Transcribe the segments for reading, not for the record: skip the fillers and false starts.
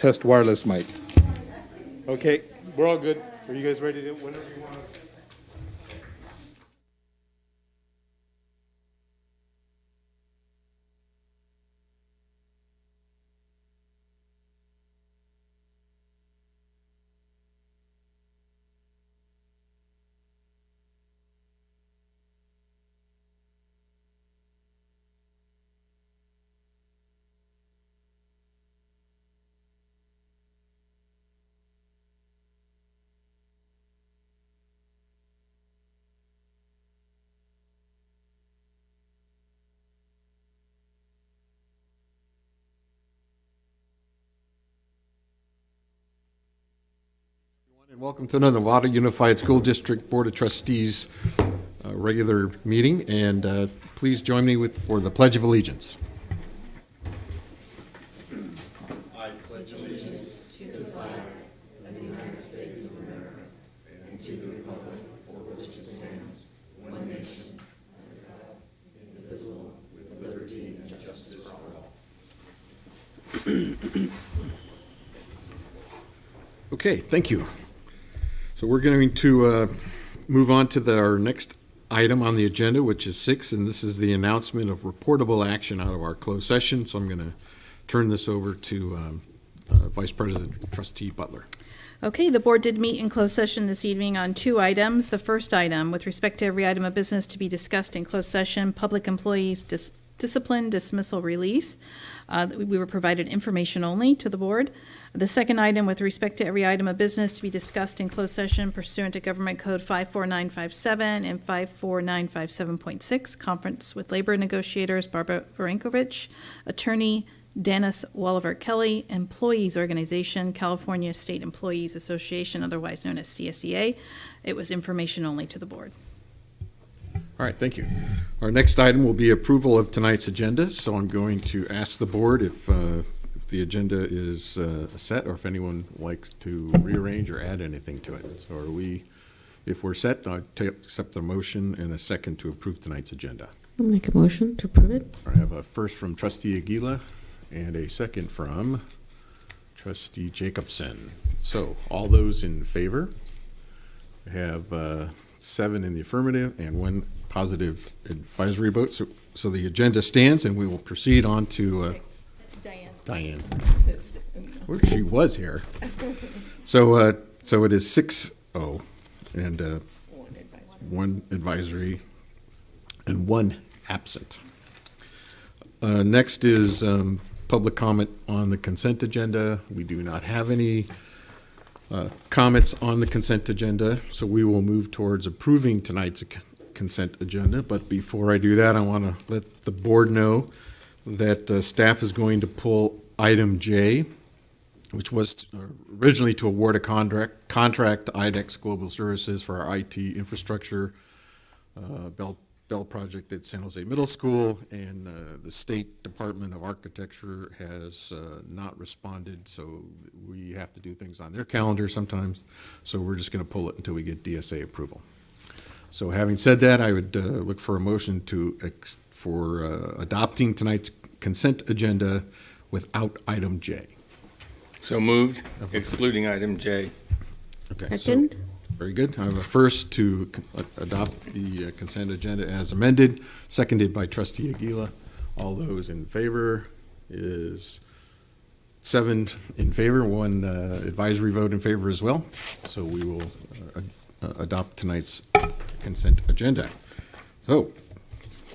Test wireless mic. Okay, we're all good. Are you guys ready to, whenever you want? And welcome to the Novato Unified School District Board of Trustees regular meeting, and please join me for the Pledge of Allegiance. I pledge allegiance to the flag of the United States of America and to the republic for which it stands, one nation, under God, indivisible, with liberty and justice for all. Okay, thank you. So we're going to move on to our next item on the agenda, which is 6, and this is the announcement of reportable action out of our closed session. So I'm going to turn this over to Vice President Trustee Butler. Okay, the board did meet in closed session this evening on 2 items. The first item, with respect to every item of business to be discussed in closed session, public employees discipline, dismissal, release. We were provided information only to the board. The second item, with respect to every item of business to be discussed in closed session pursuant to Government Code 54957 and 54957.6, conference with labor negotiators Barbara Varenkovich, attorney Dennis Walliver Kelly, employees organization, California State Employees Association, otherwise known as CSEA. It was information only to the board. All right, thank you. Our next item will be approval of tonight's agenda. So I'm going to ask the board if the agenda is set, or if anyone likes to rearrange or add anything to it. So if we're set, I'll accept the motion and a second to approve tonight's agenda. I'll make a motion to approve it. I have a first from Trustee Aguila and a second from Trustee Jacobson. So all those in favor? I have 7 in the affirmative and 1 positive advisory vote. So the agenda stands, and we will proceed on to Diane. Where she was here. So it is 6-0, and 1 advisory and 1 absent. Next is public comment on the consent agenda. We do not have any comments on the consent agenda, so we will move towards approving tonight's consent agenda. But before I do that, I want to let the board know that staff is going to pull item J, which was originally to award a contract to IDEX Global Services for our IT infrastructure Bell project at San Jose Middle School, and the State Department of Architecture has not responded, so we have to do things on their calendar sometimes, so we're just going to pull it until we get DSA approval. So having said that, I would look for a motion for adopting tonight's consent agenda without item J. So moved, excluding item J. Okay. Second. Very good. I have a first to adopt the consent agenda as amended, seconded by Trustee Aguila. All those in favor is 7 in favor, 1 advisory vote in favor as well. So we will adopt tonight's consent agenda. So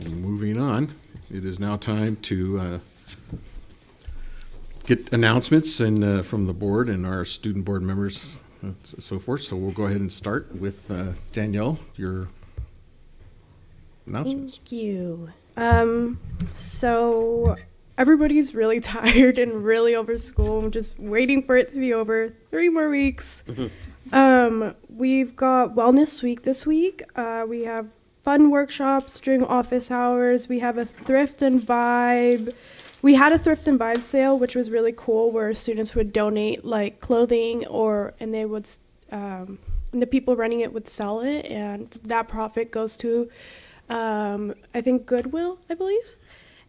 moving on, it is now time to get announcements and from the board and our student board members and so forth. So we'll go ahead and start with Danielle, your announcements. Thank you. So everybody's really tired and really over school. I'm just waiting for it to be over. 3 more weeks. We've got Wellness Week this week. We have fun workshops during office hours. We have a Thrift and Vibe. We had a Thrift and Vibe sale, which was really cool, where students would donate like clothing, and they would, and the people running it would sell it, and that profit goes to, I think, Goodwill, I believe.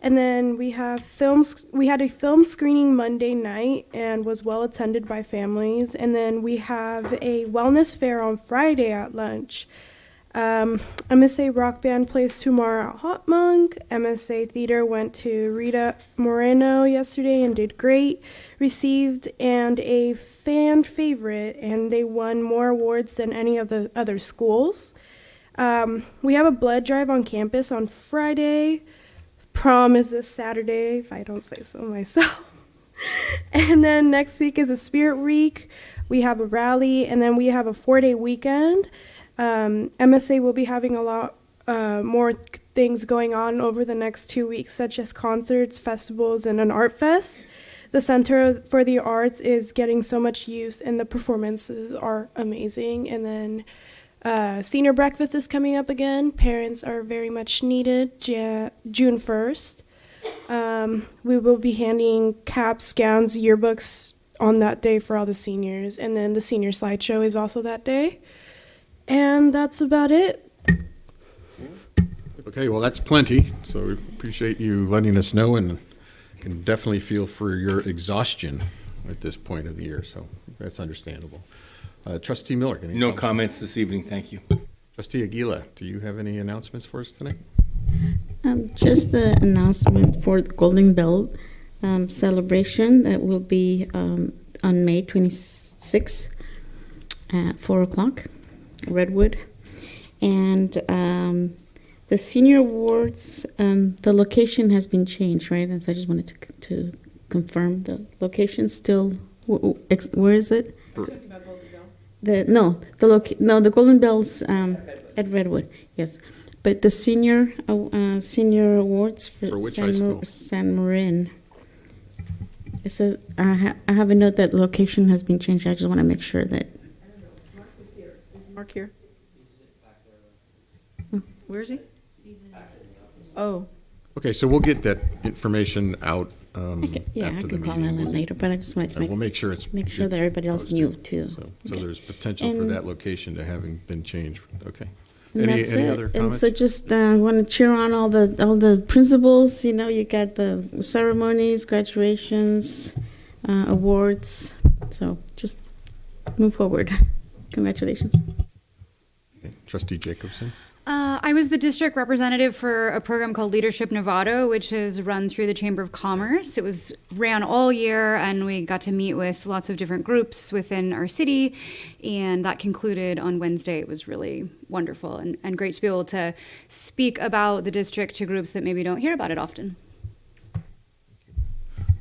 And then we have films. We had a film screening Monday night and was well attended by families. And then we have a wellness fair on Friday at lunch. MSA Rock Band plays tomorrow at Hot Monk. MSA Theater went to Rita Moreno yesterday and did great. Received and a fan favorite, and they won more awards than any of the other schools. We have a blood drive on campus on Friday. Prom is this Saturday, if I don't say so myself. And then next week is a Spirit Week. We have a rally, and then we have a 4-day weekend. MSA will be having a lot more things going on over the next 2 weeks, such as concerts, festivals, and an art fest. The Center for the Arts is getting so much use, and the performances are amazing. And then senior breakfast is coming up again. Parents are very much needed, June 1st. We will be handing caps, gowns, yearbooks on that day for all the seniors. And then the senior slideshow is also that day. And that's about it. Okay, well, that's plenty, so we appreciate you letting us know, and can definitely feel for your exhaustion at this point of the year, so that's understandable. Trustee Miller, any No comments this evening, thank you. Trustee Aguila, do you have any announcements for us tonight? Just the announcement for the Golden Bell celebration that will be on May 26th at 4 o'clock, Redwood. And the senior awards, the location has been changed, right? And so I just wanted to confirm the location still. Where is it? The Golden Bells at Redwood, yes. But the senior awards For which high school? San Marin. It says, I have a note that location has been changed. I just want to make sure that. Mark here. Where is he? Oh. Okay, so we'll get that information out I after the can call meeting. Ellen later, but I just wanted to We'll make sure it's. make sure that everybody else posted. knew too. So Okay. there's potential for And- that location to having been changed, okay. And Any that's other it. comments? And so just want to cheer on all the principals. You know, you got the ceremonies, graduations, awards. So just move forward. Congratulations. Okay. Trustee Jacobson? I was the district representative for a program called Leadership Novato, which is run through the Chamber of Commerce. It was ran all year, and we got to meet with lots of different groups within our city, and that concluded on Wednesday. It was really wonderful and great to be able to speak about the district to groups that maybe don't hear about it often.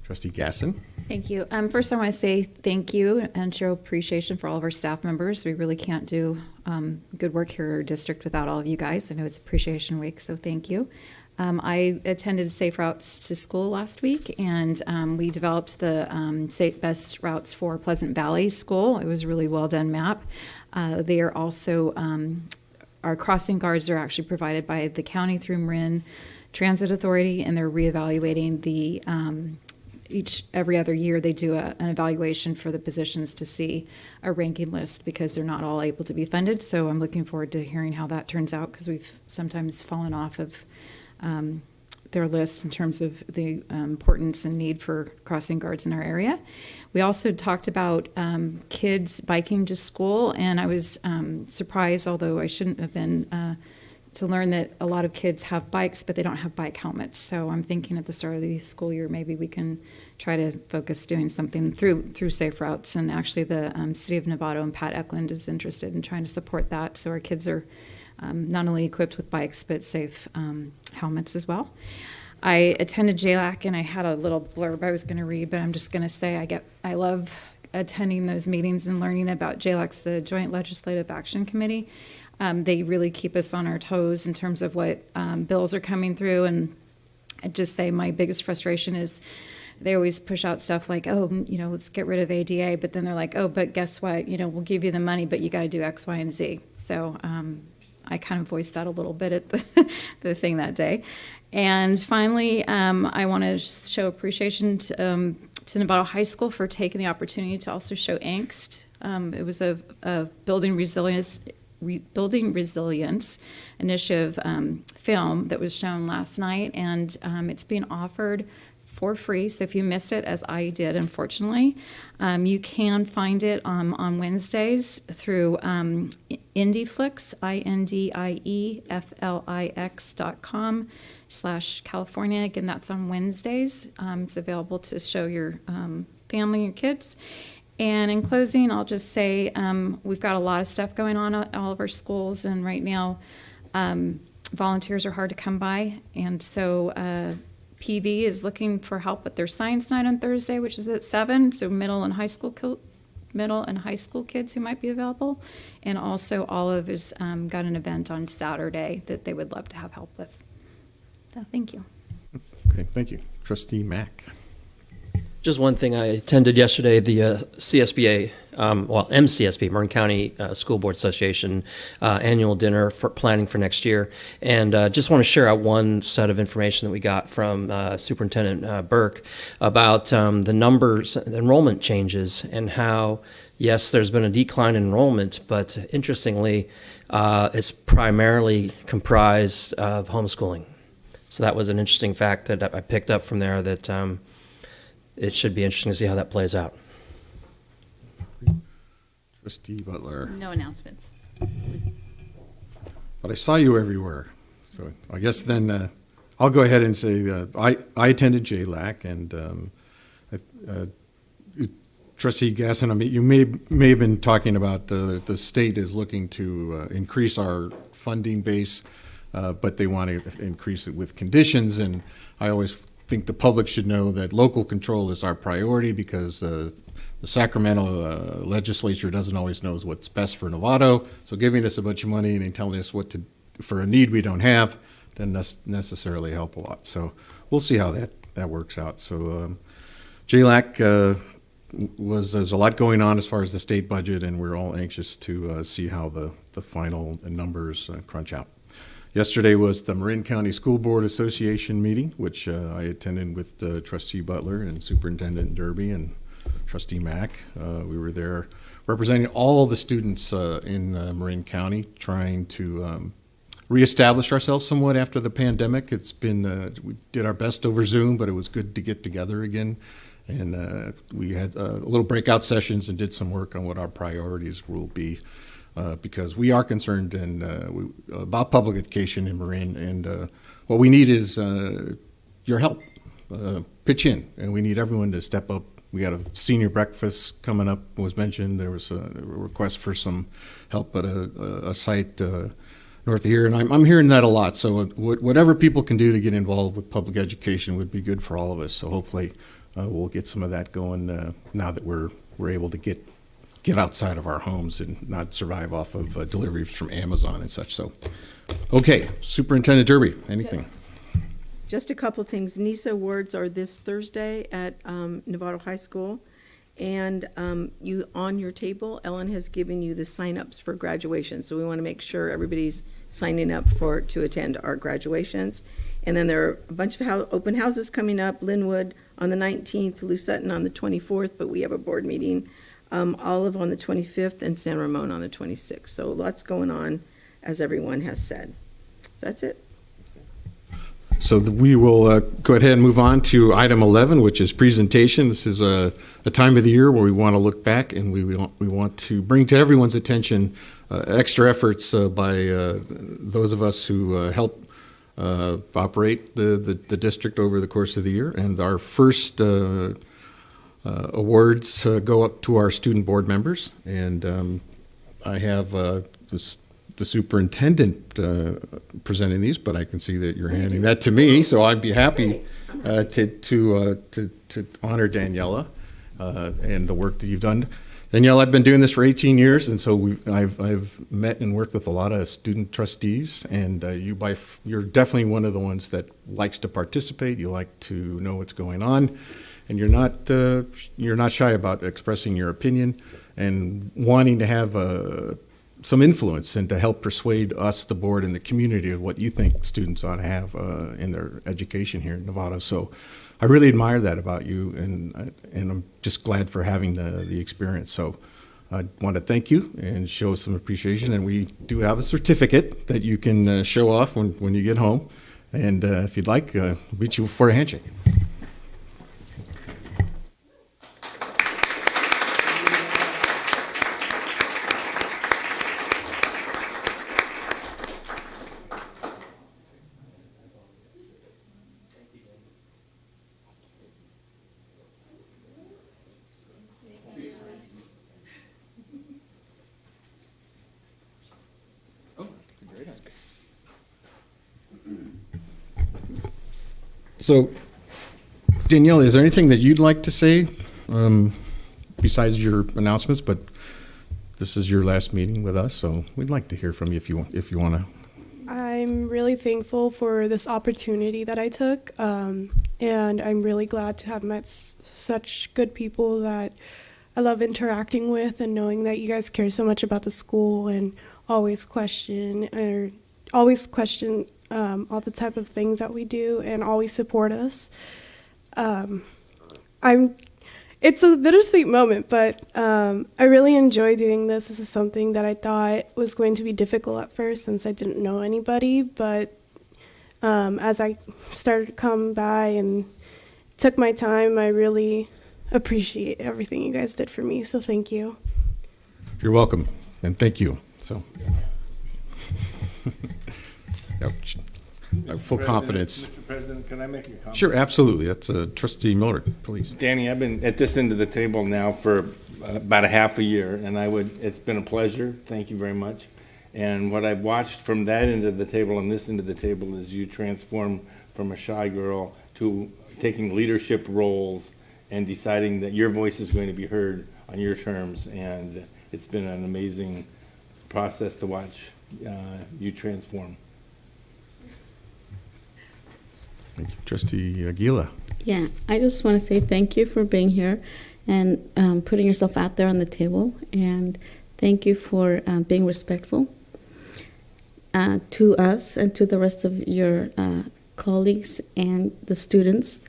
Trustee Gasson? Thank you. First, I want to say thank you and show appreciation for all of our staff members. We really can't do good work here at our district without all of you guys. I know it's Appreciation Week, so thank you. I attended Safe Routes to School last week, and we developed the safe best routes for Pleasant Valley School. It was a really well done map. They are also, our crossing guards are actually provided by the county through Marin Transit Authority, and they're reevaluating the every other year they do an evaluation for the positions to see a ranking list, because they're not all able to be funded. So I'm looking forward to hearing how that turns out, because we've sometimes fallen off of their list in terms of the importance and need for crossing guards in our area. We also talked about kids biking to school, and I was surprised, although I shouldn't have been, to learn that a lot of kids have bikes, but they don't have bike helmets. So I'm thinking at the start of the school year, maybe we can try to focus doing something through Safe Routes. And actually the City of Novato and Pat Eklund is interested in trying to support that, so our kids are not only equipped with bikes, but safe helmets as well. I attended JLAC, and I had a little blurb I was going to read, but I'm just going to say I love attending those meetings and learning about JLAC's, the Joint Legislative Action Committee. They really keep us on our toes in terms of what bills are coming through. And I'd just say my biggest frustration is they always push out stuff like, let's get rid of ADA. But then they're like, but guess what? We'll give you the money, but you got to do X, Y, and Z. So I kind of voiced that a little bit at the thing that day. And finally, I want to show appreciation to Novato High School for taking the opportunity to also show angst. It was a building Building Resilience initiative film that was shown last night, and it's being offered for free. So if you missed it, as I did, unfortunately, you can find it on Wednesdays through IndieFlix, INDIEFLIX.com/California. Again, that's on Wednesdays. It's available to show your family, your kids. And in closing, I'll just say we've got a lot of stuff going on at all of our schools, and right now volunteers are hard to come by, and so PV is looking for help with their science night on Thursday, which is at 7. So middle and high school kids who might be available, and also Olive has got an event on Saturday that they would love to have help with. So thank you. Okay, thank you. Trustee Mack. Just one thing, I attended yesterday the CSBA, MCSB, Marin County School Board Association annual dinner for planning for next year. And just want to share out one set of information that we got from Superintendent Burke about the numbers, the enrollment changes, and how, yes, there's been a decline in enrollment, but interestingly, it's primarily comprised of homeschooling. So that was an interesting fact that I picked up from there, that it should be interesting to see how that plays out. Trustee Butler. No announcements. But I saw you everywhere. So I guess then I'll go ahead and say I attended JLAC, and Trustee Gasson, I mean, you may have been talking about the state is looking to increase our funding base, but they want to increase it with conditions, and I always think the public should know that local control is our priority, because the Sacramento legislature doesn't always know what's best for Novato. So giving us a bunch of money and then telling us what to for a need we don't have doesn't necessarily help a lot. So we'll see how that works out. So JLAC there's a lot going on as far as the state budget, and we're all anxious to see how the final numbers crunch out. Yesterday was the Marin County School Board Association meeting, which I attended with Trustee Butler and Superintendent Derby and Trustee Mack. We were there representing all the students in Marin County, trying to reestablish ourselves somewhat after the pandemic. It's been, we did our best over Zoom, but it was good to get together again. And we had little breakout sessions and did some work on what our priorities will be. Because we are concerned about public education in Marin, and what we need is your help. Pitch in, and we need everyone to step up. We got a senior breakfast coming up, was mentioned. There was a request for some help at a site north of here, and I'm hearing that a lot. So whatever people can do to get involved with public education would be good for all of us. So hopefully we'll get some of that going now that we're able to get outside of our homes and not survive off of deliveries from Amazon and such. So, okay, Superintendent Derby, anything? Just a couple of things. NISA awards are this Thursday at Novato High School. And you, on your table, Ellen has given you the sign-ups for graduation. So we want to make sure everybody's signing up to attend our graduations. And then there are a bunch of open houses coming up. Linwood on the 19th, Lou Sutton on the 24th, but we have a board meeting. Olive on the 25th, and San Ramon on the 26th. So lots going on, as everyone has said. So that's it. So we will go ahead and move on to item 11, which is presentation. This is a time of the year where we want to look back, and we want to bring to everyone's attention extra efforts by those of us who help operate the district over the course of the year. And our first awards go up to our student board members, and I have the superintendent presenting these, but I can see that you're handing that to me, so I'd be happy to honor Daniela and the work that you've done. Daniela, I've been doing this for 18 years, and so I've met and worked with a lot of student trustees, and you're definitely one of the ones that likes to participate. You like to know what's going on. And you're not shy about expressing your opinion and wanting to have some influence and to help persuade us, the board, and the community of what you think students ought to have in their education here in Novato. So I really admire that about you, and I'm just glad for having the experience. So I want to thank you and show some appreciation. And we do have a certificate that you can show off when you get home. And if you'd like, meet you for a handshake. So, Danielle, is there anything that you'd like to say besides your announcements? But this is your last meeting with us, so we'd like to hear from you if you want to. I'm really thankful for this opportunity that I took, and I'm really glad to have met such good people that I love interacting with, and knowing that you guys care so much about the school and always question all the type of things that we do and always support us. It's a bittersweet moment, but I really enjoy doing this. This is something that I thought was going to be difficult at first since I didn't know anybody, but as I started to come by and took my time, I really appreciate everything you guys did for me, so thank you. You're welcome, and thank you. So, full confidence. Mr. President, can I make a comment? Sure, absolutely. That's Trustee Miller, please. Danny, I've been at this end of the table now for about a half a year, and it's been a pleasure. Thank you very much. And what I've watched from that end of the table and this end of the table is you transform from a shy girl to taking leadership roles and deciding that your voice is going to be heard on your terms. And it's been an amazing process to watch you transform. Thank you. Trustee Aguila. Yeah, I just want to say thank you for being here and putting yourself out there on the table. And thank you for being respectful to us and to the rest of your colleagues and the students.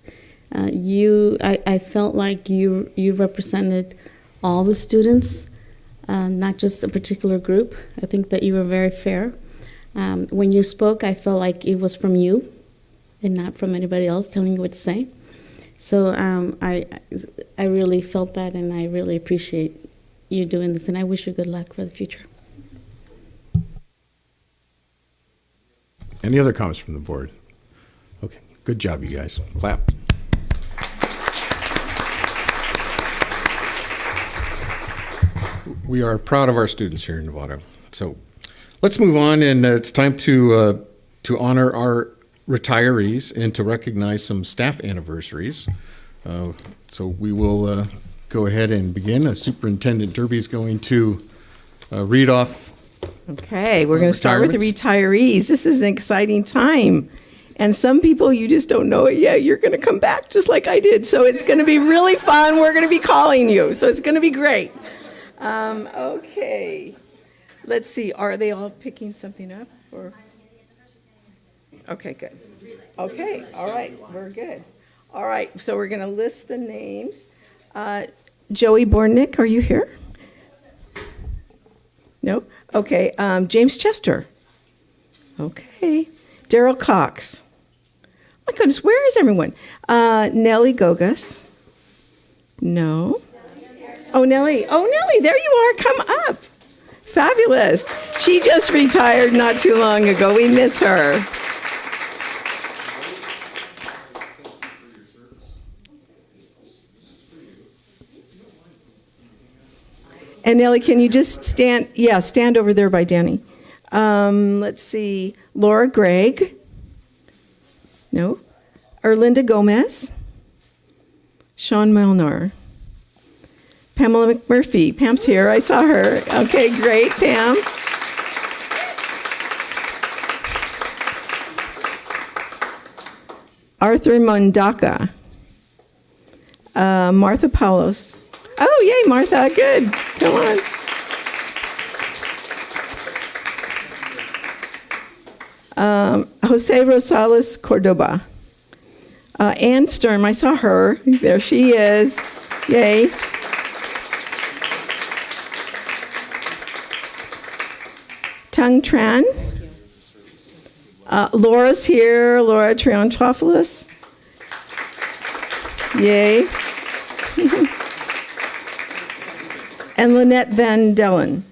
I felt like you represented all the students, not just a particular group. I think that you were very fair. When you spoke, I felt like it was from you and not from anybody else telling you what to say. So I really felt that, and I really appreciate you doing this, and I wish you good luck for the future. Any other comments from the board? Okay, good job, you guys. Clap. We are proud of our students here in Novato. So let's move on, and it's time to honor our retirees and to recognize some staff anniversaries. So we will go ahead and begin. Superintendent Derby is going to read off. Okay, we're going to start with the retirees. This is an exciting time. And some people, you just don't know it yet. You're going to come back just like I did. So it's going to be really fun. We're going to be calling you. So it's going to be great. Okay. Let's see. Are they all picking something up? Or? Okay, good. Okay, all right. We're good. All right. So we're going to list the names. Joey Bornick, are you here? No? Okay. James Chester. Okay. Daryl Cox. Oh my goodness, where is everyone? Nellie Gogas. No. Oh, Nellie, there you are. Come up. Fabulous. She just retired not too long ago. We miss her. And Nellie, can you just stand? Yeah, stand over there by Danny. Let's see. Laura Gregg. No. Erlinda Gomez. Sean Milner. Pamela McMurphy. Pam's here. I saw her. Okay, great, Pam. Arthur Mondaka. Martha Paulos. Oh, yay, Martha. Good. Come on. Jose Rosales Cordoba. Ann Sturm, I saw her. There she is. Yay. Chung Tran. Laura's here, Laura Triantropoulos. Yay. And Lynette Van Dellen.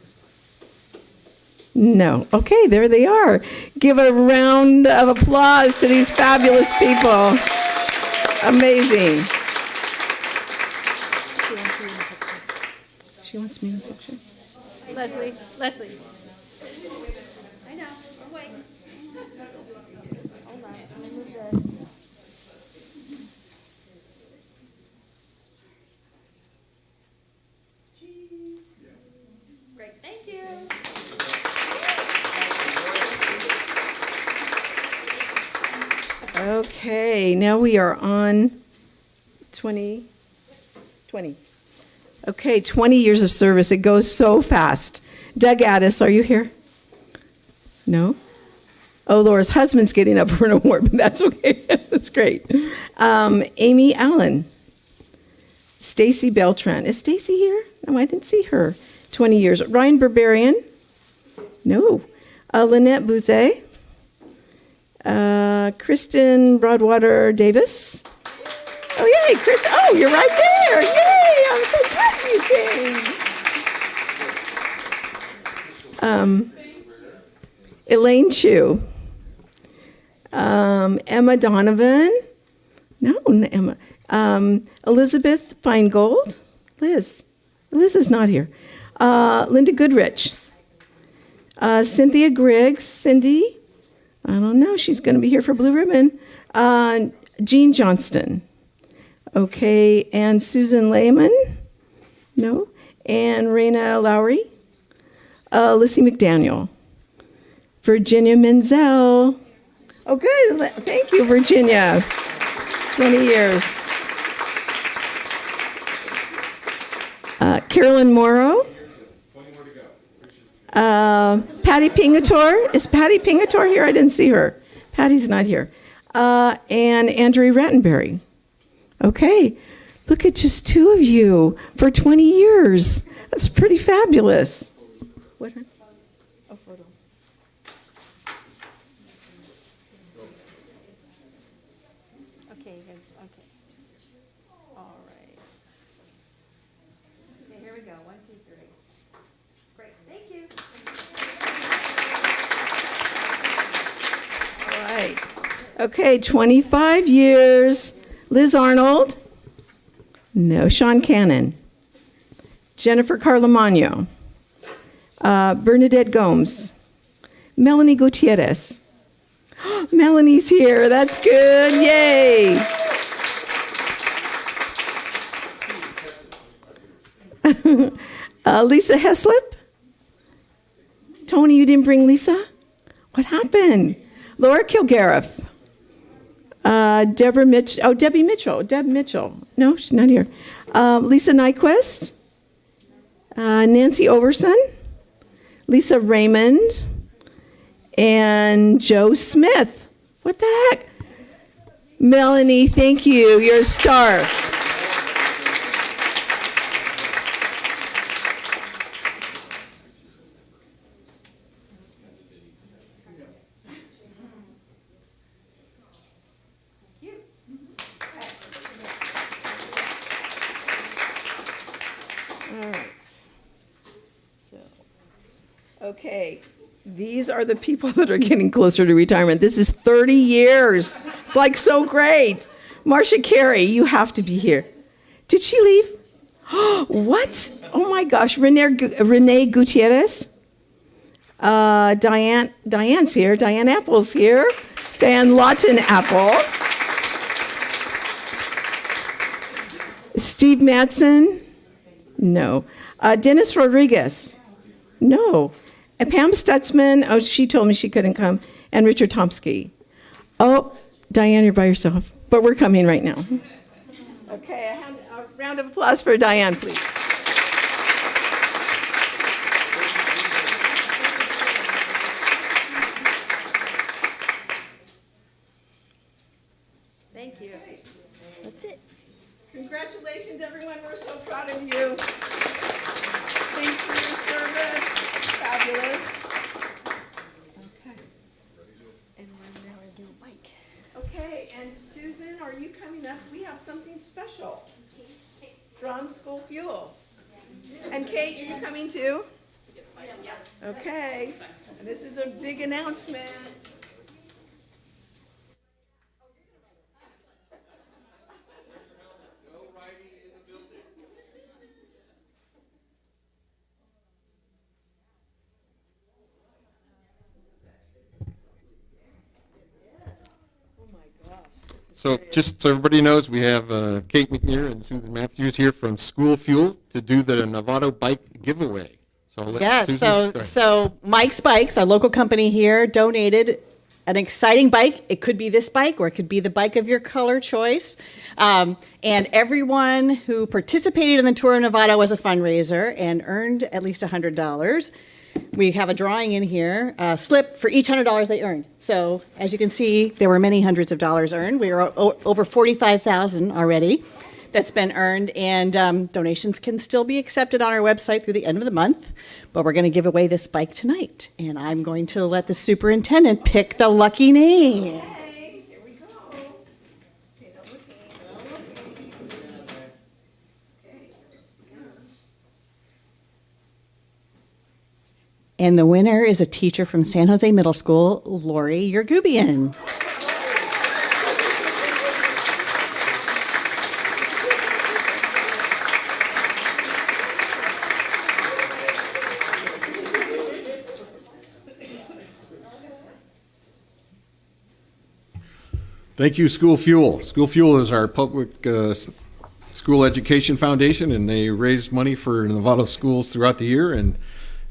No. Okay, there they are. Give a round of applause to these fabulous people. Amazing. She wants me in the picture. Leslie. I know, I'll wait. Hold on, let me move this. Great, thank you. Okay, now we are on 20. Okay, 20 years of service. It goes so fast. Doug Addis, are you here? No? Oh, Laura's husband's getting up for an award, but that's okay. That's great. Amy Allen. Stacy Beltran. Is Stacy here? No, I didn't see her. 20 years. Ryan Berberian. No. Lynette Bouzet. Kristen Broadwater Davis. Oh, yay, Chris. Oh, you're right there. Yay, I'm so glad you came. Elaine Chu. Emma Donovan. No, Emma. Elizabeth Feingold. Liz. Liz is not here. Linda Goodrich. Cynthia Griggs. Cindy. I don't know. She's going to be here for Blue Ribbon. Jean Johnston. Okay. And Susan Lehman. No. And Raina Lowry. Lissy McDaniel. Virginia Menzel. Oh, good. Thank you, Virginia. 20 years. Carolyn Morrow. Patty Pingator. Is Patty Pingator here? I didn't see her. Patty's not here. And Andrew Rattenberry. Okay. Look at just two of you for 20 years. That's pretty fabulous. What? Oh, photo. Okay, good, okay. All right. Okay, here we go, 1, 2, 3. Great, thank you. All right. Okay, 25 years. Liz Arnold. No. Sean Cannon. Jennifer Carlamagno. Bernadette Gomes. Melanie Gutierrez. Melanie's here. That's good. Yay. Lisa Heslip. Tony, you didn't bring Lisa? What happened? Laura Kilgariff. Deborah Mitchell. Oh, Debbie Mitchell. Deb Mitchell. No, she's not here. Lisa Nyquist. Nancy Overson. Lisa Raymond. And Joe Smith. What the heck? Melanie, thank you. You're a star. Okay, these are the people that are getting closer to retirement. This is 30 years. It's like so great. Marcia Carey, you have to be here. Did she leave? What? Oh my gosh, Renee Gutierrez. Diane's here. Diane Apple's here. Diane Lawton Apple. Steve Madsen. No. Dennis Rodriguez. No. And Pam Stutzman, oh, she told me she couldn't come. And Richard Tomsky. Oh, Diane, you're by yourself. But we're coming right now. Okay, a round of applause for Diane, please. Thank you. That's it. Congratulations, everyone. We're so proud of you. Thanks for your service. Fabulous. Kate, are you coming too? Okay, this is a big announcement. So just so everybody knows, we have Kate McNear and Susan Matthews here from School Fuel to do the Novato bike giveaway. So I'll let Yes, Susan so start. so Mike's Bikes, our local company here, donated an exciting bike. It could be this bike, or it could be the bike of your color choice. And everyone who participated in the Tour of Novato was a fundraiser and earned at least $100. We have a drawing in here, a slip for each $100 they earned. So as you can see, there were many hundreds of dollars earned. We are over 45,000 already that's been earned, and donations can still be accepted on our website through the end of the month. But we're going to give away this bike tonight, and I'm going to let the superintendent pick the lucky name. Okay, here we go. Okay, now looking. Okay. And the winner is a teacher from San Jose Middle School, Lori Yergubian. Thank you, School Fuel. School Fuel is our public school education foundation, and they raise money for Novato schools throughout the year, and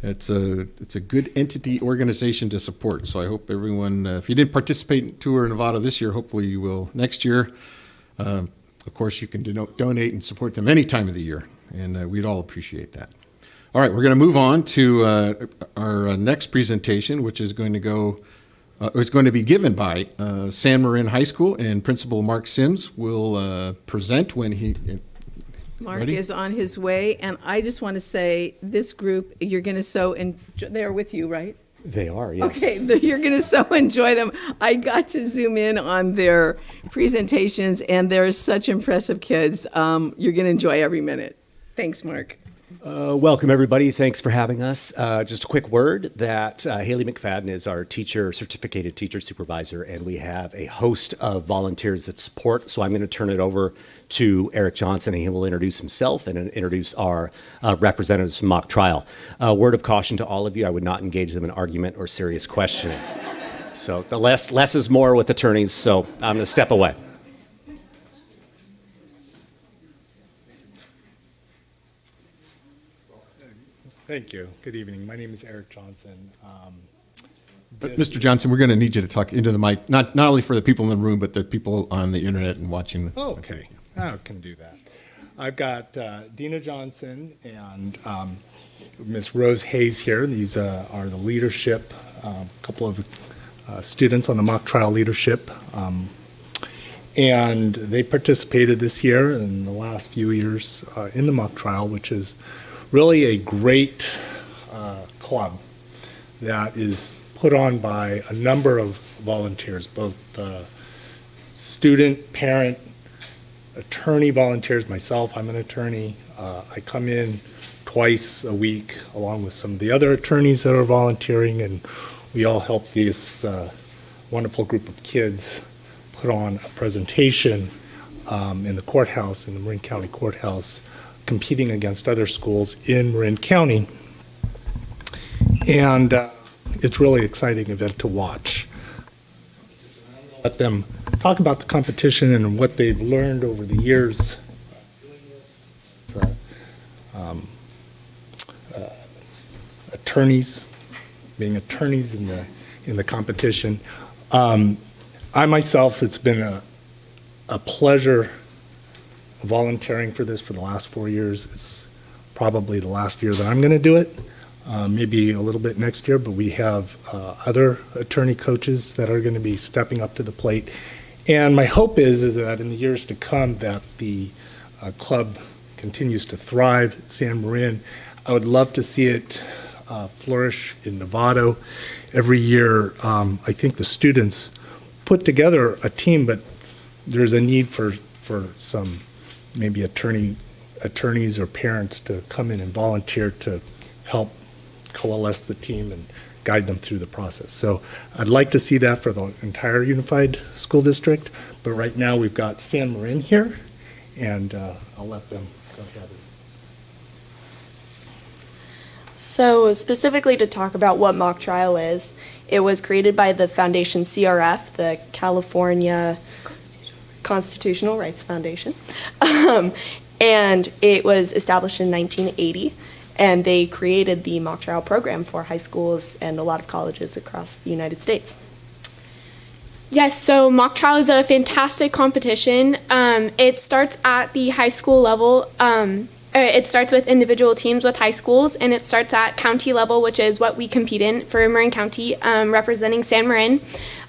it's a good entity organization to support. So I hope everyone, if you didn't participate in Tour Novato this year, hopefully you will next year. Of course, you can donate and support them any time of the year, and we'd all appreciate that. All right, we're going to move on to our next presentation, which is going to be given by San Marin High School, and Principal Mark Sims will present when he. Mark Ready? is on his way, and I just want to say, this group, you're going to so enjoy, they're with you, right? They are, yes. Okay, you're going to so enjoy them. I got to zoom in on their presentations, and they're such impressive kids. You're going to enjoy every minute. Thanks, Mark. Welcome, everybody. Thanks for having us. Just a quick word that Haley McFadden is our certificated teacher supervisor, and we have a host of volunteers that support. So I'm going to turn it over to Eric Johnson, and he will introduce himself and introduce our representatives from mock trial. Word of caution to all of you, I would not engage them in argument or serious questioning. So the less is more with attorneys, so I'm going to step away. Thank you. Good evening. My name is Eric Johnson. But Mr. Johnson, we're going to need you to talk into the mic, not only for the people in the room, but the people on the internet and watching. Oh, okay. I can do that. I've got Dina Johnson and Ms. Rose Hayes here. These are the leadership, a couple of students on the mock trial leadership. And they participated this year and the last few years in the mock trial, which is really a great club that is put on by a number of volunteers, both student, parent, attorney volunteers. Myself, I'm an attorney. I come in twice a week along with some of the other attorneys that are volunteering, and we all help this wonderful group of kids put on a presentation in the courthouse, in the Marin County Courthouse, competing against other schools in Marin County. And it's really an exciting event to watch. Let them talk about the competition and what they've learned over the years doing this. Attorneys, being attorneys in the competition. I myself, it's been a pleasure volunteering for this for the last 4 years. It's probably the last year that I'm going to do it, maybe a little bit next year, but we have other attorney coaches that are going to be stepping up to the plate. And my hope is that in the years to come that the club continues to thrive at San Marin. I would love to see it flourish in Novato. Every year, I think the students put together a team, but there's a need for some maybe attorney attorneys or parents to come in and volunteer to help coalesce the team and guide them through the process. So I'd like to see that for the entire unified school district, but right now we've got San Marin here, and I'll let them go ahead. So specifically to talk about what mock trial is, it was created by the foundation CRF, the California Constitutional Rights Foundation, and it was established in 1980, and they created the mock trial program for high schools and a lot of colleges across the United States. Yes, so mock trial is a fantastic competition. It starts at the high school level. It starts with individual teams with high schools, and it starts at county level, which is what we compete in for Marin County, representing San Marin.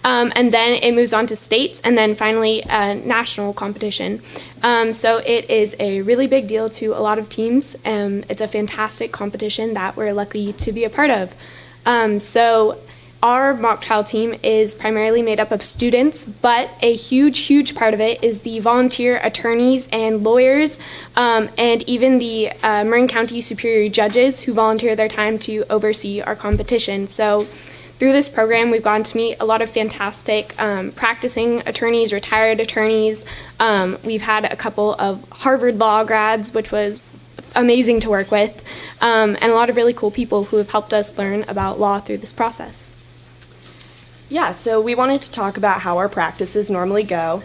And then it moves on to states, and then finally a national competition. So it is a really big deal to a lot of teams. It's a fantastic competition that we're lucky to be a part of. So our mock trial team is primarily made up of students, but a huge part of it is the volunteer attorneys and lawyers, and even the Marin County Superior Judges who volunteer their time to oversee our competition. So through this program, we've gotten to meet a lot of fantastic practicing attorneys, retired attorneys. We've had a couple of Harvard Law grads, which was amazing to work with, and a lot of really cool people who have helped us learn about law through this process. Yeah, so we wanted to talk about how our practices normally go.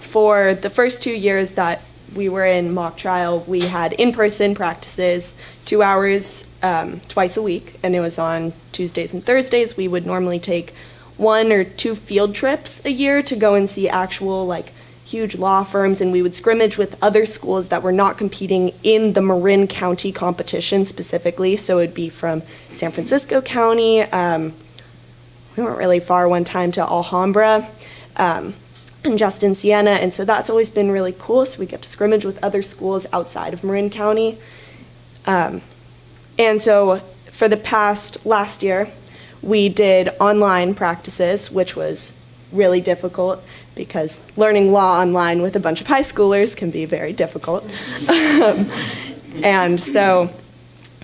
For the first 2 years that we were in mock trial, we had in-person practices, 2 hours twice a week, and it was on Tuesdays and Thursdays. We would normally take 1 or 2 field trips a year to go and see actual, like, huge law firms, and we would scrimmage with other schools that were not competing in the Marin County competition specifically. So it would be from San Francisco County. We weren't really far one time to Alhambra, and just in Siena, and so that's always been really cool. So we get to scrimmage with other schools outside of Marin County. And so for the last year, we did online practices, which was really difficult because learning law online with a bunch of high schoolers can be very difficult. And so,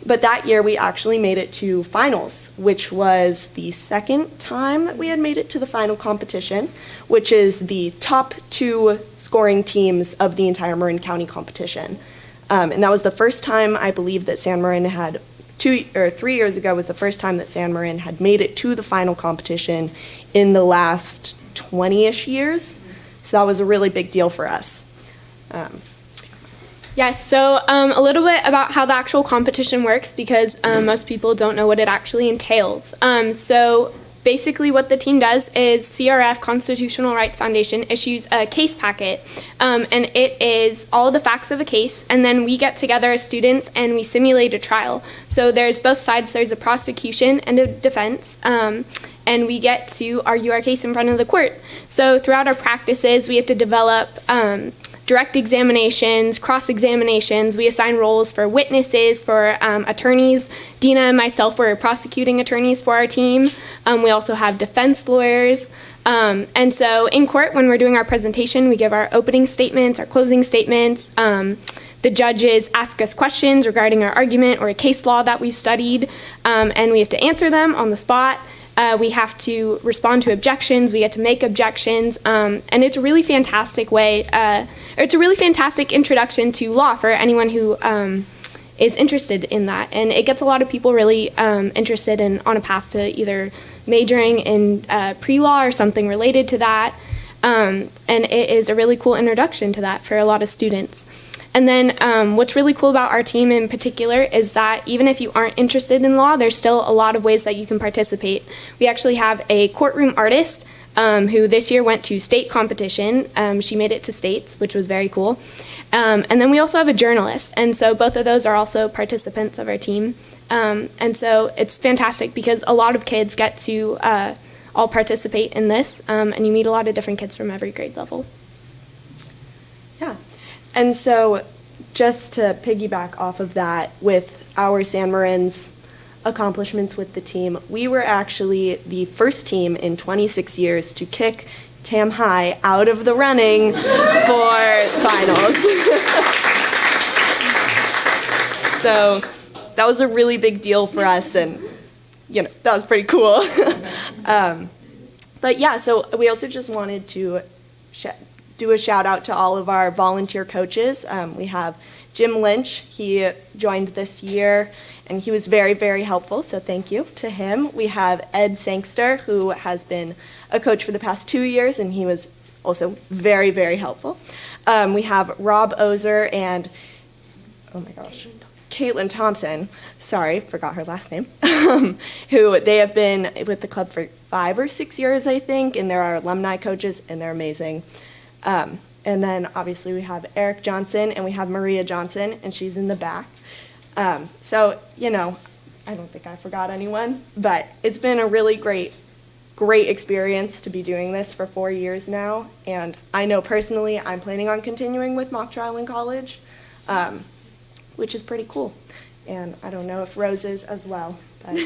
but that year we actually made it to finals, which was the second time that we had made it to the final competition, which is the top 2 scoring teams of the entire Marin County competition. And that was the first time, I believe, that San Marin had 3 years ago was the first time that San Marin had made it to the final competition in the last 20-ish years. So that was a really big deal for us. Yes, so a little bit about how the actual competition works, because most people don't know what it actually entails. So basically what the team does is CRF, Constitutional Rights Foundation, issues a case packet, and it is all the facts of a case, and then we get together as students and we simulate a trial. So there's both sides. There's a prosecution and a defense, and we get to argue our case in front of the court. So throughout our practices, we have to develop direct examinations, cross-examinations. We assign roles for witnesses, for attorneys. Dina and myself were prosecuting attorneys for our team. We also have defense lawyers. And so in court, when we're doing our presentation, we give our opening statements, our closing statements. The judges ask us questions regarding our argument or a case law that we've studied, and we have to answer them on the spot. We have to respond to objections. We get to make objections, and it's a really fantastic way. It's a really fantastic introduction to law for anyone who is interested in that, and it gets a lot of people really interested in on a path to either majoring in pre-law or something related to that. And it is a really cool introduction to that for a lot of students. And then what's really cool about our team in particular is that even if you aren't interested in law, there's still a lot of ways that you can participate. We actually have a courtroom artist who this year went to state competition. She made it to states, which was very cool. And then we also have a journalist. And so both of those are also participants of our team. And so it's fantastic because a lot of kids get to all participate in this, and you meet a lot of different kids from every grade level. Yeah. And so just to piggyback off of that, with our San Marin's accomplishments with the team, we were actually the first team in 26 years to kick Tam High out of the running for finals. So that was a really big deal for us, and that was pretty cool. But yeah, so we also just wanted to do a shout out to all of our volunteer coaches. We have Jim Lynch. He joined this year, and he was very, very helpful, so thank you to him. We have Ed Sangster, who has been a coach for the past 2 years, and he was also very, very helpful. We have Rob Ozer and, oh my gosh, Caitlin Thompson, sorry, forgot her last name, who they have been with the club for 5 or 6 years, I think, and they're our alumni coaches, and they're amazing. And then obviously we have Eric Johnson and we have Maria Johnson, and she's in the back. So, I don't think I forgot anyone, but it's been a really great experience to be doing this for 4 years now. And I know personally I'm planning on continuing with mock trial in college, which is pretty cool. And I don't know if Rose is as well. But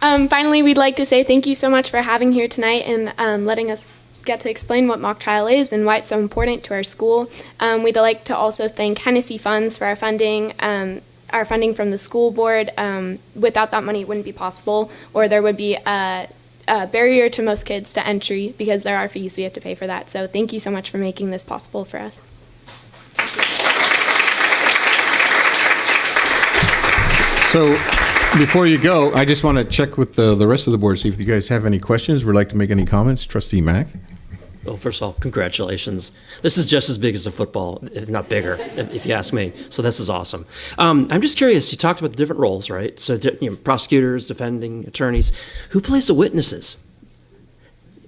Finally, we'd like to say thank you so much for having here tonight and letting us get to explain what mock trial is and why it's so important to our school. We'd like to also thank Hennessy Funds for our funding from the school board. Without that money, it wouldn't be possible, or there would be a barrier to most kids to entry because there are fees we have to pay for that. So thank you so much for making this possible for us. So before you go, I just want to check with the rest of the board, see if you guys have any questions, would like to make any comments. Trustee Mack? Well, first of all, congratulations. This is just as big as a football, if not bigger, if you ask me. So this is awesome. I'm just curious, you talked about the different roles, right? So prosecutors, defending, attorneys. Who plays the witnesses?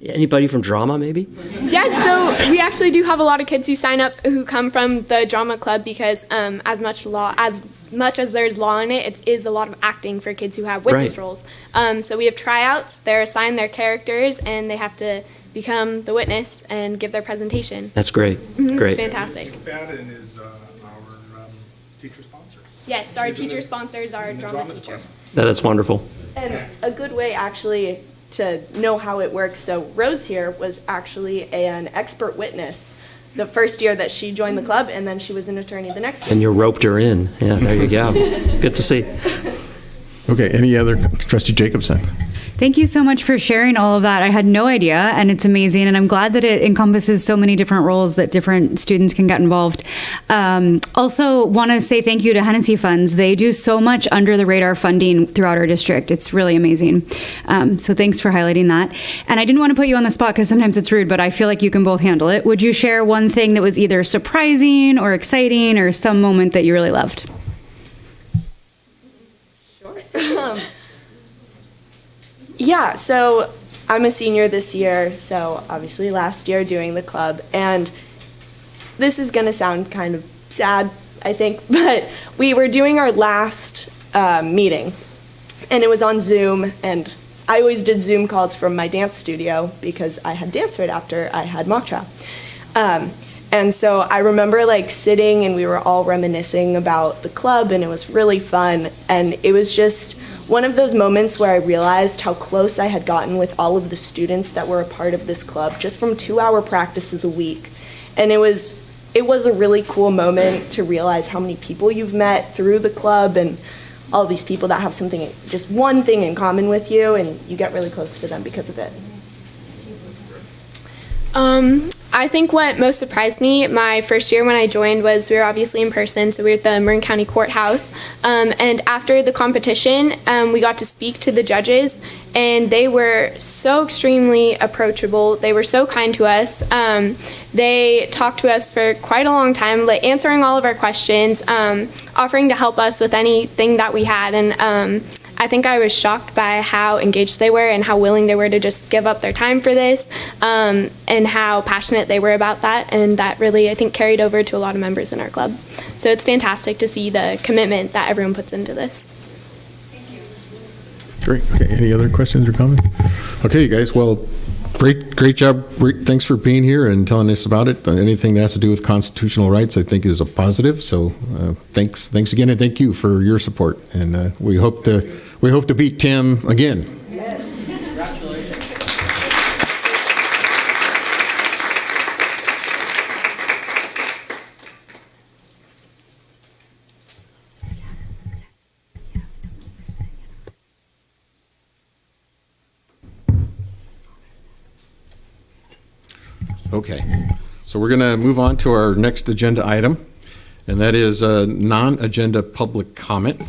Anybody from drama, maybe? Yes, so we actually do have a lot of kids who sign up who come from the drama club because as much as there's law in it, it is a lot of acting for kids who have witness roles. So we have tryouts, they're assigned their characters, and they have to become the witness and give their presentation. That's great. Great. It's fantastic. McFadden is our teacher sponsor. Yes, our teacher sponsors our drama teacher. That's wonderful. And a good way actually to know how it works. So Rose here was actually an expert witness the first year that she joined the club, and then she was an attorney the next year. And you roped her in. Yeah, there you go. Good to see. Okay, any other? Trustee Jacobson? Thank you so much for sharing all of that. I had no idea, and it's amazing, and I'm glad that it encompasses so many different roles that different students can get involved. Also want to say thank you to Hennessy Funds. They do so much under the radar funding throughout our district. It's really amazing. So thanks for highlighting that. And I didn't want to put you on the spot because sometimes it's rude, but I feel like you can both handle it. Would you share one thing that was either surprising or exciting or some moment that you really loved? Sure. Yeah, so I'm a senior this year, so obviously last year doing the club, and this is going to sound kind of sad, I think, but we were doing our last meeting, and it was on Zoom, and I always did Zoom calls from my dance studio because I had dance right after I had mock trial. And so I remember sitting and we were all reminiscing about the club, and it was really fun, and it was just one of those moments where I realized how close I had gotten with all of the students that were a part of this club just from 2-hour practices a week. And it was a really cool moment to realize how many people you've met through the club and all these people that have something, just one thing in common with you, and you get really close to them because of it. I think what most surprised me my first year when I joined was we were obviously in person, so we were at the Marin County Courthouse. And after the competition, we got to speak to the judges, and they were so extremely approachable. They were so kind to us. They talked to us for quite a long time, answering all of our questions, offering to help us with anything that we had. And I think I was shocked by how engaged they were and how willing they were to just give up their time for this, and how passionate they were about that. And that really, I think, carried over to a lot of members in our club. So it's fantastic to see the commitment that everyone puts into this. Great. Okay, any other questions or comments? Okay, you guys, well, great job. Thanks for being here and telling us about it. Anything that has to do with constitutional rights, I think, is a positive. So thanks again, and thank you for your support. And we hope to beat Tim again. Yes. Congratulations. Okay, so we're going to move on to our next agenda item, and that is a non-agenda public comment.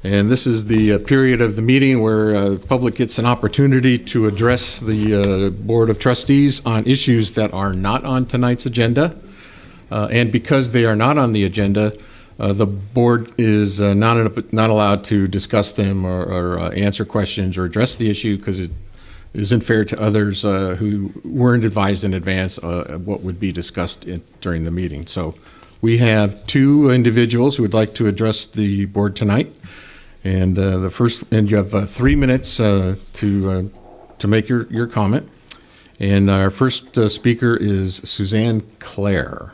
And this is the period of the meeting where public gets an opportunity to address the Board of Trustees on issues that are not on tonight's agenda. And because they are not on the agenda, the board is not allowed to discuss them or answer questions or address the issue because it isn't fair to others who weren't advised in advance what would be discussed during the meeting. So we have two individuals who would like to address the board tonight. And you have 3 minutes to make your comment. And our first speaker is Suzanne Clare.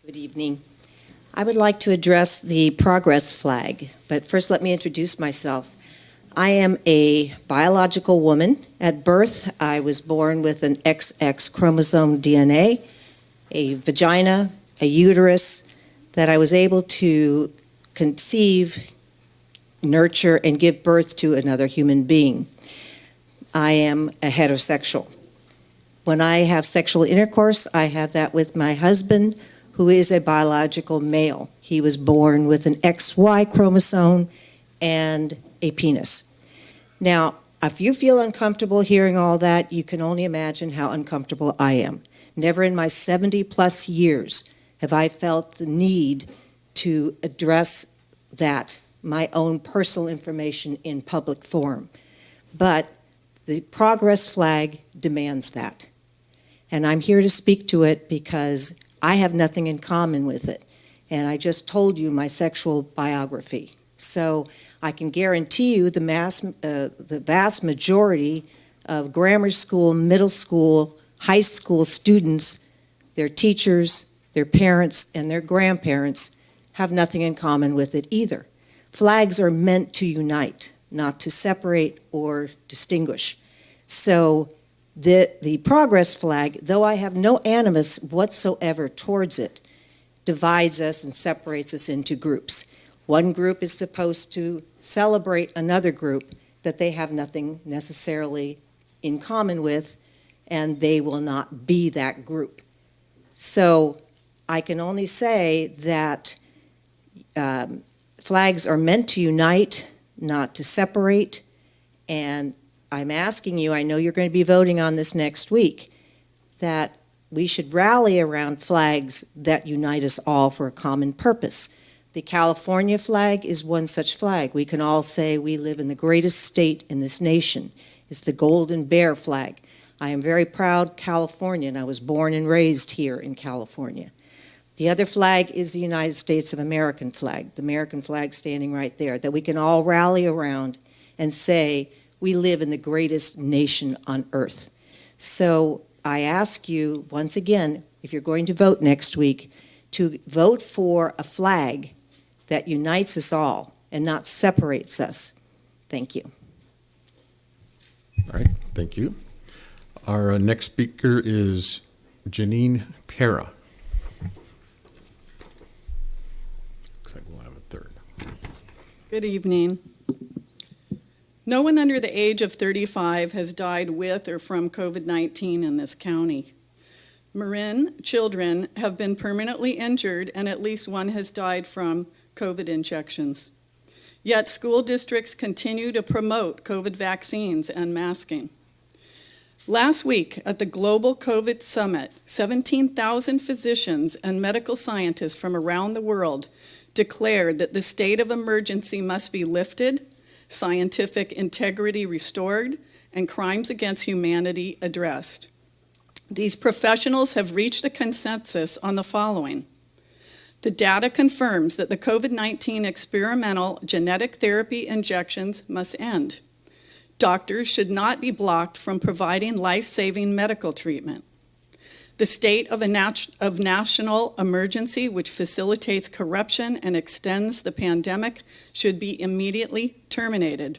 Good evening. I would like to address the progress flag, but first let me introduce myself. I am a biological woman. At birth, I was born with an XX chromosome DNA, a vagina, a uterus, that I was able to conceive, nurture, and give birth to another human being. I am a heterosexual. When I have sexual intercourse, I have that with my husband, who is a biological male. He was born with an XY chromosome and a penis. Now, if you feel uncomfortable hearing all that, you can only imagine how uncomfortable I am. Never in my 70-plus years have I felt the need to address that, my own personal information in public forum. But the progress flag demands that. And I'm here to speak to it because I have nothing in common with it. And I just told you my sexual biography. So I can guarantee you the vast majority of grammar school, middle school, high school students, their teachers, their parents, and their grandparents have nothing in common with it either. Flags are meant to unite, not to separate or distinguish. So the progress flag, though I have no animus whatsoever towards it, divides us and separates us into groups. One group is supposed to celebrate another group that they have nothing necessarily in common with, and they will not be that group. So I can only say that flags are meant to unite, not to separate, and I'm asking you, I know you're going to be voting on this next week, that we should rally around flags that unite us all for a common purpose. The California flag is one such flag. We can all say we live in the greatest state in this nation. It's the Golden Bear flag. I am very proud Californian. I was born and raised here in California. The other flag is the United States of American flag, the American flag standing right there, that we can all rally around and say we live in the greatest nation on earth. So I ask you, once again, if you're going to vote next week, to vote for a flag that unites us all and not separates us. Thank you. All right, thank you. Our next speaker is Janine Pera. Looks like we'll have a third. Good evening. No one under the age of 35 has died with or from COVID-19 in this county. Marin children have been permanently injured and at least one has died from COVID injections. Yet school districts continue to promote COVID vaccines and masking. Last week at the Global COVID Summit, 17,000 physicians and medical scientists from around the world declared that the state of emergency must be lifted, scientific integrity restored, and crimes against humanity addressed. These professionals have reached a consensus on the following. The data confirms that the COVID-19 experimental genetic therapy injections must end. Doctors should not be blocked from providing life-saving medical treatment. The state of national emergency, which facilitates corruption and extends the pandemic, should be immediately terminated.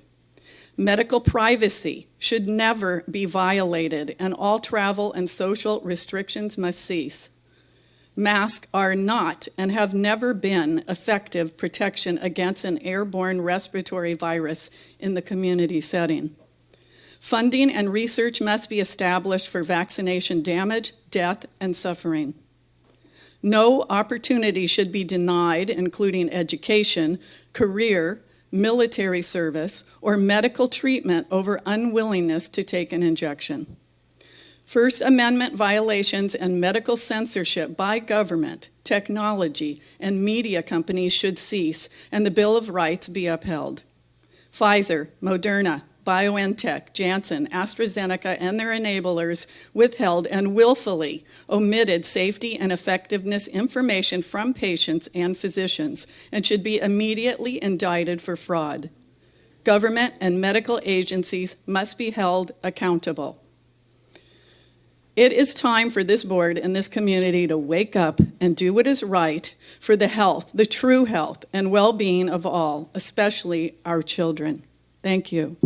Medical privacy should never be violated, and all travel and social restrictions must cease. Masks are not and have never been effective protection against an airborne respiratory virus in the community setting. Funding and research must be established for vaccination damage, death, and suffering. No opportunity should be denied, including education, career, military service, or medical treatment over unwillingness to take an injection. First Amendment violations and medical censorship by government, technology, and media companies should cease, and the Bill of Rights be upheld. Pfizer, Moderna, BioNTech, Janssen, AstraZeneca, and their enablers withheld and willfully omitted safety and effectiveness information from patients and physicians and should be immediately indicted for fraud. Government and medical agencies must be held accountable. It is time for this board and this community to wake up and do what is right for the health, the true health, and well-being of all, especially our children. Thank you.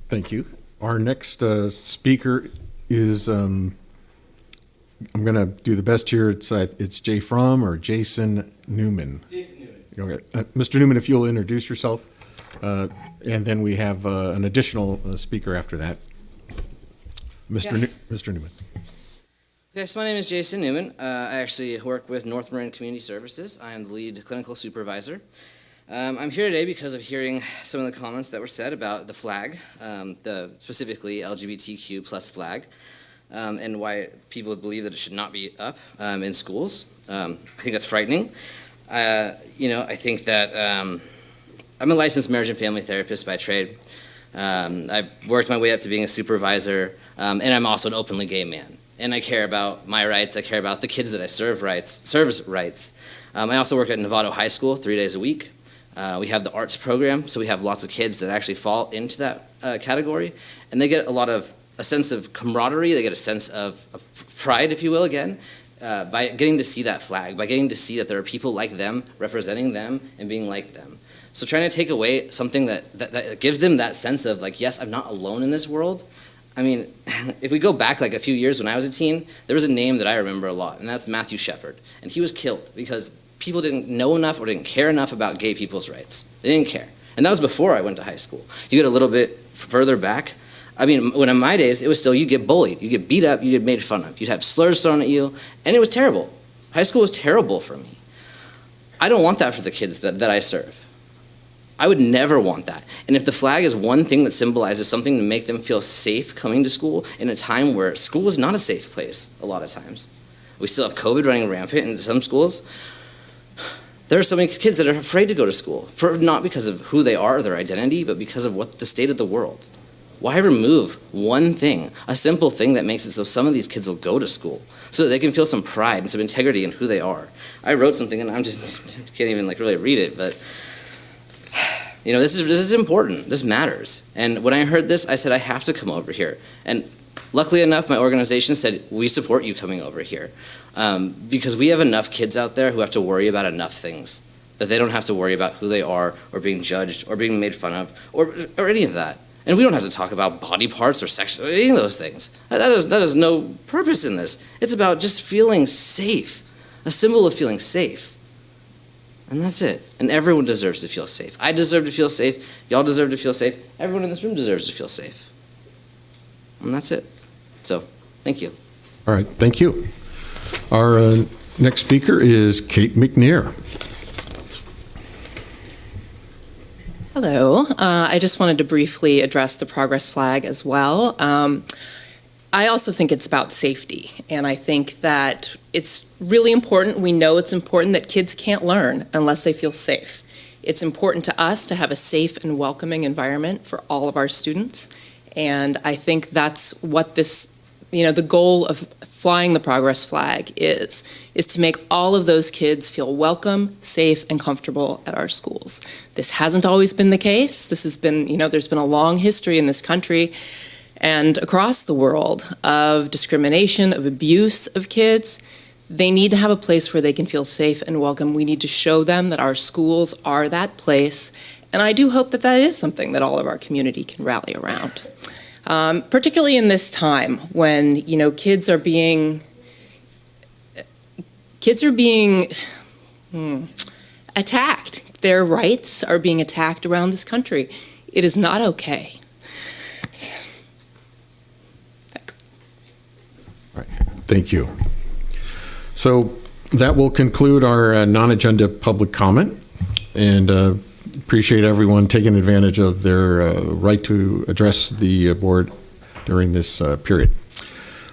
Thank you. Our next speaker is, I'm going to do the best here. It's Jay Fromm or Jason Newman. Jason Newman. Okay. Mr. Newman, if you'll introduce yourself. And then we have an additional speaker after that. Mr. Newman. Okay, so my name is Jason Newman. I actually work with North Marin Community Services. I am the lead clinical supervisor. I'm here today because of hearing some of the comments that were said about the flag, specifically LGBTQ plus flag, and why people believe that it should not be up in schools. I think that's frightening. I think that I'm a licensed marriage and family therapist by trade. I've worked my way up to being a supervisor, and I'm also an openly gay man. And I care about my rights. I care about the kids that I serve rights. I also work at Novato High School 3 days a week. We have the arts program, so we have lots of kids that actually fall into that category, and they get a sense of camaraderie. They get a sense of pride, if you will, again, by getting to see that flag, by getting to see that there are people like them representing them and being like them. So trying to take away something that gives them that sense of like, yes, I'm not alone in this world. I mean, if we go back like a few years when I was a teen, there was a name that I remember a lot, and that's Matthew Shepard, and he was killed because people didn't know enough or didn't care enough about gay people's rights. They didn't care. And that was before I went to high school. You get a little bit further back. I mean, when in my days, it was still you get bullied, you get beat up, you get made fun of. You'd have slurs thrown at you, and it was terrible. High school was terrible for me. I don't want that for the kids that I serve. I would never want that. And if the flag is one thing that symbolizes something to make them feel safe coming to school in a time where school is not a safe place a lot of times. We still have COVID running rampant in some schools. There are so many kids that are afraid to go to school, not because of who they are or their identity, but because of what the state of the world. Why remove one thing, a simple thing that makes it so some of these kids will go to school, so that they can feel some pride and some integrity in who they are? I wrote something, and I'm just can't even really read it, but this is important. This matters. And when I heard this, I said I have to come over here. And luckily enough, my organization said we support you coming over here. Because we have enough kids out there who have to worry about enough things, that they don't have to worry about who they are or being judged or being made fun of or any of that. And we don't have to talk about body parts or sex or any of those things. That has no purpose in this. It's about just feeling safe, a symbol of feeling safe. And that's it. And everyone deserves to feel safe. I deserve to feel safe. Y'all deserve to feel safe. Everyone in this room deserves to feel safe. And that's it. So, thank you. All right, thank you. Our next speaker is Kate McNear. Hello. I just wanted to briefly address the progress flag as well. I also think it's about safety, and I think that it's really important. We know it's important that kids can't learn unless they feel safe. It's important to us to have a safe and welcoming environment for all of our students, and I think that's what this, the goal of flying the progress flag is to make all of those kids feel welcome, safe, and comfortable at our schools. This hasn't always been the case. This has been, there's been a long history in this country and across the world of discrimination, of abuse of kids. They need to have a place where they can feel safe and welcome. We need to show them that our schools are that place, and I do hope that that is something that all of our community can rally around. Particularly in this time when, kids are being attacked. Their rights are being attacked around this country. It is not okay. Thank you. So that will conclude our non-agenda public comment, and appreciate everyone taking advantage of their right to address the board during this period.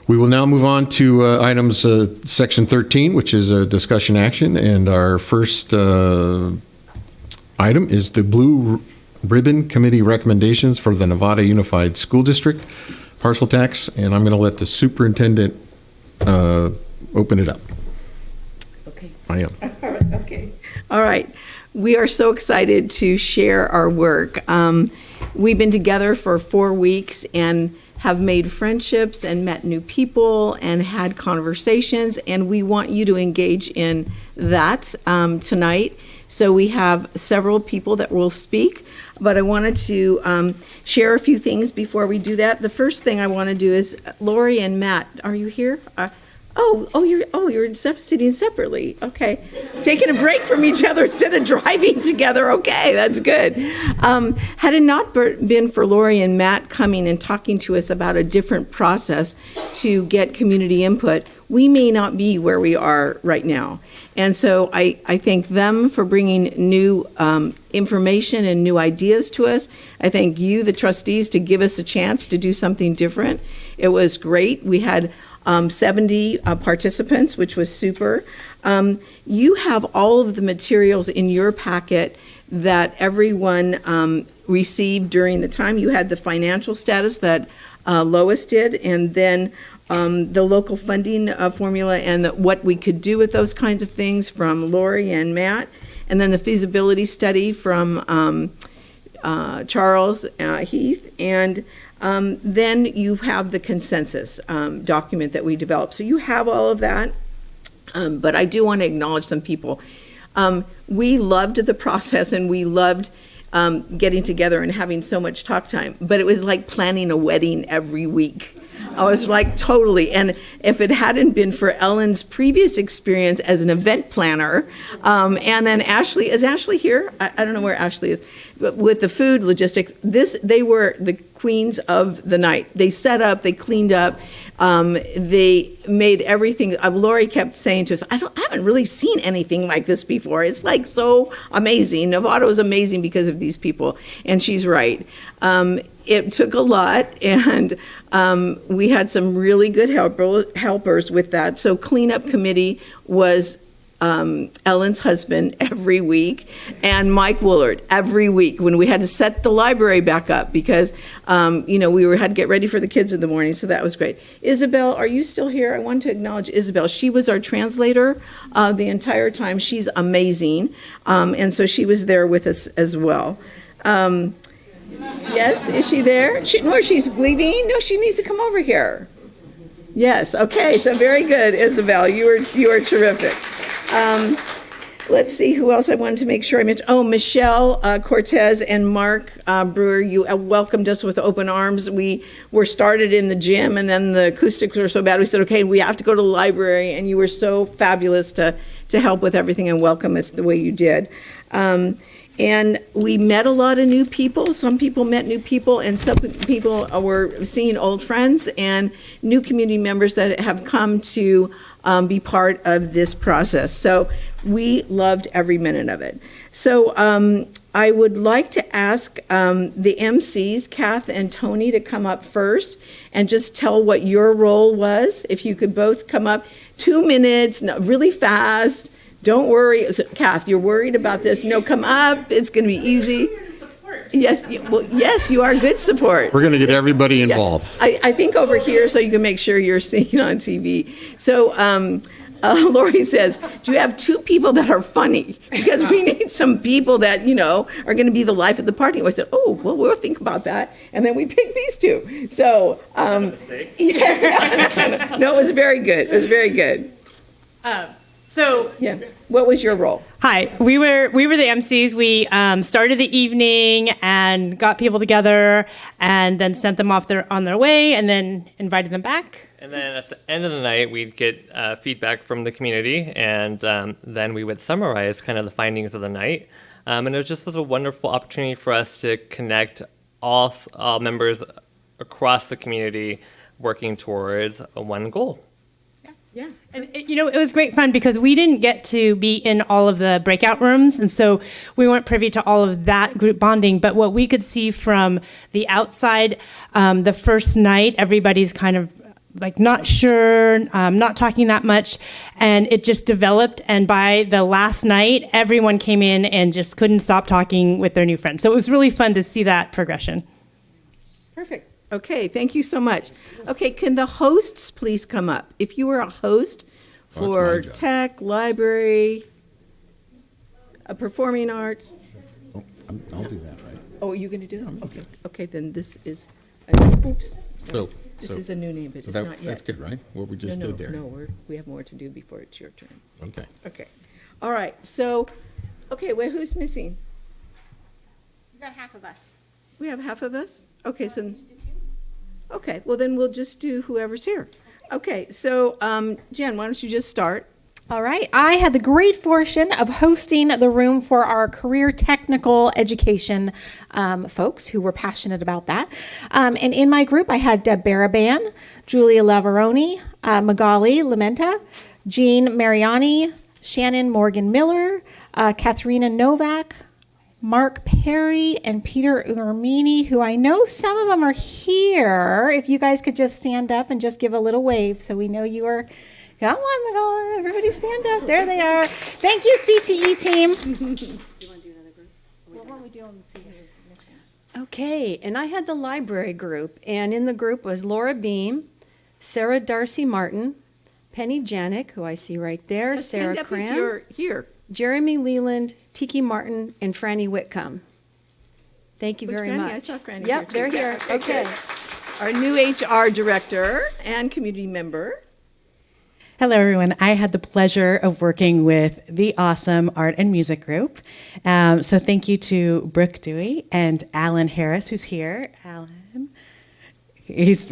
We will now move on to items section 13, which is a discussion action, and our first item is the Blue Ribbon Committee recommendations for the Novato Unified School District parcel tax, and I'm going to let the superintendent open it up. Okay. I am. Okay. All right. We are so excited to share our work. We've been together for 4 weeks and have made friendships and met new people and had conversations, and we want you to engage in that tonight. So we have several people that will speak, but I wanted to share a few things before we do that. The first thing I want to do is, Lori and Matt, are you here? You're sitting separately. Okay, taking a break from each other instead of driving together. Okay, that's good. Had it not been for Lori and Matt coming and talking to us about a different process to get community input, we may not be where we are right now. And so I thank them for bringing new information and new ideas to us. I thank you, the trustees, to give us a chance to do something different. It was great. We had 70 participants, which was super. You have all of the materials in your packet that everyone received during the time. You had the financial status that Lois did, and then the local funding formula and what we could do with those kinds of things from Lori and Matt, and then the feasibility study from Charles Heath, and then you have the consensus document that we developed. So you have all of that, but I do want to acknowledge some people. We loved the process, and we loved getting together and having so much talk time, but it was like planning a wedding every week. I was like, totally. And if it hadn't been for Ellen's previous experience as an event planner, and then Ashley, is Ashley here? I don't know where Ashley is. But with the food logistics, they were the queens of the night. They set up, they cleaned up, they made everything. Lori kept saying to us, I haven't really seen anything like this before. It's like so amazing. Novato is amazing because of these people. And she's right. It took a lot, and we had some really good helpers with that. So cleanup committee was Ellen's husband every week, and Mike Woolard every week when we had to set the library back up because we had to get ready for the kids in the morning. So that was great. Isabel, are you still here? I want to acknowledge Isabel. She was our translator the entire time. She's amazing, and so she was there with us as well. Yes, is she there? She's leaving. No, she needs to come over here. Yes, okay, so very good, Isabel. You are terrific. Let's see who else I wanted to make sure I mentioned. Oh, Michelle Cortez and Mark Brewer, you welcomed us with open arms. We were started in the gym, and then the acoustics were so bad, we said, okay, we have to go to the library, and you were so fabulous to help with everything and welcome us the way you did. And we met a lot of new people. Some people met new people, and some people were seeing old friends and new community members that have come to be part of this process. So we loved every minute of it. So I would like to ask the MCs, Kath and Tony, to come up first and just tell what your role was. If you could both come up, 2 minutes, really fast. Don't worry. Kath, you're worried about this. No, come up. It's going to be easy. Yes, yes, you are good support. We're going to get everybody involved. Yeah. I think over here so you can make sure you're seen on TV. So Lori says, do you have 2 people that are funny? Because we need some people that, are going to be the life of the party. I said, oh, well, we'll think about that. And then we picked these 2. So, yeah, no, it was very good. It was very good. What was your role? Hi, we were the MCs. We started the evening and got people together, and then sent them off on their way, and then invited them back. And then at the end of the night, we'd get feedback from the community, and then we would summarize kind of the findings of the night. And it was a wonderful opportunity for us to connect all members across the community working towards one goal. Yeah. And it was great fun because we didn't get to be in all of the breakout rooms, and so we weren't privy to all of that group bonding. But what we could see from the outside, the first night, everybody's kind of like not sure, not talking that much, and it just developed. And by the last night, everyone came in and just couldn't stop talking with their new friends. So it was really fun to see that progression. Perfect. Okay, thank you so much. Okay, can the hosts please come up? If you were a host for tech, library, performing arts. I'll do that, right? Oh, you're going to do that? Okay. Okay, then this is, oops. This is a new name, but it's not yet. That's good, right? What we just did there. No, we have more to do before it's your turn. Okay. Okay. All right, so, okay, wait, who's missing? You got half of us. We have half of us? Okay, so, okay, well then we'll just do whoever's here. Okay, so Jen, why don't you just start? All right. I had the great fortune of hosting the room for our career technical education folks who were passionate about that. And in my group, I had Deb Baraban, Julia Lavaroni, Magali Lamenta, Jean Mariani, Shannon Morgan Miller, Katharina Novak, Mark Perry, and Peter Urmini, who I know some of them are here. If you guys could just stand up and just give a little wave so we know you are. Come on, Magali, everybody stand up. There they are. Thank you, CTE team. Okay, and I had the library group, and in the group was Laura Beam, Sarah Darcy Martin, Penny Janik, who I see right there, Sarah Stand up if Cram, you're here. Jeremy Leland, Tiki Martin, and Franny Whitcomb. Thank you Was very Franny? much. I saw Franny Yep, here, they're too. here. Okay. good. Our new HR director and community member. Hello, everyone. I had the pleasure of working with the awesome art and music group. So thank you to Brooke Dewey and Alan Harris, who's here. Alan, he's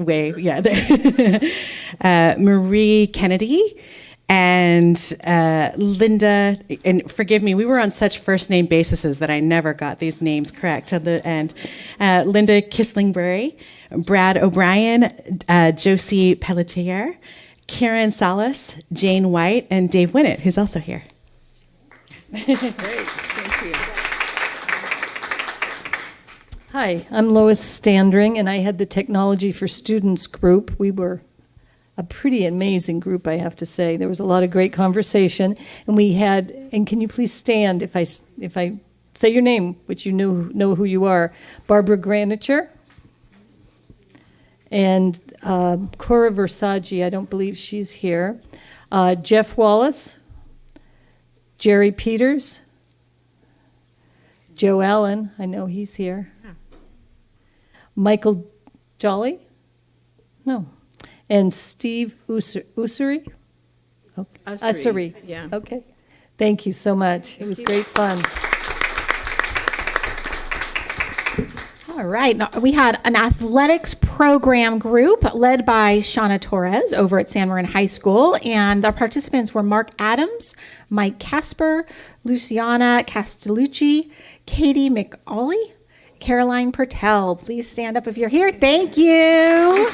Marie Kennedy and Linda. And forgive me, we were on such first name bases that I never got these names correct at the end. Linda Kislingbury, Brad O'Brien, Josie Pelletier, Karen Salas, Jane White, and Dave Winnett, who's also here. Great, thank you. Hi, I'm Lois Standring, and I had the Technology for Students group. We were a pretty amazing group, I have to say. There was a lot of great conversation, and we had, and can you please stand if I say your name, which you know who you are, Barbara Granicher. And Cora Versace, I don't believe she's here. Jeff Wallace, Jerry Peters, Joe Allen, I know he's here. Michael Jolly? No. And Steve Ussery? Okay. Ussery, yeah. Okay. Thank you so much. It was great fun. All right. Now, we had an athletics program group led by Shauna Torres over at San Marin High School, and our participants were Mark Adams, Mike Casper, Luciana Castellucci, Katie McAuley, Caroline Pertel. Please stand up if you're here. Thank you.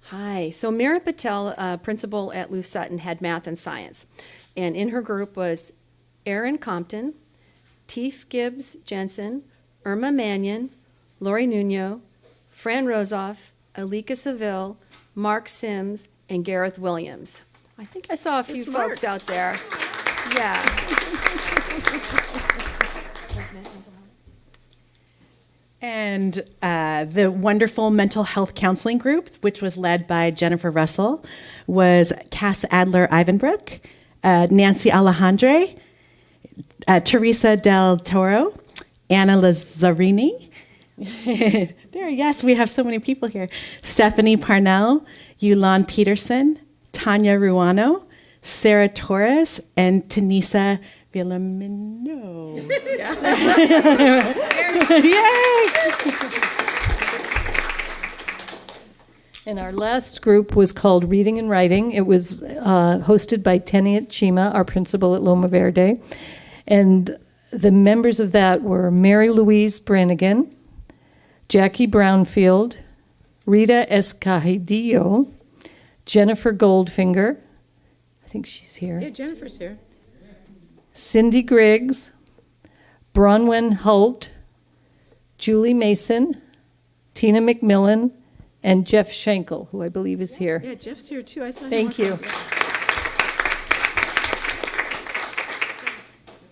Hi. So Mira Patel, principal at Lou Sutton, had math and science. And in her group was Erin Compton, Teef Gibbs Jensen, Irma Mannion, Lori Nuno, Fran Rosoff, Alika Seville, Mark Sims, and Gareth Williams. I think I saw a few folks out there. Yeah. And the wonderful mental health counseling group, which was led by Jennifer Russell, was Cass Adler-Ivanbrook, Nancy Alejandre, Teresa Del Toro, Anna Lazzarini. There, yes, we have so many people here. Stephanie Parnell, Yulan Peterson, Tanya Ruano, Sarah Torres, and Tanisa Villamino. Yay! And our last group was called Reading and Writing. It was hosted by Teniat Chima, our principal at Loma Verde. And the members of that were Mary Louise Brannigan, Jackie Brownfield, Rita Escajillo, Jennifer Goldfinger, I think she's here. Yeah, Jennifer's here. Cindy Griggs, Bronwyn Hult, Julie Mason, Tina McMillan, and Jeff Schenkel, who I believe is here. Yeah, Jeff's here too. I saw him. Thank you.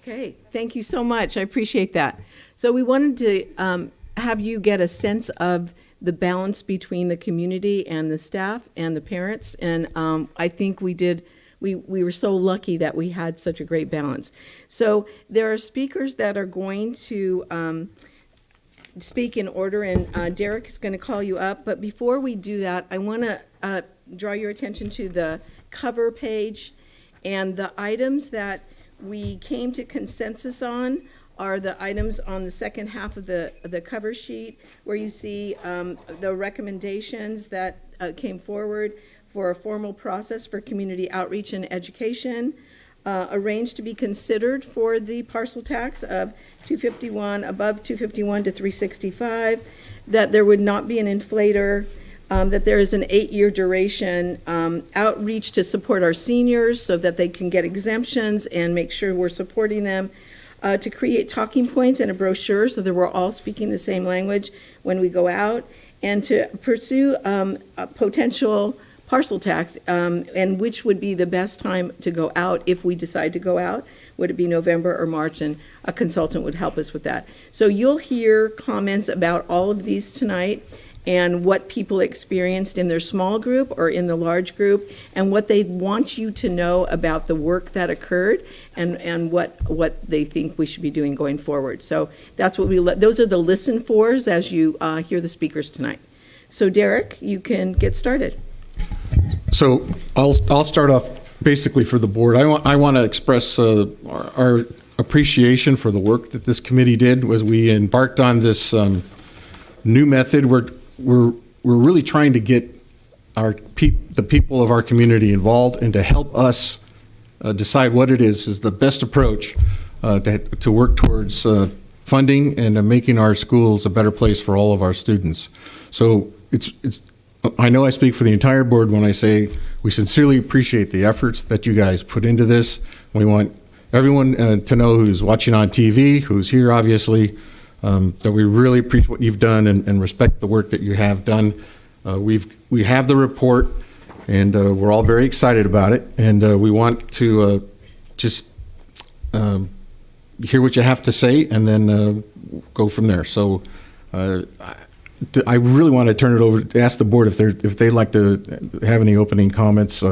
Okay, thank you so much. I appreciate that. So we wanted to have you get a sense of the balance between the community and the staff and the parents, and I think we did. We were so lucky that we had such a great balance. So there are speakers that are going to speak in order, and Derek is going to call you up. But before we do that, I want to draw your attention to the cover page, and the items that we came to consensus on are the items on the second half of the cover sheet, where you see the recommendations that came forward for a formal process for community outreach and education, arranged to be considered for the parcel tax of 251, above 251 to 365, that there would not be an inflator, that there is an 8-year duration, outreach to support our seniors so that they can get exemptions and make sure we're supporting them, to create talking points and a brochure so that we're all speaking the same language when we go out, and to pursue a potential parcel tax, and which would be the best time to go out if we decide to go out. Would it be November or March? And a consultant would help us with that. So you'll hear comments about all of these tonight, and what people experienced in their small group or in the large group, and what they want you to know about the work that occurred, and what they think we should be doing going forward. So that's what those are the listen fors as you hear the speakers tonight. So Derek, you can get started. So I'll start off basically for the board. I want to express our appreciation for the work that this committee did as we embarked on this new method. We're really trying to get the people of our community involved and to help us decide what it is the best approach to work towards funding and making our schools a better place for all of our students. So I know I speak for the entire board when I say we sincerely appreciate the efforts that you guys put into this. We want everyone to know who's watching on TV, who's here obviously, that we really appreciate what you've done and respect the work that you have done. We have the report, and we're all very excited about it, and we want to just hear what you have to say and then go from there. So I really want to turn it over to ask the board if they'd like to have any opening comments.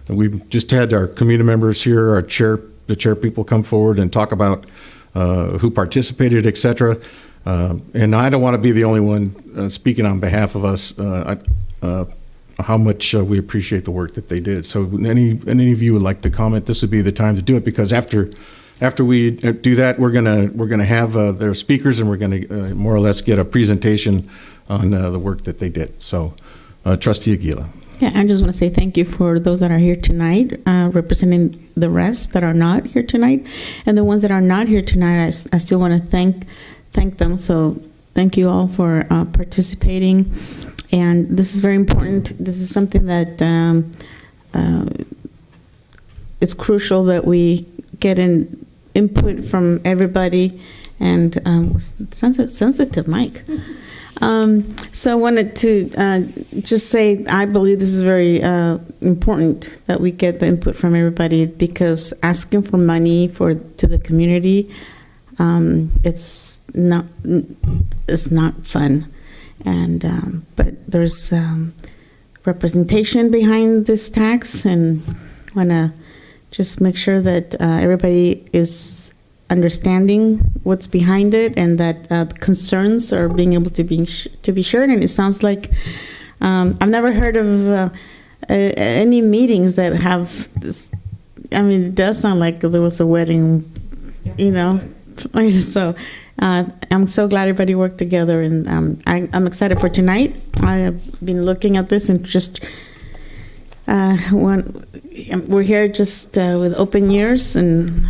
We've just had our community members here, the chair people come forward and talk about who participated, et cetera. And I don't want to be the only one speaking on behalf of us, how much we appreciate the work that they did. So any of you would like to comment, this would be the time to do it, because after we do that, we're gonna have their speakers, and we're gonna more or less get a presentation on the work that they did. So, Trustee Aguila. Yeah, I just want to say thank you for those that are here tonight, representing the rest that are not here tonight, and the ones that are not here tonight. I still want to thank them. So thank you all for participating, and this is very important. This is something that it's crucial that we get input from everybody, and sensitive mic. So I wanted to just say I believe this is very important that we get the input from everybody, because asking for money to the community, it's not fun, and but there's representation behind this tax, and want to just make sure that everybody is understanding what's behind it, and that the concerns are being able to be shared. And it sounds like I've never heard of any meetings that have this. I mean, it does sound like there was a wedding, you know. So I'm so glad everybody worked together, and I'm excited for tonight. I have been looking at this and just we're here just with open ears and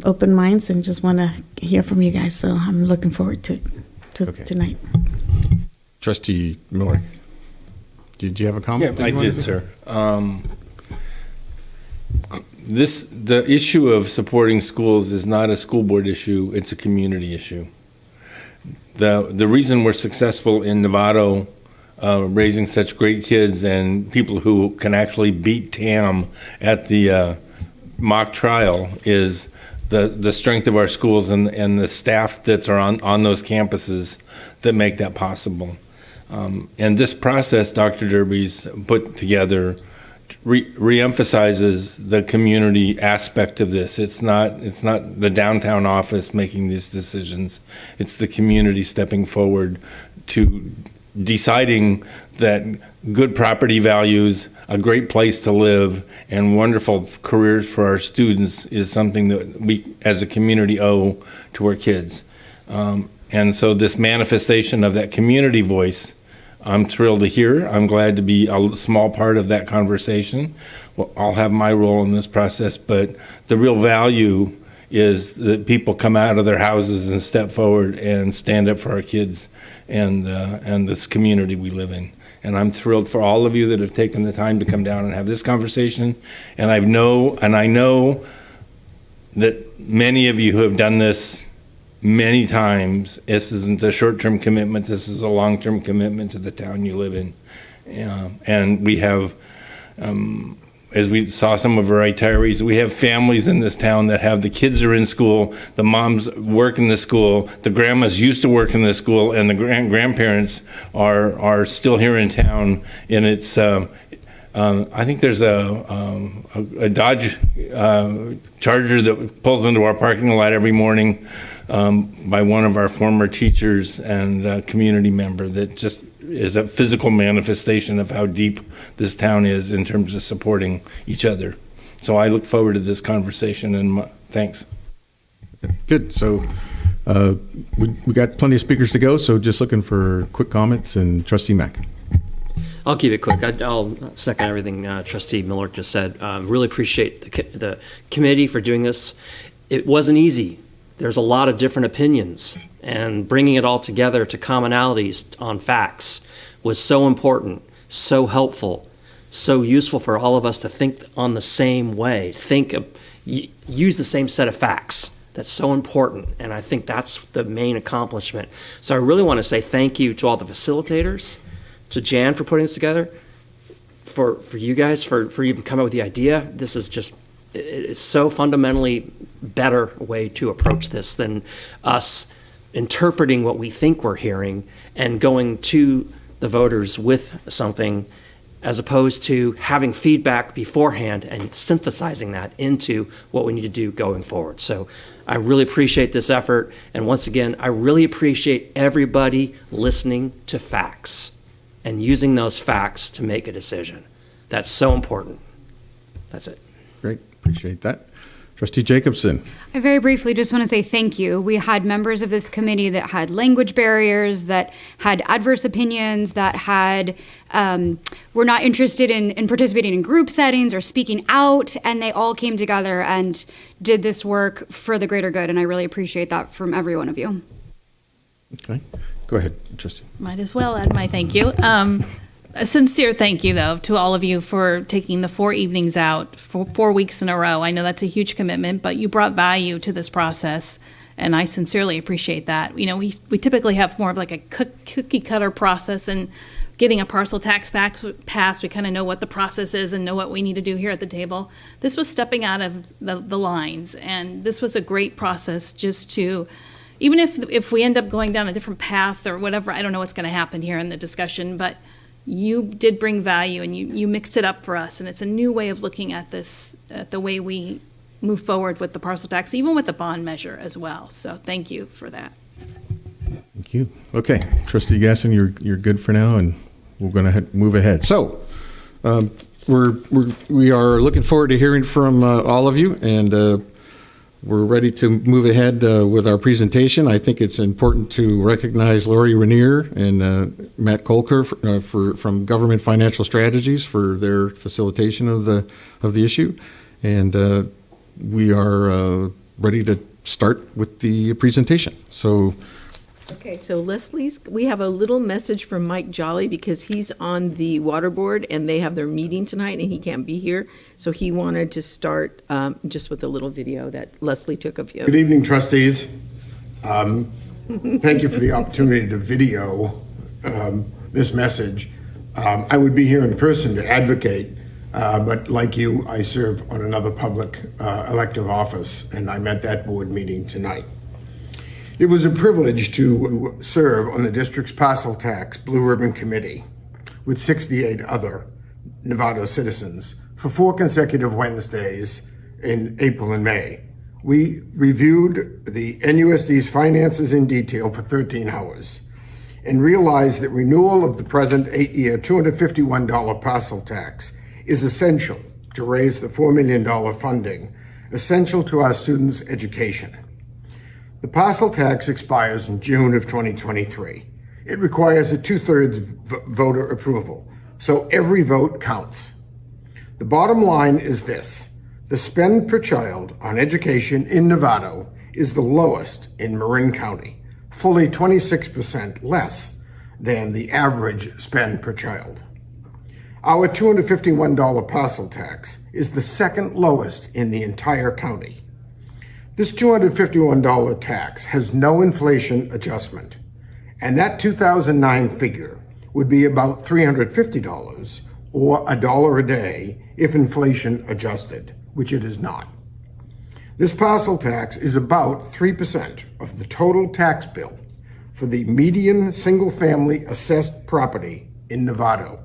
open minds, and just want to hear from you guys. So I'm looking forward to tonight. Trustee Miller, did you have a comment? Yeah, I did, sir. The issue of supporting schools is not a school board issue, it's a community issue. The reason we're successful in Novato, raising such great kids and people who can actually beat TAM at the mock trial is the strength of our schools and the staff that's on those campuses that make that possible. And this process Dr. Derby's put together re-emphasizes the community aspect of this. It's not the downtown office making these decisions. It's the community stepping forward to deciding that good property values, a great place to live, and wonderful careers for our students is something that we as a community owe to our kids. And so this manifestation of that community voice, I'm thrilled to hear. I'm glad to be a small part of that conversation. Well, I'll have my role in this process, but the real value is that people come out of their houses and step forward and stand up for our kids and this community we live in. And I'm thrilled for all of you that have taken the time to come down and have this conversation. And I know that many of you who have done this many times. This isn't a short-term commitment. This is a long-term commitment to the town you live in. And we have, as we saw some of our retirees, we have families in this town that have the kids are in school, the moms work in the school, the grandmas used to work in the school, and the grandparents are still here in town. And it's, I think there's a Dodge Charger that pulls into our parking lot every morning by one of our former teachers and a community member that just is a physical manifestation of how deep this town is in terms of supporting each other. So I look forward to this conversation, and thanks. Good. So we got plenty of speakers to go, so just looking for quick comments. And Trustee Mack. I'll keep it quick. I'll second everything Trustee Miller just said. Really appreciate the committee for doing this. It wasn't easy. There's a lot of different opinions, and bringing it all together to commonalities on facts was so important, so helpful, so useful for all of us to think on the same way, use the same set of facts. That's so important, and I think that's the main accomplishment. So I really want to say thank you to all the facilitators, to Jan for putting this together, for you guys for even coming up with the idea. This is just, it's so fundamentally better way to approach this than us interpreting what we think we're hearing and going to the voters with something, as opposed to having feedback beforehand and synthesizing that into what we need to do going forward. So I really appreciate this effort, and once again, I really appreciate everybody listening to facts and using those facts to make a decision. That's so important. That's it. Great, appreciate that. Trustee Jacobson. I very briefly just want to say thank you. We had members of this committee that had language barriers, that had adverse opinions, that had were not interested in participating in group settings or speaking out, and they all came together and did this work for the greater good, and I really appreciate that from every one of you. Okay, go ahead, Trustee. Might as well add my thank you. A sincere thank you, though, to all of you for taking the 4 evenings out for 4 weeks in a row. I know that's a huge commitment, but you brought value to this process, and I sincerely appreciate that. You know, we typically have more of like a cookie cutter process, and getting a parcel tax passed, we kind of know what the process is and know what we need to do here at the table. This was stepping out of the lines, and this was a great process just to, even if we end up going down a different path or whatever, I don't know what's going to happen here in the discussion, but you did bring value, and you mixed it up for us, and it's a new way of looking at this, at the way we move forward with the parcel tax, even with the bond measure as well. So thank you for that. Thank you. Okay, Trustee Gasson, you're good for now, and we're going to move ahead. So we are looking forward to hearing from all of you, and we're ready to move ahead with our presentation. I think it's important to recognize Lori Rainier and Matt Kolker from Government Financial Strategies for their facilitation of the issue. And we are ready to start with the presentation. So. Okay, so we have a little message from Mike Jolly because he's on the water board and they have their meeting tonight and he can't be here. So he wanted to start just with a little video that Leslie took of you. Good evening, trustees. Thank you for the opportunity to video this message. I would be here in person to advocate, but like you, I serve on another public elective office and I'm at that board meeting tonight. It was a privilege to serve on the district's parcel tax Blue Ribbon Committee with 68 other Novato citizens for 4 consecutive Wednesdays in April and May. We reviewed the NUSD's finances in detail for 13 hours and realized that renewal of the present 8-year $251 parcel tax is essential to raise the $4 million funding essential to our students' education. The parcel tax expires in June of 2023. It requires a 2/3 voter approval, so every vote counts. The bottom line is this: the spend per child on education in Novato is the lowest in Marin County, fully 26% less than the average spend per child. Our $251 parcel tax is the second lowest in the entire county. This $251 tax has no inflation adjustment, and that 2009 figure would be about $350 or $1 a day if inflation adjusted, which it is not. This parcel tax is about 3% of the total tax bill for the median single-family assessed property in Novato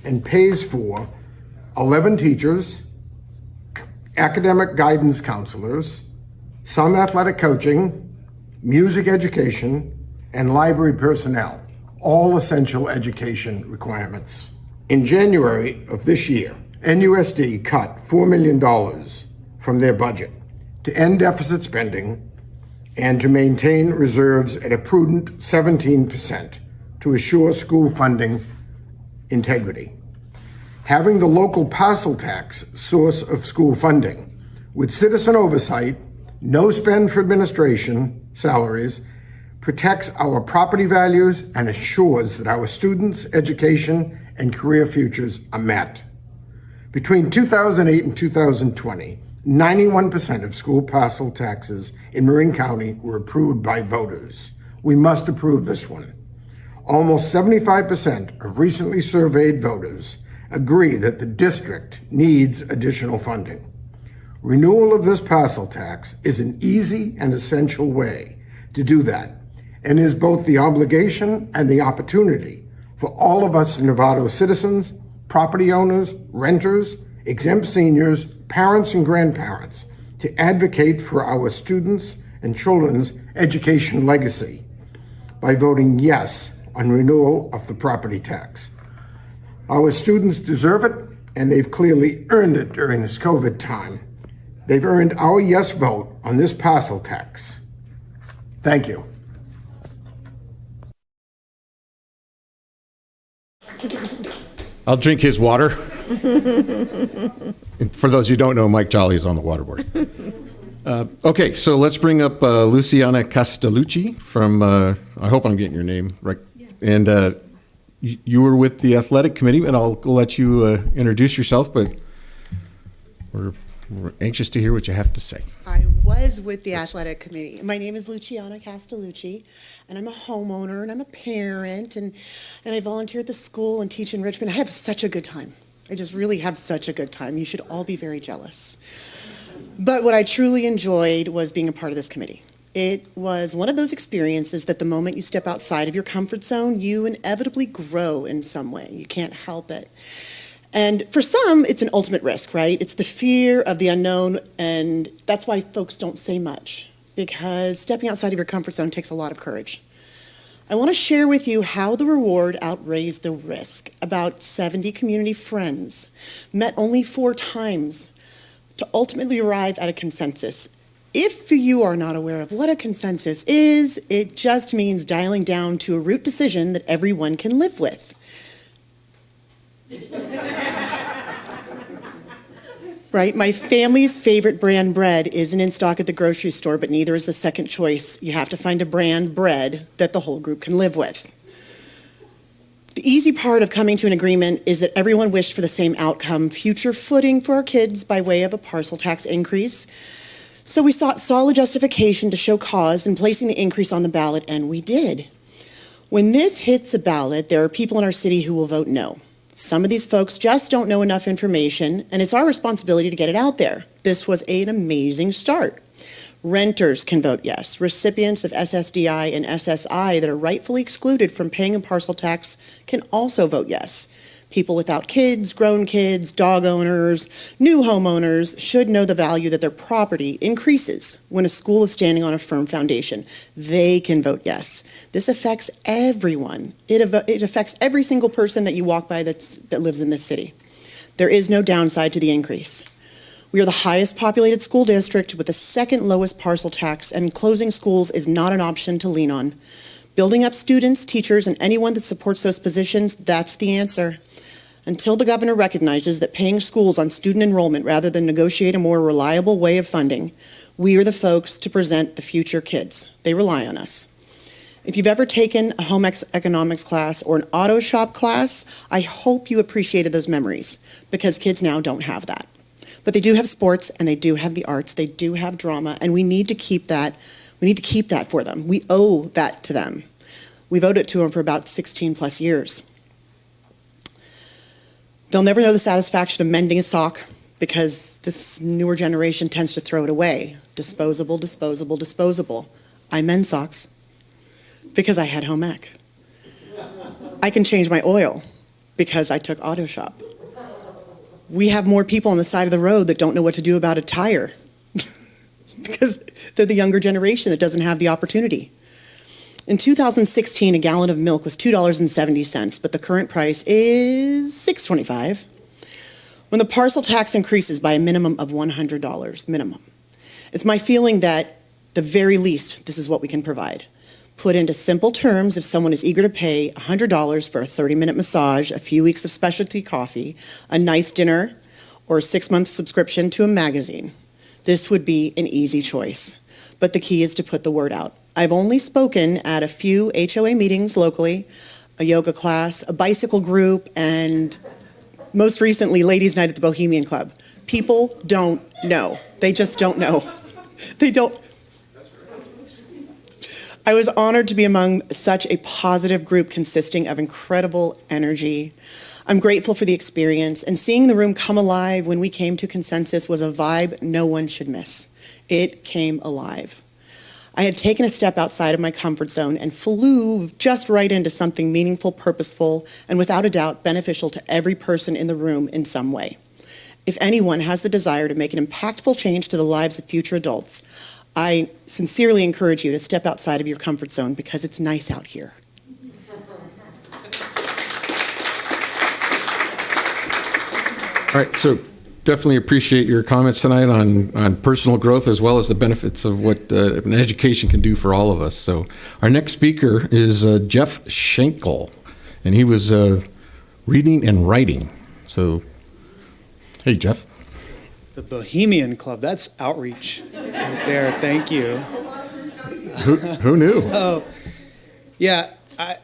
and pays for 11 teachers, academic guidance counselors, some athletic coaching, music education, and library personnel, all essential education requirements. In January of this year, NUSD cut $4 million from their budget to end deficit spending and to maintain reserves at a prudent 17% to assure school funding integrity. Having the local parcel tax source of school funding with citizen oversight, no spend for administration salaries, protects our property values and assures that our students' education and career futures are met. Between 2008 and 2020, 91% of school parcel taxes in Marin County were approved by voters. We must approve this one. Almost 75% of recently surveyed voters agree that the district needs additional funding. Renewal of this parcel tax is an easy and essential way to do that, and is both the obligation and the opportunity for all of us Novato citizens, property owners, renters, exempt seniors, parents and grandparents to advocate for our students and children's education legacy by voting yes on renewal of the property tax. Our students deserve it, and they've clearly earned it during this COVID time. They've earned our yes vote on this parcel tax. Thank you. I'll drink his water. For those who don't know, Mike Jolly is on the water board. Okay, so let's bring up Luciana Castellucci from, I hope I'm getting your name right. Yeah. And you were with the athletic committee, and I'll let you introduce yourself, but we're anxious to hear what you have to say. I was with the athletic committee. My name is Luciana Castellucci, and I'm a homeowner, and I'm a parent, and I volunteer at the school and teach in Richmond. I have such a good time. I just really have such a good time. You should all be very jealous. But what I truly enjoyed was being a part of this committee. It was one of those experiences that the moment you step outside of your comfort zone, you inevitably grow in some way. You can't help it. And for some, it's an ultimate risk, right? It's the fear of the unknown, and that's why folks don't say much, because stepping outside of your comfort zone takes a lot of courage. I want to share with you how the reward outweighs the risk. About 70 community friends met only 4 times to ultimately arrive at a consensus. If you are not aware of what a consensus is, it just means dialing down to a root decision that everyone can live with. Right? My family's favorite brand bread isn't in stock at the grocery store, but neither is the second choice. You have to find a brand bread that the whole group can live with. The easy part of coming to an agreement is that everyone wished for the same outcome, future footing for our kids by way of a parcel tax increase. So we sought solid justification to show cause in placing the increase on the ballot, and we did. When this hits a ballot, there are people in our city who will vote no. Some of these folks just don't know enough information, and it's our responsibility to get it out there. This was an amazing start. Renters can vote yes. Recipients of SSDI and SSI that are rightfully excluded from paying a parcel tax can also vote yes. People without kids, grown kids, dog owners, new homeowners should know the value that their property increases when a school is standing on a firm foundation. They can vote yes. This affects everyone. It affects every single person that you walk by that lives in this city. There is no downside to the increase. We are the highest populated school district with the second lowest parcel tax, and closing schools is not an option to lean on. Building up students, teachers, and anyone that supports those positions, that's the answer. Until the governor recognizes that paying schools on student enrollment rather than negotiate a more reliable way of funding, we are the folks to present the future kids. They rely on us. If you've ever taken a home economics class or an auto shop class, I hope you appreciated those memories, because kids now don't have that. But they do have sports, and they do have the arts, they do have drama, and we need to keep that. We need to keep that for them. We owe that to them. We've owed it to them for about 16 plus years. They'll never know the satisfaction of mending a sock, because this newer generation tends to throw it away. Disposable, disposable, disposable. I mend socks because I had home ec. I can change my oil because I took auto shop. We have more people on the side of the road that don't know what to do about a tire because they're the younger generation that doesn't have the opportunity. In 2016, a gallon of milk was $2.70, but the current price is $6.25. When the parcel tax increases by a minimum of $100, minimum, it's my feeling that the very least, this is what we can provide. Put into simple terms, if someone is eager to pay $100 for a 30-minute massage, a few weeks of specialty coffee, a nice dinner, or a 6-month subscription to a magazine, this would be an easy choice. But the key is to put the word out. I've only spoken at a few HOA meetings locally, a yoga class, a bicycle group, and most recently, Ladies' Night at the Bohemian Club. People don't know. They just don't know. They don't. I was honored to be among such a positive group consisting of incredible energy. I'm grateful for the experience, and seeing the room come alive when we came to consensus was a vibe no one should miss. It came alive. I had taken a step outside of my comfort zone and flew just right into something meaningful, purposeful, and without a doubt beneficial to every person in the room in some way. If anyone has the desire to make an impactful change to the lives of future adults, I sincerely encourage you to step outside of your comfort zone because it's nice out here. All right, so definitely appreciate your comments tonight on personal growth as well as the benefits of what an education can do for all of us. So our next speaker is Jeff Schenkel, and he was reading and writing. So, hey, Jeff. The Bohemian Club, that's outreach right there. Thank you. Who knew? So, yeah,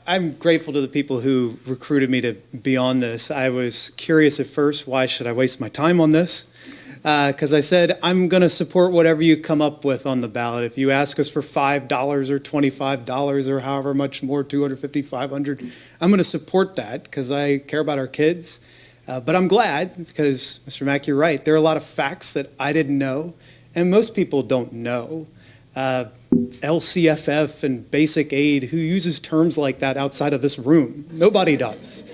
I'm grateful to the people who recruited me to be on this. I was curious at first, why should I waste my time on this? Because I said, I'm going to support whatever you come up with on the ballot. If you ask us for $5 or $25 or however much more, $250, $500, I'm going to support that because I care about our kids. But I'm glad because, Mr. Mack, you're right. There are a lot of facts that I didn't know, and most people don't know. LCFF and basic aid, who uses terms like that outside of this room? Nobody does.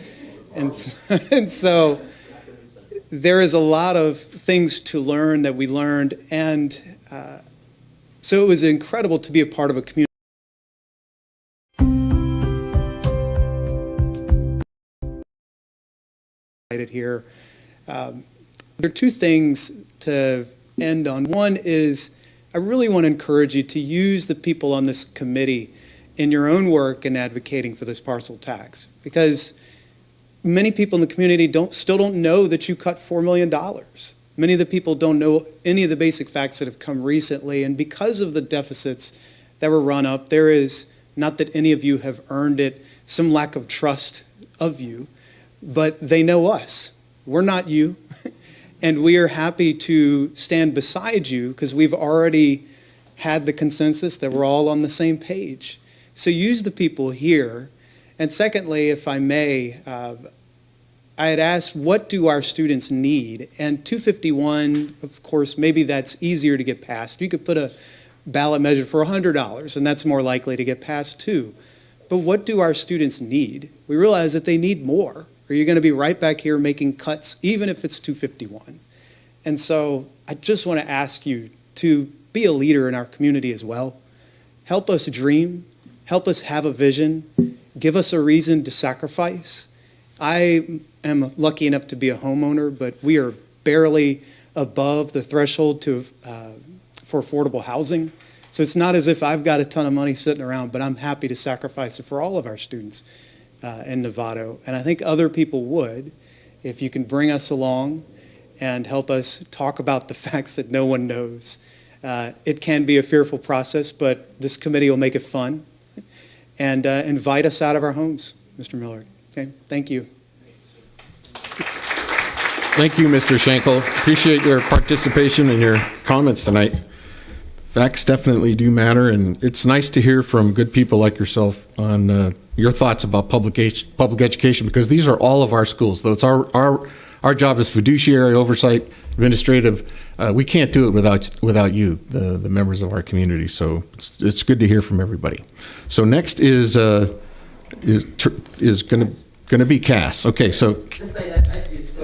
And so there is a lot of things to learn that we learned, and so it was incredible to be a part of a community. Here. There are two things to end on. One is I really want to encourage you to use the people on this committee in your own work in advocating for this parcel tax, because many people in the community still don't know that you cut $4 million. Many of the people don't know any of the basic facts that have come recently, and because of the deficits that were run up, there is, not that any of you have earned it, some lack of trust of you, but they know us. We're not you, and we are happy to stand beside you because we've already had the consensus that we're all on the same page. So use the people here. And secondly, if I may, I had asked, what do our students need? And 251, of course, maybe that's easier to get past. You could put a ballot measure for $100, and that's more likely to get passed too. But what do our students need? We realize that they need more, or you're going to be right back here making cuts, even if it's 251. And so I just want to ask you to be a leader in our community as well. Help us dream. Help us have a vision. Give us a reason to sacrifice. I am lucky enough to be a homeowner, but we are barely above the threshold for affordable housing. So it's not as if I've got a ton of money sitting around, but I'm happy to sacrifice it for all of our students in Novato. And I think other people would, if you can bring us along and help us talk about the facts that no one knows. It can be a fearful process, but this committee will make it fun and invite us out of our homes, Mr. Miller. Okay, thank you. Thank you, Mr. Schenkel. Appreciate your participation and your comments tonight. Facts definitely do matter, and it's nice to hear from good people like yourself on your thoughts about public education, because these are all of our schools. Though it's our job as fiduciary oversight, administrative. We can't do it without you, the members of our community. So it's good to hear from everybody. So next is going to be Cass. Okay, so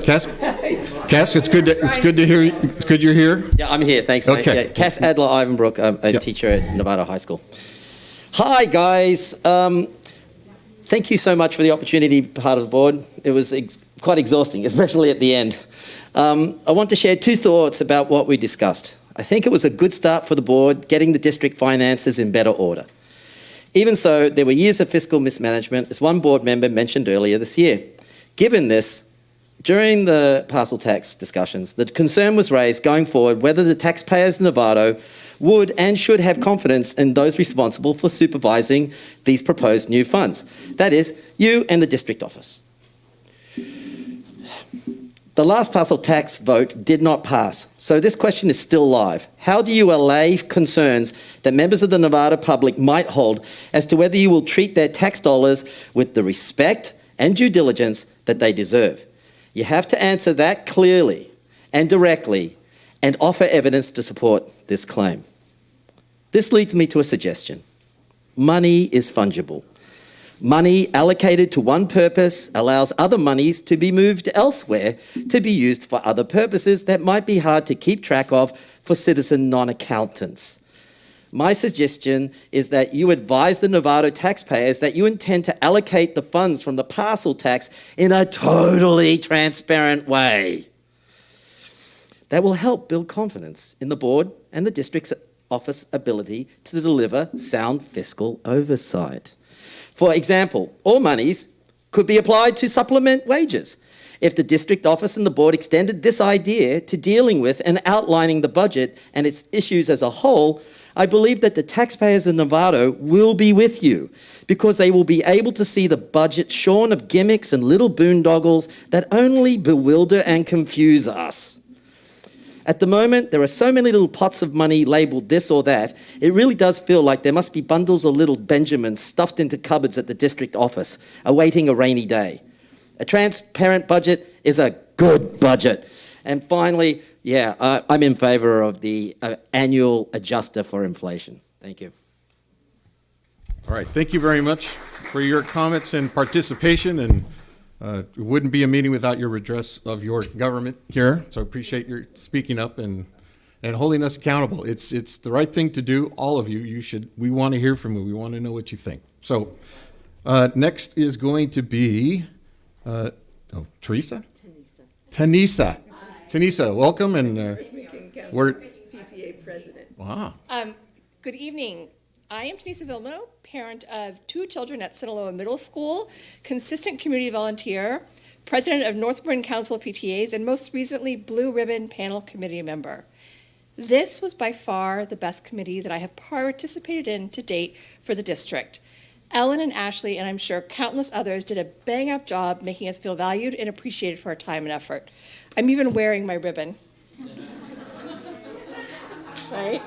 Cass, it's good to hear you. It's good you're here. Yeah, I'm here. Thanks, mate. Okay. Yeah, Cass Adler Ivanbrook. I'm a teacher at Novato High School. Hi, guys. Thank you so much for the opportunity to be part of the board. It was quite exhausting, especially at the end. I want to share two thoughts about what we discussed. I think it was a good start for the board, getting the district finances in better order. Even so, there were years of fiscal mismanagement, as one board member mentioned earlier this year. Given this, during the parcel tax discussions, the concern was raised going forward whether the taxpayers in Novato would and should have confidence in those responsible for supervising these proposed new funds. That is, you and the district office. The last parcel tax vote did not pass, so this question is still live. How do you allay concerns that members of the Novato public might hold as to whether you will treat their tax dollars with the respect and due diligence that they deserve? You have to answer that clearly and directly and offer evidence to support this claim. This leads me to a suggestion. Money is fungible. Money allocated to one purpose allows other monies to be moved elsewhere to be used for other purposes that might be hard to keep track of for citizen non-accountants. My suggestion is that you advise the Novato taxpayers that you intend to allocate the funds from the parcel tax in a totally transparent way. That will help build confidence in the board and the district's office ability to deliver sound fiscal oversight. For example, all monies could be applied to supplement wages. If the district office and the board extended this idea to dealing with and outlining the budget and its issues as a whole, I believe that the taxpayers in Novato will be with you because they will be able to see the budget shorn of gimmicks and little boondoggles that only bewilder and confuse us. At the moment, there are so many little pots of money labelled this or that, it really does feel like there must be bundles of little Benjamins stuffed into cupboards at the district office, awaiting a rainy day. A transparent budget is a good budget. And finally, I'm in favour of the annual adjuster for inflation. Thank you. All right, thank you very much for your comments and participation, and it wouldn't be a meeting without your redress of your government here, so I appreciate your speaking up and holding us accountable. It's the right thing to do, all of you. We want to hear from you. We want to know what you think. So next is going to be, Teresa? Tanisa. Tanisa, welcome, and we're... PTA president. Wow. Good evening. I am Tanisa Vilmano, parent of 2 children at Sinaloa Middle School, consistent community volunteer, president of North Marin Council of PTAs, and most recently Blue Ribbon Panel Committee member. This was by far the best committee that I have participated in to date for the district. Ellen and Ashley, and I'm sure countless others, did a bang-up job making us feel valued and appreciated for our time and effort. I'm even wearing my ribbon. Right?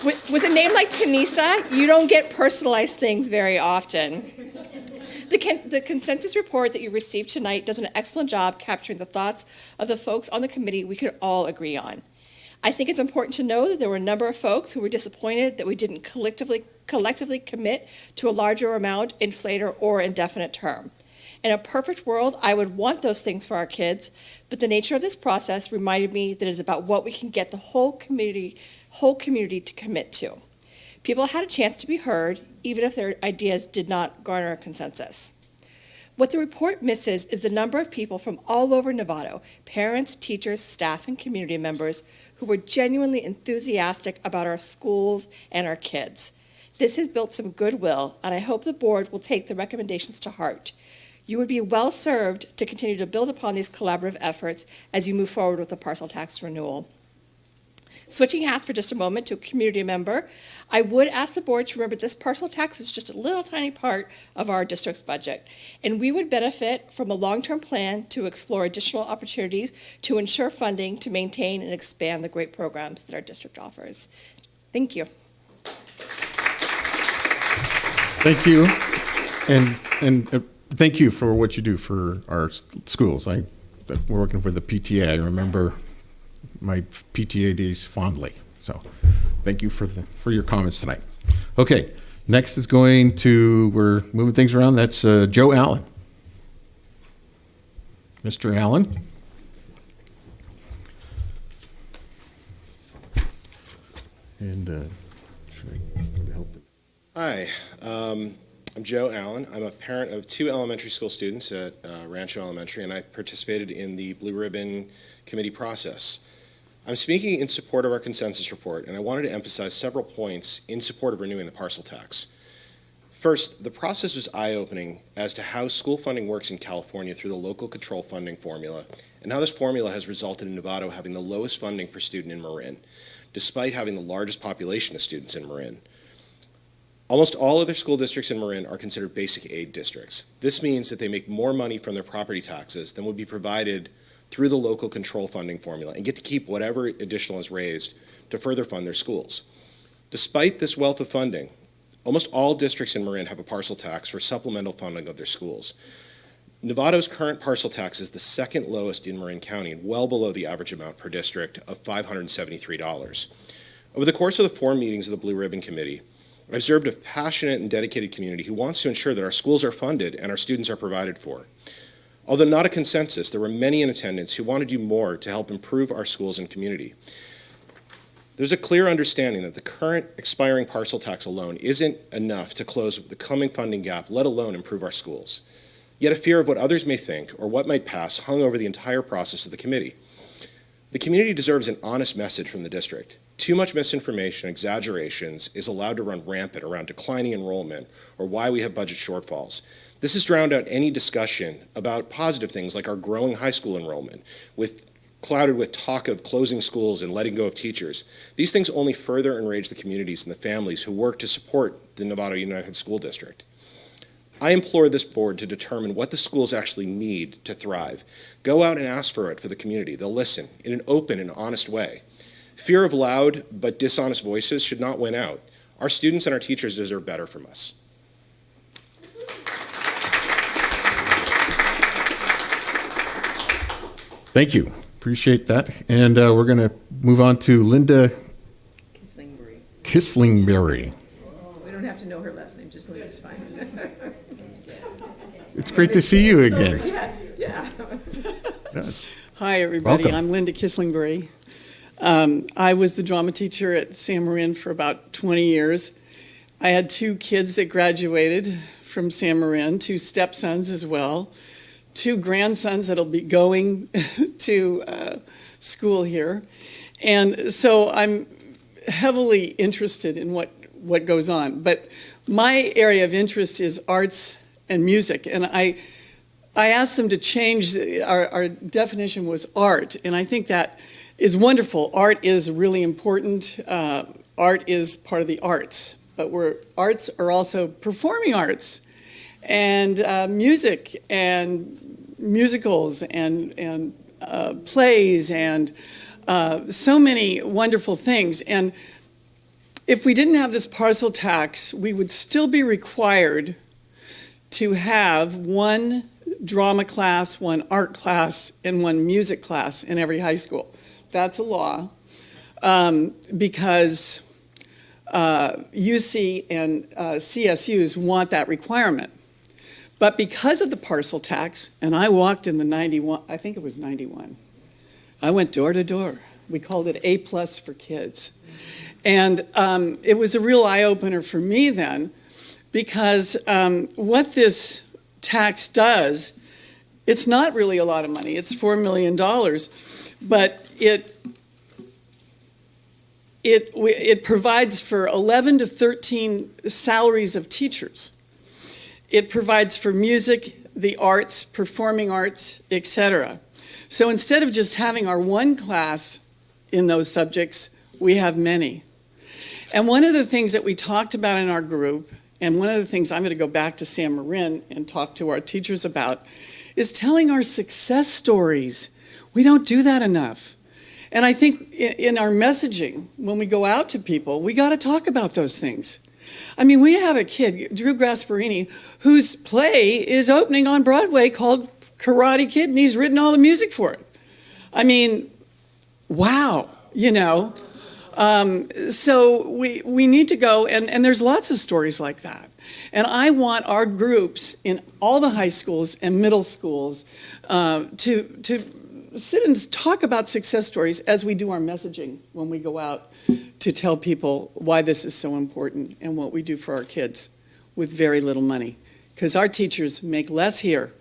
With a name like Tanisa, you don't get personalized things very often. The consensus report that you received tonight does an excellent job capturing the thoughts of the folks on the committee we could all agree on. I think it's important to know that there were a number of folks who were disappointed that we didn't collectively commit to a larger amount in later or indefinite term. In a perfect world, I would want those things for our kids, but the nature of this process reminded me that it is about what we can get the whole community to commit to. People had a chance to be heard, even if their ideas did not garner a consensus. What the report misses is the number of people from all over Novato, parents, teachers, staff, and community members, who were genuinely enthusiastic about our schools and our kids. This has built some goodwill, and I hope the board will take the recommendations to heart. You would be well served to continue to build upon these collaborative efforts as you move forward with the parcel tax renewal. Switching hats for just a moment to a community member, I would ask the board to remember this parcel tax is just a little tiny part of our district's budget, and we would benefit from a long-term plan to explore additional opportunities to ensure funding to maintain and expand the great programs that our district offers. Thank you. Thank you. And thank you for what you do for our schools. We're working for the PTA. I remember my PTA days fondly. So thank you for your comments tonight. Okay, next is we're moving things around. That's Joe Allen. Mr. Allen. And should I help? Hi, I'm Joe Allen. I'm a parent of 2 elementary school students at Rancho Elementary, and I participated in the Blue Ribbon Committee process. I'm speaking in support of our consensus report, and I wanted to emphasize several points in support of renewing the parcel tax. First, the process was eye-opening as to how school funding works in California through the local control funding formula, and how this formula has resulted in Novato having the lowest funding per student in Marin, despite having the largest population of students in Marin. Almost all other school districts in Marin are considered basic aid districts. This means that they make more money from their property taxes than would be provided through the local control funding formula and get to keep whatever additional is raised to further fund their schools. Despite this wealth of funding, almost all districts in Marin have a parcel tax for supplemental funding of their schools. Novato's current parcel tax is the second lowest in Marin County and well below the average amount per district of $573. Over the course of the 4 meetings of the Blue Ribbon Committee, I observed a passionate and dedicated community who wants to ensure that our schools are funded and our students are provided for. Although not a consensus, there were many in attendance who want to do more to help improve our schools and community. There's a clear understanding that the current expiring parcel tax alone isn't enough to close the coming funding gap, let alone improve our schools. Yet a fear of what others may think or what might pass hung over the entire process of the committee. The community deserves an honest message from the district. Too much misinformation, exaggerations is allowed to run rampant around declining enrollment or why we have budget shortfalls. This has drowned out any discussion about positive things like our growing high school enrollment, clouded with talk of closing schools and letting go of teachers. These things only further enrage the communities and the families who work to support the Novato United School District. I implore this board to determine what the schools actually need to thrive. Go out and ask for it for the community. They'll listen in an open and honest way. Fear of loud but dishonest voices should not win out. Our students and our teachers deserve better from us. Thank you. Appreciate that. And we're going to move on to Linda Kislingbury. We don't have to know her last name, just Linda's fine. It's great to see you again. Yeah. Hi, everybody. Welcome. I'm Linda Kislingbury. I was the drama teacher at San Marin for about 20 years. I had 2 kids that graduated from San Marin, 2 stepsons as well, 2 grandsons that'll be going to school here. And so I'm heavily interested in what goes on. But my area of interest is arts and music, and I asked them to change, our definition was art, and I think that is wonderful. Art is really important. Art is part of the arts, but arts are also performing arts, and music, and musicals, and plays, and so many wonderful things. And if we didn't have this parcel tax, we would still be required to have one drama class, one art class, and one music class in every high school. That's a law, because UC and CSUs want that requirement. But because of the parcel tax, and I walked in the 91, I think it was 91, I went door to door. We called it A+ for kids. And it was a real eye-opener for me then, because what this tax does, it's not really a lot of money. It's $4 million, but it provides for 11 to 13 salaries of teachers. It provides for music, the arts, performing arts, etc. So instead of just having our one class in those subjects, we have many. And one of the things that we talked about in our group, and one of the things I'm going to go back to San Marin and talk to our teachers about, is telling our success stories. We don't do that enough. And I think in our messaging, when we go out to people, we got to talk about those things. I mean, we have a kid, Drew Gasparini, whose play is opening on Broadway called Karate Kid, and he's written all the music for it. I mean, wow, you know. So we need to go, and there's lots of stories like that. And I want our groups in all the high schools and middle schools to sit and talk about success stories as we do our messaging when we go out to tell people why this is so important and what we do for our kids with very little money. Because our teachers make less here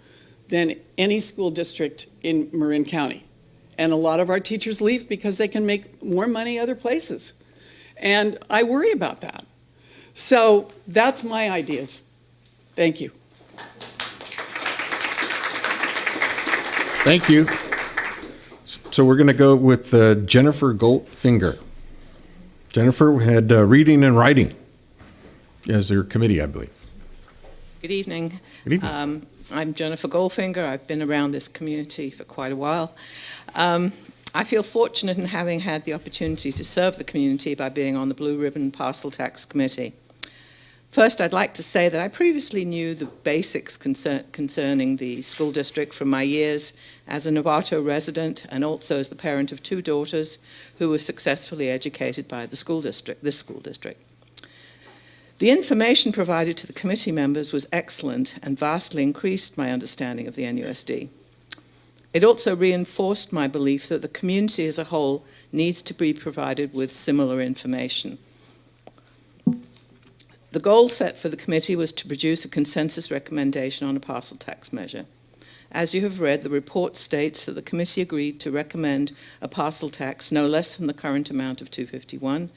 than any school district in Marin County. And a lot of our teachers leave because they can make more money other places. And I worry about that. So that's my ideas. Thank you. Thank you. So we're going to go with Jennifer Goldfinger. Jennifer had reading and writing as her committee, I believe. Good evening. Good evening. I'm Jennifer Goldfinger. I've been around this community for quite a while. I feel fortunate in having had the opportunity to serve the community by being on the Blue Ribbon Parcel Tax Committee. First, I'd like to say that I previously knew the basics concerning the school district from my years as a Novato resident and also as the parent of two daughters who were successfully educated by this school district. The information provided to the committee members was excellent and vastly increased my understanding of the NUSD. It also reinforced my belief that the community as a whole needs to be provided with similar information. The goal set for the committee was to produce a consensus recommendation on a parcel tax measure. As you have read, the report states that the committee agreed to recommend a parcel tax no less than the current amount of $251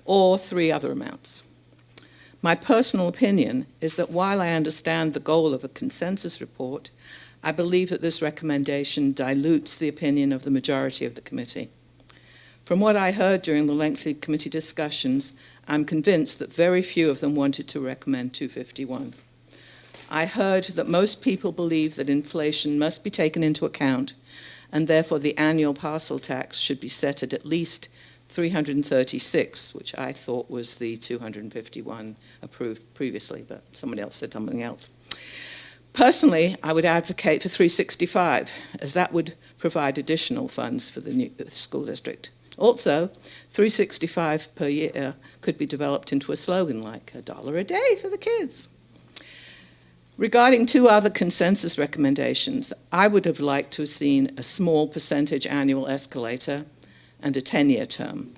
or 3 other amounts. My personal opinion is that while I understand the goal of a consensus report, I believe that this recommendation dilutes the opinion of the majority of the committee. From what I heard during the lengthy committee discussions, I'm convinced that very few of them wanted to recommend 251. I heard that most people believe that inflation must be taken into account, and therefore the annual parcel tax should be set at least 336, which I thought was the 251 approved previously, but somebody else said something else. Personally, I would advocate for 365, as that would provide additional funds for the new school district. Also, 365 per year could be developed into a slogan like $1 a day for the kids. Regarding 2 other consensus recommendations, I would have liked to have seen a small percentage annual escalator and a 10-year term.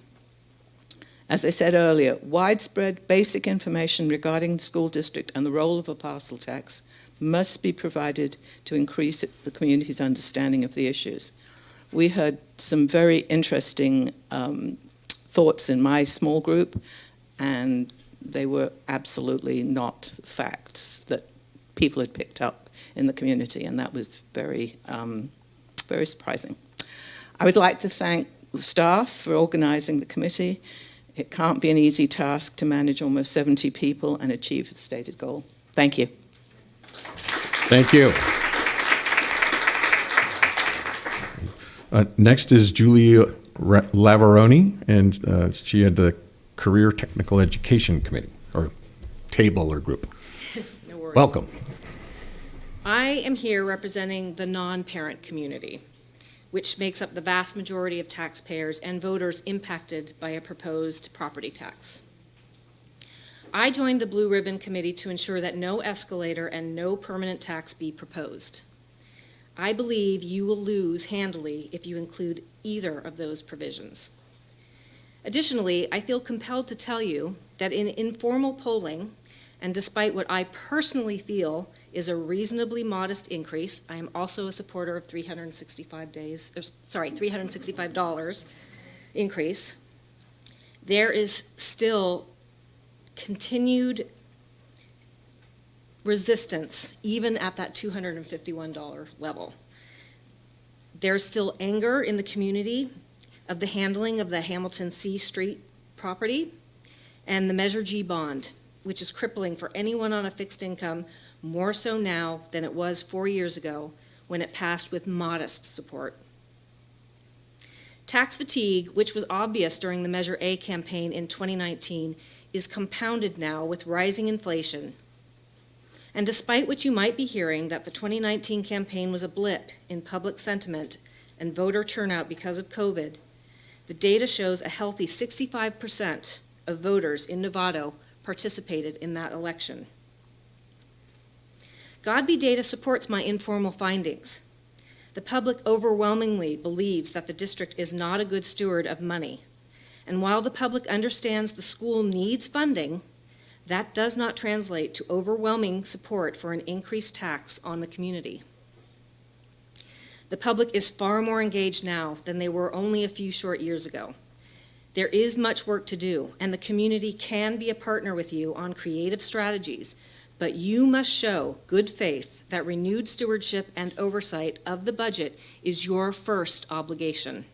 As I said earlier, widespread basic information regarding the school district and the role of a parcel tax must be provided to increase the community's understanding of the issues. We heard some very interesting thoughts in my small group, and they were absolutely not facts that people had picked up in the community, and that was very, very surprising. I would like to thank the staff for organizing the committee. It can't be an easy task to manage almost 70 people and achieve the stated goal. Thank you. Thank you. Next is Julie Lavaroni, and she had the Career Technical Education Committee, or table or group. No worries. Welcome. I am here representing the non-parent community, which makes up the vast majority of taxpayers and voters impacted by a proposed property tax. I joined the Blue Ribbon Committee to ensure that no escalator and no permanent tax be proposed. I believe you will lose handily if you include either of those provisions. Additionally, I feel compelled to tell you that in informal polling, and despite what I personally feel is a reasonably modest increase, I am also a supporter of $365 increase. There is still continued resistance, even at that $251 level. There's still anger in the community of the handling of the Hamilton C Street property and the Measure G bond, which is crippling for anyone on a fixed income, more so now than it was 4 years ago when it passed with modest support. Tax fatigue, which was obvious during the Measure A campaign in 2019, is compounded now with rising inflation. And despite what you might be hearing, that the 2019 campaign was a blip in public sentiment and voter turnout because of COVID, the data shows a healthy 65% of voters in Novato participated in that election. Godby data supports my informal findings. The public overwhelmingly believes that the district is not a good steward of money. And while the public understands the school needs funding, that does not translate to overwhelming support for an increased tax on the community. The public is far more engaged now than they were only a few short years ago. There is much work to do, and the community can be a partner with you on creative strategies, but you must show good faith that renewed stewardship and oversight of the budget is your first obligation.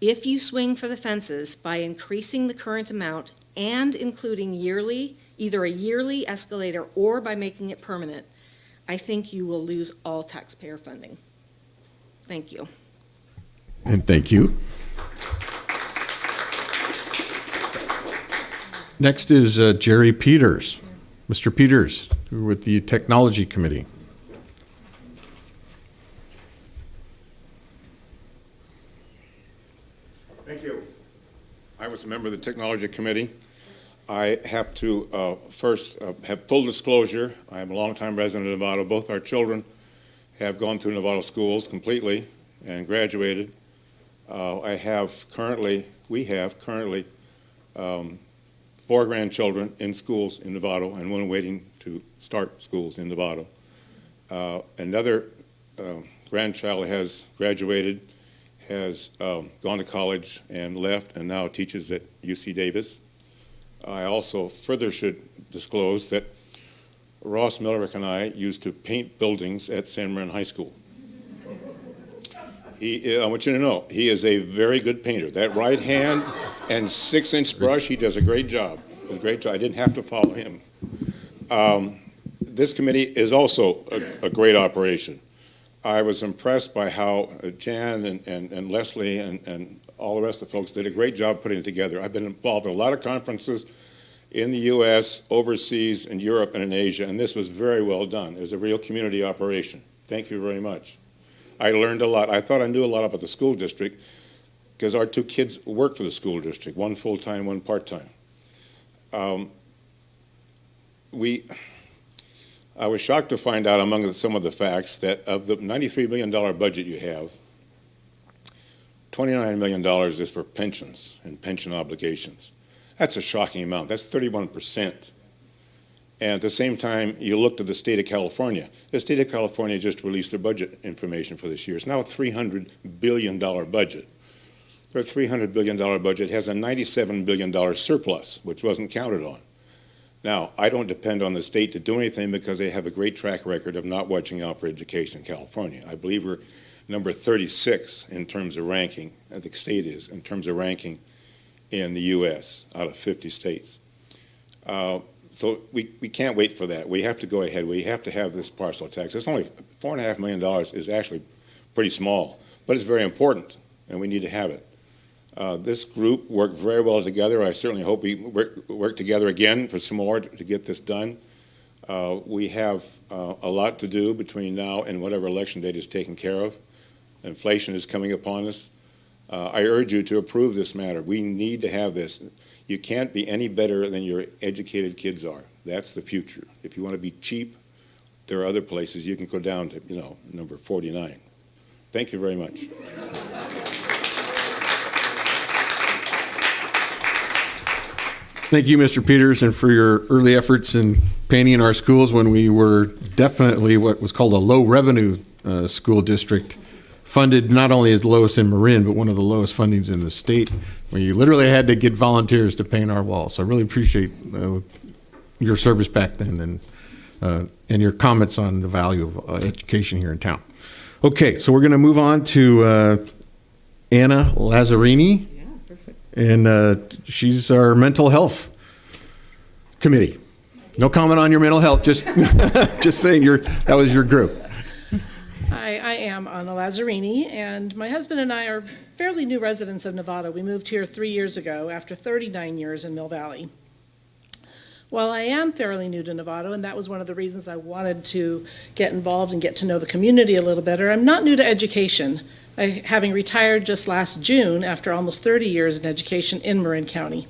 If you swing for the fences by increasing the current amount and including either a yearly escalator or by making it permanent, I think you will lose all taxpayer funding. Thank you. And thank you. Next is Jerry Peters. Mr. Peters, with the Technology Committee. Thank you. I was a member of the Technology Committee. I have to first have full disclosure. I am a longtime resident of Novato. Both our children have gone through Novato schools completely and graduated. We have currently 4 grandchildren in schools in Novato and one waiting to start schools in Novato. Another grandchild has graduated, has gone to college and left and now teaches at UC Davis. I also further should disclose that Ross Millerick and I used to paint buildings at San Marin High School. I want you to know, he is a very good painter. That right hand and 6-inch brush, he does a great job. Does a great job. I didn't have to follow him. This committee is also a great operation. I was impressed by how Jan and Leslie and all the rest of the folks did a great job putting it together. I've been involved in a lot of conferences in the U.S., overseas, in Europe, and in Asia, and this was very well done. It was a real community operation. Thank you very much. I learned a lot. I thought I knew a lot about the school district because our 2 kids work for the school district, one full-time, one part-time. I was shocked to find out among some of the facts that of the $93 million budget you have, $29 million is for pensions and pension obligations. That's a shocking amount. That's 31%. And at the same time, you look to the state of California. The state of California just released their budget information for this year. It's now a $300 billion budget. their $300 billion budget has a $97 billion surplus, which wasn't counted on. Now, I don't depend on the state to do anything because they have a great track record of not watching out for education in California. I believe we're number 36 in terms of ranking, I think state is, in terms of ranking in the U.S. out of 50 states. So we can't wait for that. We have to go ahead. We have to have this parcel tax. It's only $4.5 million is actually pretty small, but it's very important, and we need to have it. This group worked very well together. I certainly hope we work together again for some more to get this done. We have a lot to do between now and whatever election date is taken care of. Inflation is coming upon us. I urge you to approve this matter. We need to have this. You can't be any better than your educated kids are. That's the future. If you want to be cheap, there are other places. You can go down to, number 49. Thank you very much. Thank you, Mr. Peters, for your early efforts in painting our schools when we were definitely what was called a low-revenue school district, funded not only as the lowest in Marin, but one of the lowest fundings in the state, where you literally had to get volunteers to paint our walls. So I really appreciate your service back then and your comments on the value of education here in town. Okay, so we're going to move on to Anna Lazzarini. And she's our mental health committee. No comment on your mental health, just just saying that was your group. Hi, I am Anna Lazzarini, and my husband and I are fairly new residents of Novato. We moved here 3 years ago after 39 years in Mill Valley. While I am fairly new to Novato, and that was one of the reasons I wanted to get involved and get to know the community a little better, I'm not new to education, having retired just last June after almost 30 years in education in Marin County.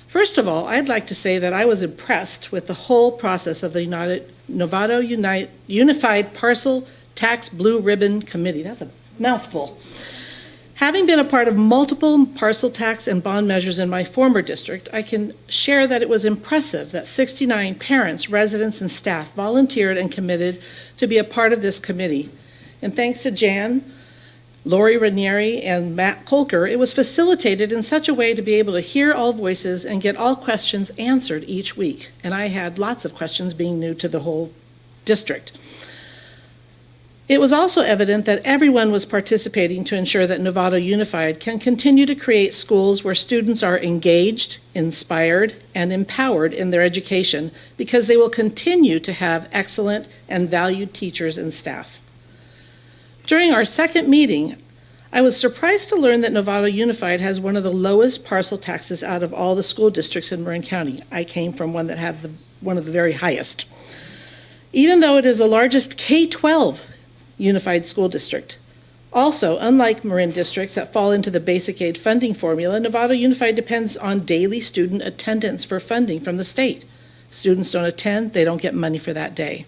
First of all, I'd like to say that I was impressed with the whole process of the Novato Unified Parcel Tax Blue Ribbon Committee. That's a mouthful. Having been a part of multiple parcel tax and bond measures in my former district, I can share that it was impressive that 69 parents, residents, and staff volunteered and committed to be a part of this committee. And thanks to Jan, Lori Ranieri, and Matt Kolker, it was facilitated in such a way to be able to hear all voices and get all questions answered each week. And I had lots of questions being new to the whole district. It was also evident that everyone was participating to ensure that Novato Unified can continue to create schools where students are engaged, inspired, and empowered in their education because they will continue to have excellent and valued teachers and staff. During our second meeting, I was surprised to learn that Novato Unified has one of the lowest parcel taxes out of all the school districts in Marin County. I came from one that had one of the very highest. Even though it is the largest K-12 unified school district. Also, unlike Marin districts that fall into the basic aid funding formula, Novato Unified depends on daily student attendance for funding from the state. Students don't attend, they don't get money for that day.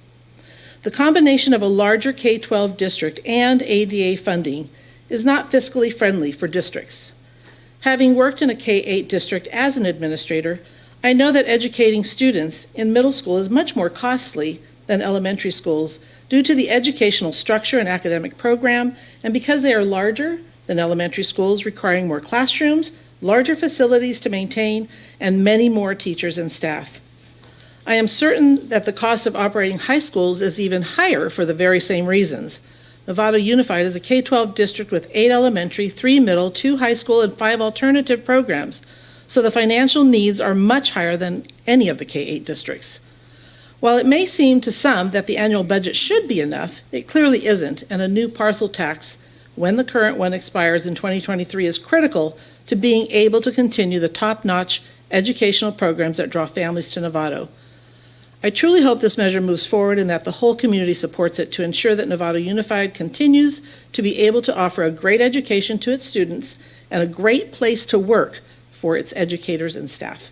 The combination of a larger K-12 district and ADA funding is not fiscally friendly for districts. Having worked in a K-8 district as an administrator, I know that educating students in middle school is much more costly than elementary schools due to the educational structure and academic program, and because they are larger than elementary schools, requiring more classrooms, larger facilities to maintain, and many more teachers and staff. I am certain that the cost of operating high schools is even higher for the very same reasons. Novato Unified is a K-12 district with 8 elementary, 3 middle, 2 high school, and 5 alternative programs, so the financial needs are much higher than any of the K-8 districts. While it may seem to some that the annual budget should be enough, it clearly isn't, and a new parcel tax, when the current one expires in 2023, is critical to being able to continue the top-notch educational programs that draw families to Novato. I truly hope this measure moves forward and that the whole community supports it to ensure that Novato Unified continues to be able to offer a great education to its students and a great place to work for its educators and staff.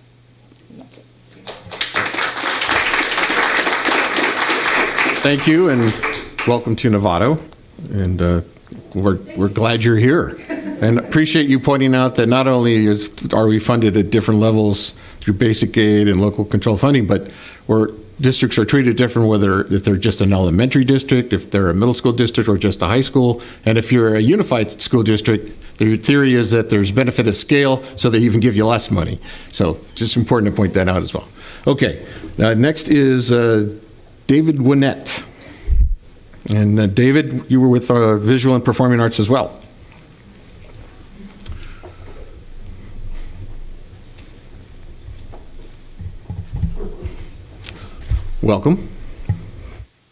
Thank you, and welcome to Novato. And we're glad you're here, and appreciate you pointing out that not only are we funded at different levels through basic aid and local control funding, but we're districts are treated different, whether if they're just an elementary district, if they're a middle school district, or just a high school. And if you're a unified school district, the theory is that there's benefit of scale, so they even give you less money. So just important to point that out as well. Okay, next is David Winnett. And David, you were with Visual and Performing Arts as well. Welcome.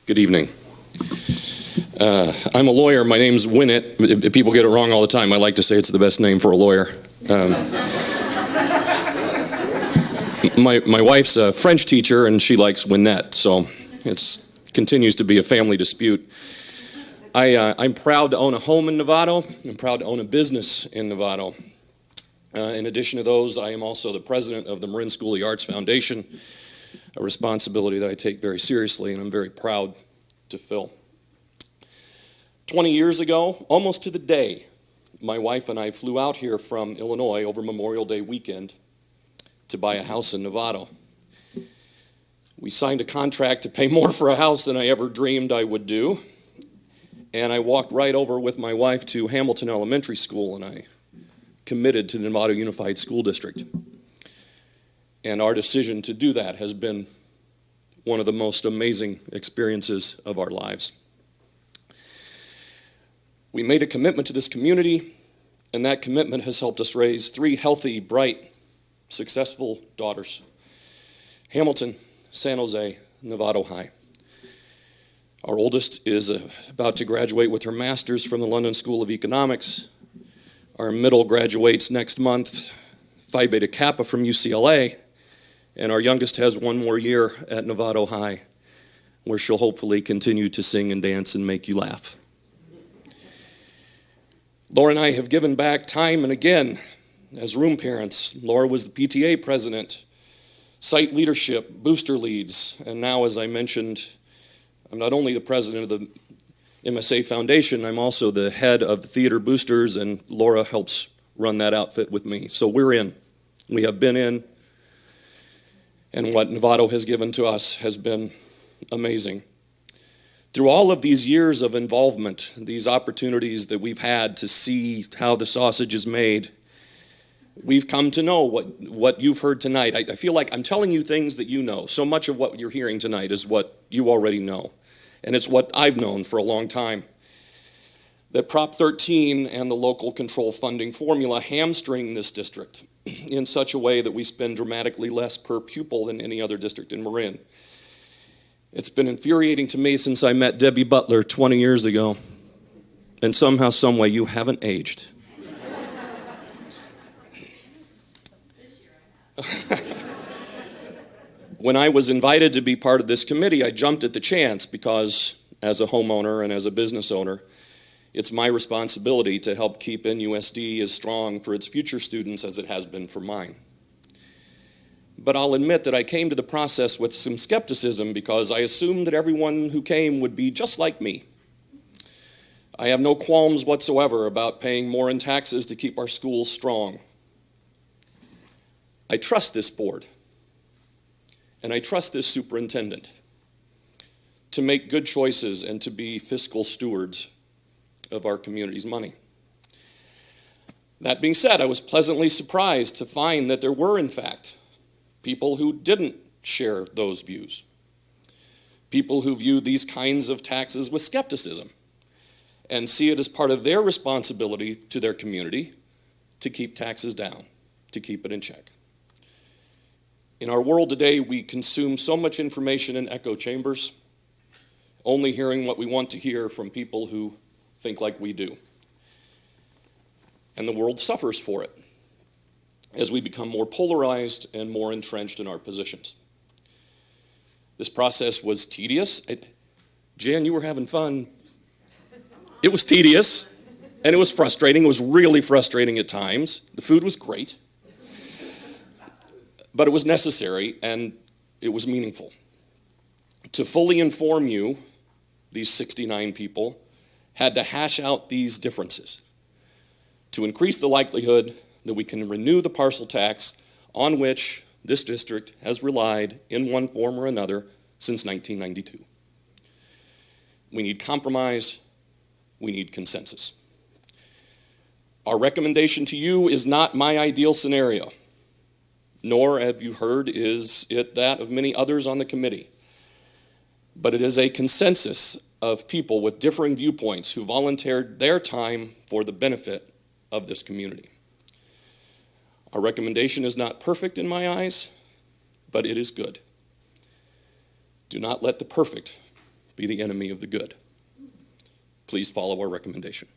Good evening. I'm a lawyer. My name's Winnett. People get it wrong all the time. I like to say it's the best name for a lawyer. My wife's a French teacher, and she likes Winnett, so it continues to be a family dispute. I'm proud to own a home in Novato. I'm proud to own a business in Novato. In addition to those, I am also the president of the Marin School of the Arts Foundation, a responsibility that I take very seriously and I'm very proud to fill. 20 years ago, almost to the day, my wife and I flew out here from Illinois over Memorial Day weekend to buy a house in Novato. We signed a contract to pay more for a house than I ever dreamed I would do, and I walked right over with my wife to Hamilton Elementary School, and I committed to the Novato Unified School District. And our decision to do that has been one of the most amazing experiences of our lives. We made a commitment to this community, and that commitment has helped us raise 3 healthy, bright, successful daughters. Hamilton, San Jose, Novato High. Our oldest is about to graduate with her master's from the London School of Economics. Our middle graduates next month, Phi Beta Kappa from UCLA. And our youngest has 1 more year at Novato High, where she'll hopefully continue to sing and dance and make you laugh. Laura and I have given back time and again as room parents. Laura was the PTA president, site leadership, booster leads, and now, as I mentioned, I'm not only the president of the MSA Foundation, I'm also the head of the Theater Boosters, and Laura helps run that outfit with me. So we're in. We have been in. And what Novato has given to us has been amazing. Through all of these years of involvement, these opportunities that we've had to see how the sausage is made, we've come to know what you've heard tonight. I feel like I'm telling you things that you know. So much of what you're hearing tonight is what you already know. And it's what I've known for a long time. That Prop 13 and the local control funding formula hamstring this district in such a way that we spend dramatically less per pupil than any other district in Marin. It's been infuriating to me since I met Debbie Butler 20 years ago, and somehow, someway, you haven't aged. When I was invited to be part of this committee, I jumped at the chance because, as a homeowner and as a business owner, it's my responsibility to help keep NUSD as strong for its future students as it has been for mine. But I'll admit that I came to the process with some skepticism because I assumed that everyone who came would be just like me. I have no qualms whatsoever about paying more in taxes to keep our schools strong. I trust this board, and I trust this superintendent to make good choices and to be fiscal stewards of our community's money. That being said, I was pleasantly surprised to find that there were, in fact, people who didn't share those views. People who view these kinds of taxes with skepticism and see it as part of their responsibility to their community to keep taxes down, to keep it in check. In our world today, we consume so much information in echo chambers, only hearing what we want to hear from people who think like we do. And the world suffers for it as we become more polarized and more entrenched in our positions. This process was tedious. Jan, you were having fun. It was tedious, and it was frustrating. It was really frustrating at times. The food was great, but it was necessary, and it was meaningful. To fully inform you, these 69 people had to hash out these differences to increase the likelihood that we can renew the parcel tax on which this district has relied in one form or another since 1992. We need compromise. We need consensus. Our recommendation to you is not my ideal scenario, nor, have you heard, is it that of many others on the committee. But it is a consensus of people with differing viewpoints who volunteered their time for the benefit of this community. Our recommendation is not perfect in my eyes, but it is good. Do not let the perfect be the enemy of the good. Please follow our recommendation.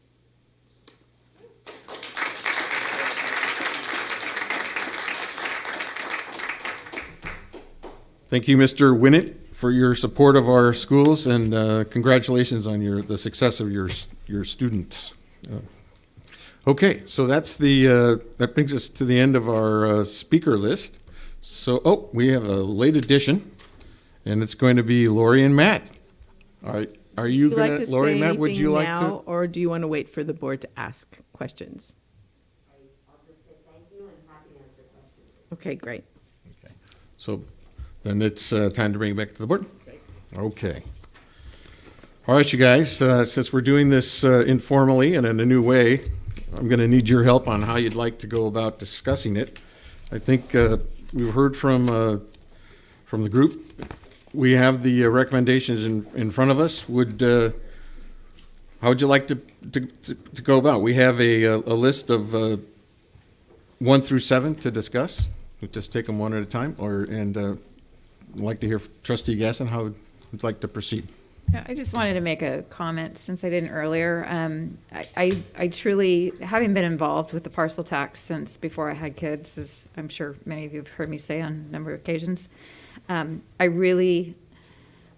Thank you, Mr. Winnett, for your support of our schools, and congratulations on the success of your students. Okay, so that's that brings us to the end of our speaker list. So, we have a late addition, and it's going to be Lori and Matt. All right, are you Would you like going to Lori say and Matt? Would you like anything now, to? or do you want to wait for the board to ask questions? Okay, great. So, then it's time to bring it back to the board. Okay. All right, you guys. Since we're doing this informally and in a new way, I'm going to need your help on how you'd like to go about discussing it. I think we've heard from the group. We have the recommendations in front of us. How would you like to go about? We have a list of 1 through 7 to discuss. We'll just take them one at a time, I'd like to hear Trustee Gasson how you'd like to proceed. I just wanted to make a comment since I didn't earlier. I truly, having been involved with the parcel tax since before I had kids, as I'm sure many of you have heard me say on a number of occasions, I really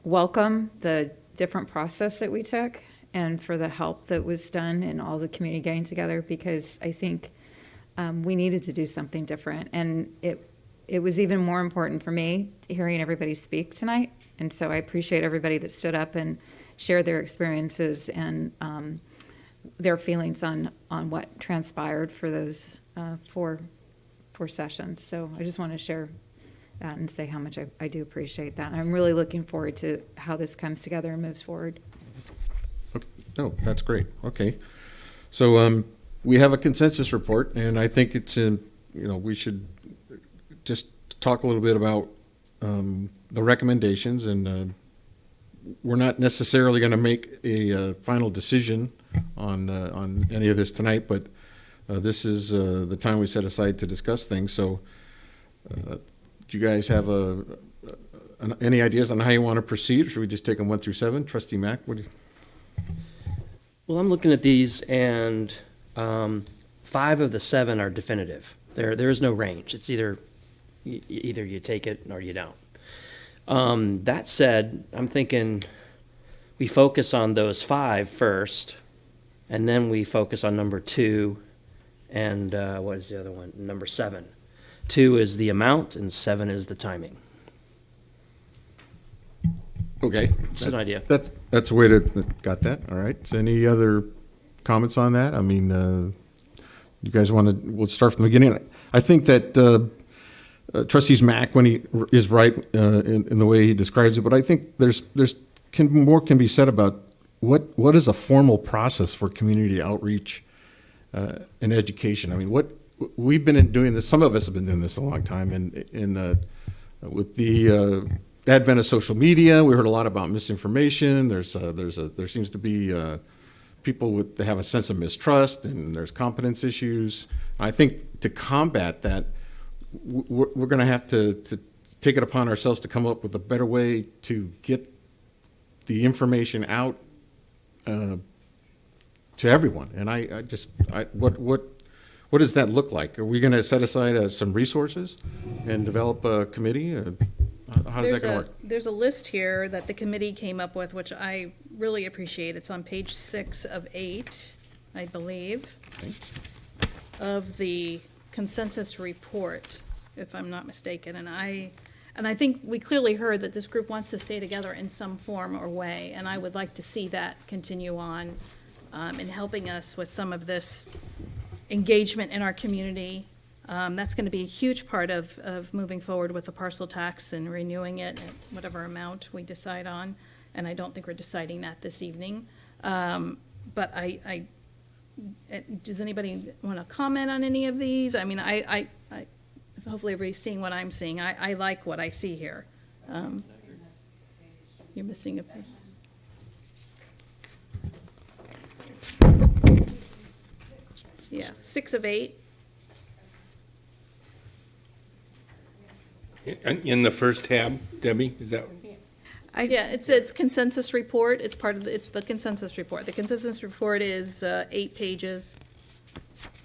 welcome the different process that we took and for the help that was done and all the community getting together, because I think we needed to do something different. And it was even more important for me hearing everybody speak tonight. And so I appreciate everybody that stood up and shared their experiences and their feelings on what transpired for those four sessions. So I just want to share that and say how much I do appreciate that. And I'm really looking forward to how this comes together and moves forward. Oh, that's great. Okay. So we have a consensus report, and I think it's we should just talk a little bit about the recommendations, and we're not necessarily going to make a final decision on any of this tonight, but this is the time we set aside to discuss things. So do you guys have any ideas on how you want to proceed, or should we just take them 1 through 7? Trustee Mack, what do you? Well, I'm looking at these, and 5 of the 7 are definitive. There is no range. It's either you take it or you don't. That said, I'm thinking we focus on those 5 first, and then we focus on number 2, and what is the other one? Number 7. 2 is the amount, and 7 is the timing. Okay. It's an idea. That's a way to, got that, all right. So any other comments on that? I mean, you guys want to, we'll start from the beginning. I think that Trustees Mack, when he is right in the way he describes it, but I think more can be said about what is a formal process for community outreach and education. I mean, what we've been doing this, some of us have been doing this a long time, and with the advent of social media, we heard a lot about misinformation. There seems to be people that have a sense of mistrust, and there's competence issues. I think to combat that, we're going to have to take it upon ourselves to come up with a better way to get the information out to everyone. And what does that look like? Are we going to set aside some resources and develop a committee? How does that going to work? There's a list here that the committee came up with, which I really appreciate. It's on page 6 of 8, I believe, of the consensus report, if I'm not mistaken. And I think we clearly heard that this group wants to stay together in some form or way, and I would like to see that continue on in helping us with some of this engagement in our community, That's going to be a huge part of moving forward with the parcel tax and renewing it at whatever amount we decide on. And I don't think we're deciding that this evening. But does anybody want to comment on any of these? I mean, I hopefully everybody's seeing what I'm seeing. I like what I see here. You're missing a page. Yeah, 6 of 8. In the first tab, Debbie, is that? Yeah, it says consensus report. It's the consensus report. The consensus report is 8 pages.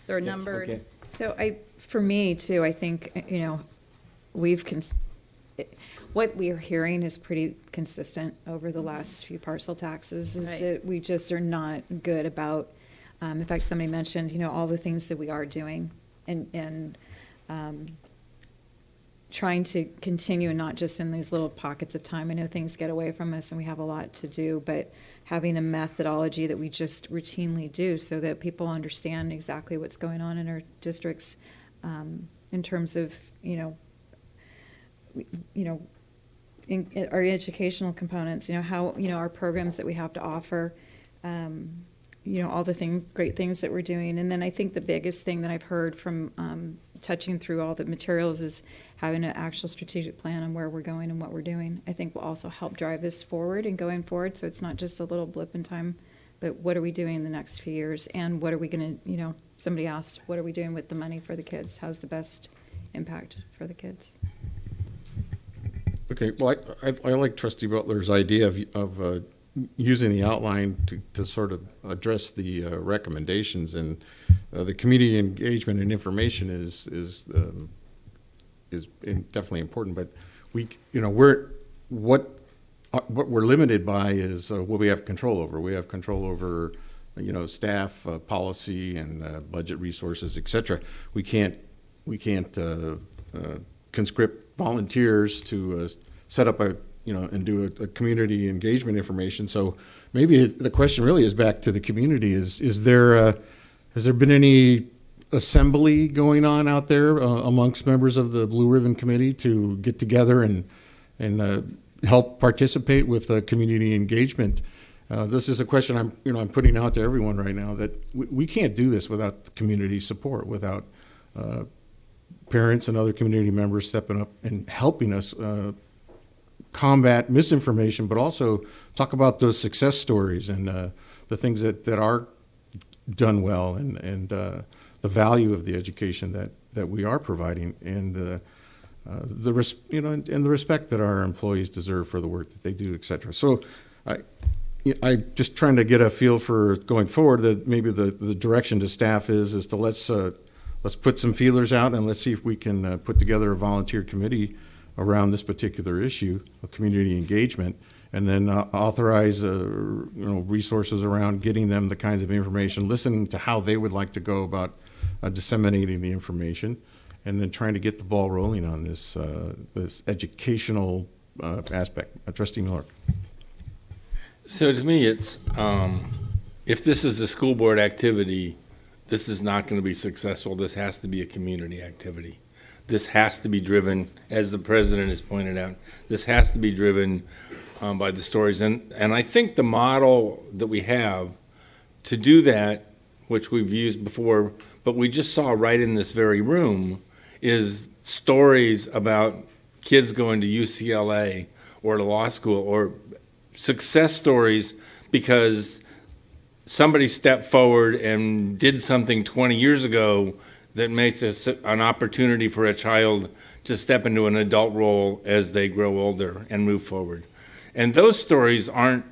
They're numbered. Okay. So for me too, I think, what we are hearing is pretty consistent over the last few parcel taxes, is Right. that we just are not good about, in fact, somebody mentioned, all the things that we are doing and trying to continue, and not just in these little pockets of time. I know things get away from us and we have a lot to do, but having a methodology that we just routinely do so that people understand exactly what's going on in our districts, in terms of, our educational components, how, our programs that we have to offer, all the great things that we're doing. And then I think the biggest thing that I've heard from touching through all the materials is having an actual strategic plan on where we're going and what we're doing. I think will also help drive this forward and going forward. So it's not just a little blip in time, but what are we doing in the next few years? And what are we going to, somebody asked, what are we doing with the money for the kids? How's the best impact for the kids? Okay, well, I like Trustee Butler's idea of using the outline to sort of address the recommendations, and the community engagement and information is definitely important. But what we're limited by is what we have control over. We have control over staff, policy, and budget resources, et cetera. We can't conscript volunteers to set up and do a community engagement information. So maybe the question really is back to the community: has there been any assembly going on out there amongst members of the Blue Ribbon Committee to get together and help participate with community engagement? This is a question I'm putting out to everyone right now, that we can't do this without community support, without parents and other community members stepping up and helping us combat misinformation, but also talk about those success stories and the things that are done well, and the value of the education that we are providing, and the respect that our employees deserve for the work that they do, et cetera. So I just trying to get a feel for going forward, that maybe the direction to staff is to let's put some feelers out, and let's see if we can put together a volunteer committee around this particular issue of community engagement, and then authorize resources around getting them the kinds of information, listening to how they would like to go about disseminating the information, and then trying to get the ball rolling on this educational aspect. Trustee Miller. So to me, it's if this is a school board activity, this is not going to be successful. This has to be a community activity. This has to be driven, as the president has pointed out, this has to be driven by the stories. And I think the model that we have to do that, which we've used before, but we just saw right in this very room, is stories about kids going to UCLA or to law school, or success stories because somebody stepped forward and did something 20 years ago that makes an opportunity for a child to step into an adult role as they grow older and move forward. And those stories aren't,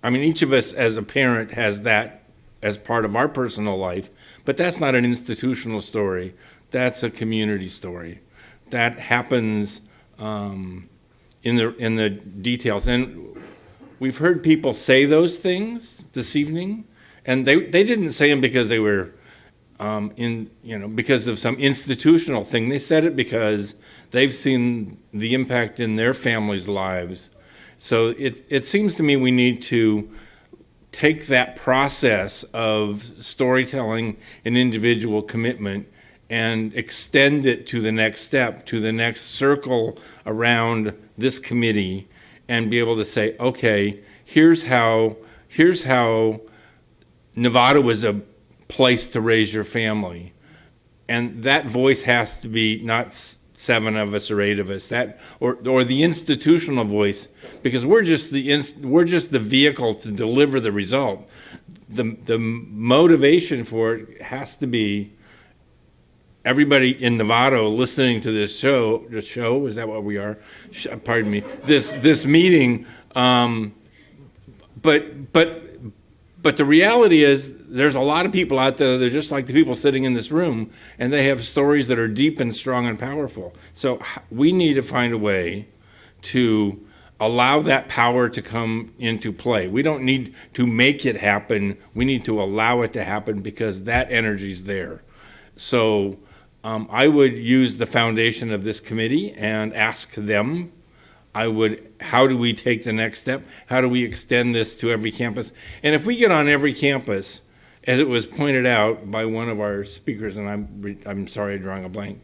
each of us as a parent has that as part of our personal life, but that's not an institutional story. That's a community story. That happens in the details. And we've heard people say those things this evening, and they didn't say them because they were because of some institutional thing. They said it because they've seen the impact in their families' lives. So it seems to me we need to take that process of storytelling and individual commitment and extend it to the next step, to the next circle around this committee, and be able to say, okay, here's how Novato is a place to raise your family. And that voice has to be not 7 of us or 8 of us, that or the institutional voice, because we're just the vehicle to deliver the result. The motivation for it has to be everybody in Novato listening to this show. The show, is that what we are? Pardon me. This meeting. But the reality is, there's a lot of people out there, they're just like the people sitting in this room, and they have stories that are deep and strong and powerful. So we need to find a way to allow that power to come into play. We don't need to make it happen. We need to allow it to happen, because that energy's there. So I would use the foundation of this committee and ask them, how do we take the next step? How do we extend this to every campus? And if we get on every campus, as it was pointed out by one of our speakers, and I'm sorry, I'm drawing a blank,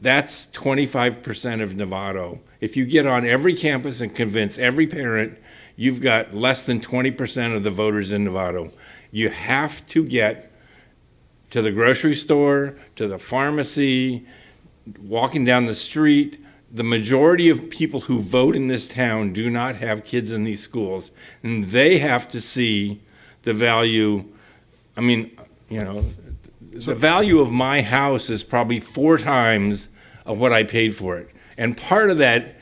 that's 25% of Novato. If you get on every campus and convince every parent, you've got less than 20% of the voters in Novato. You have to get to the grocery store, to the pharmacy, walking down the street. The majority of people who vote in this town do not have kids in these schools, and they have to see the value. I mean, the value of my house is probably 4 times of what I paid for it. And part of that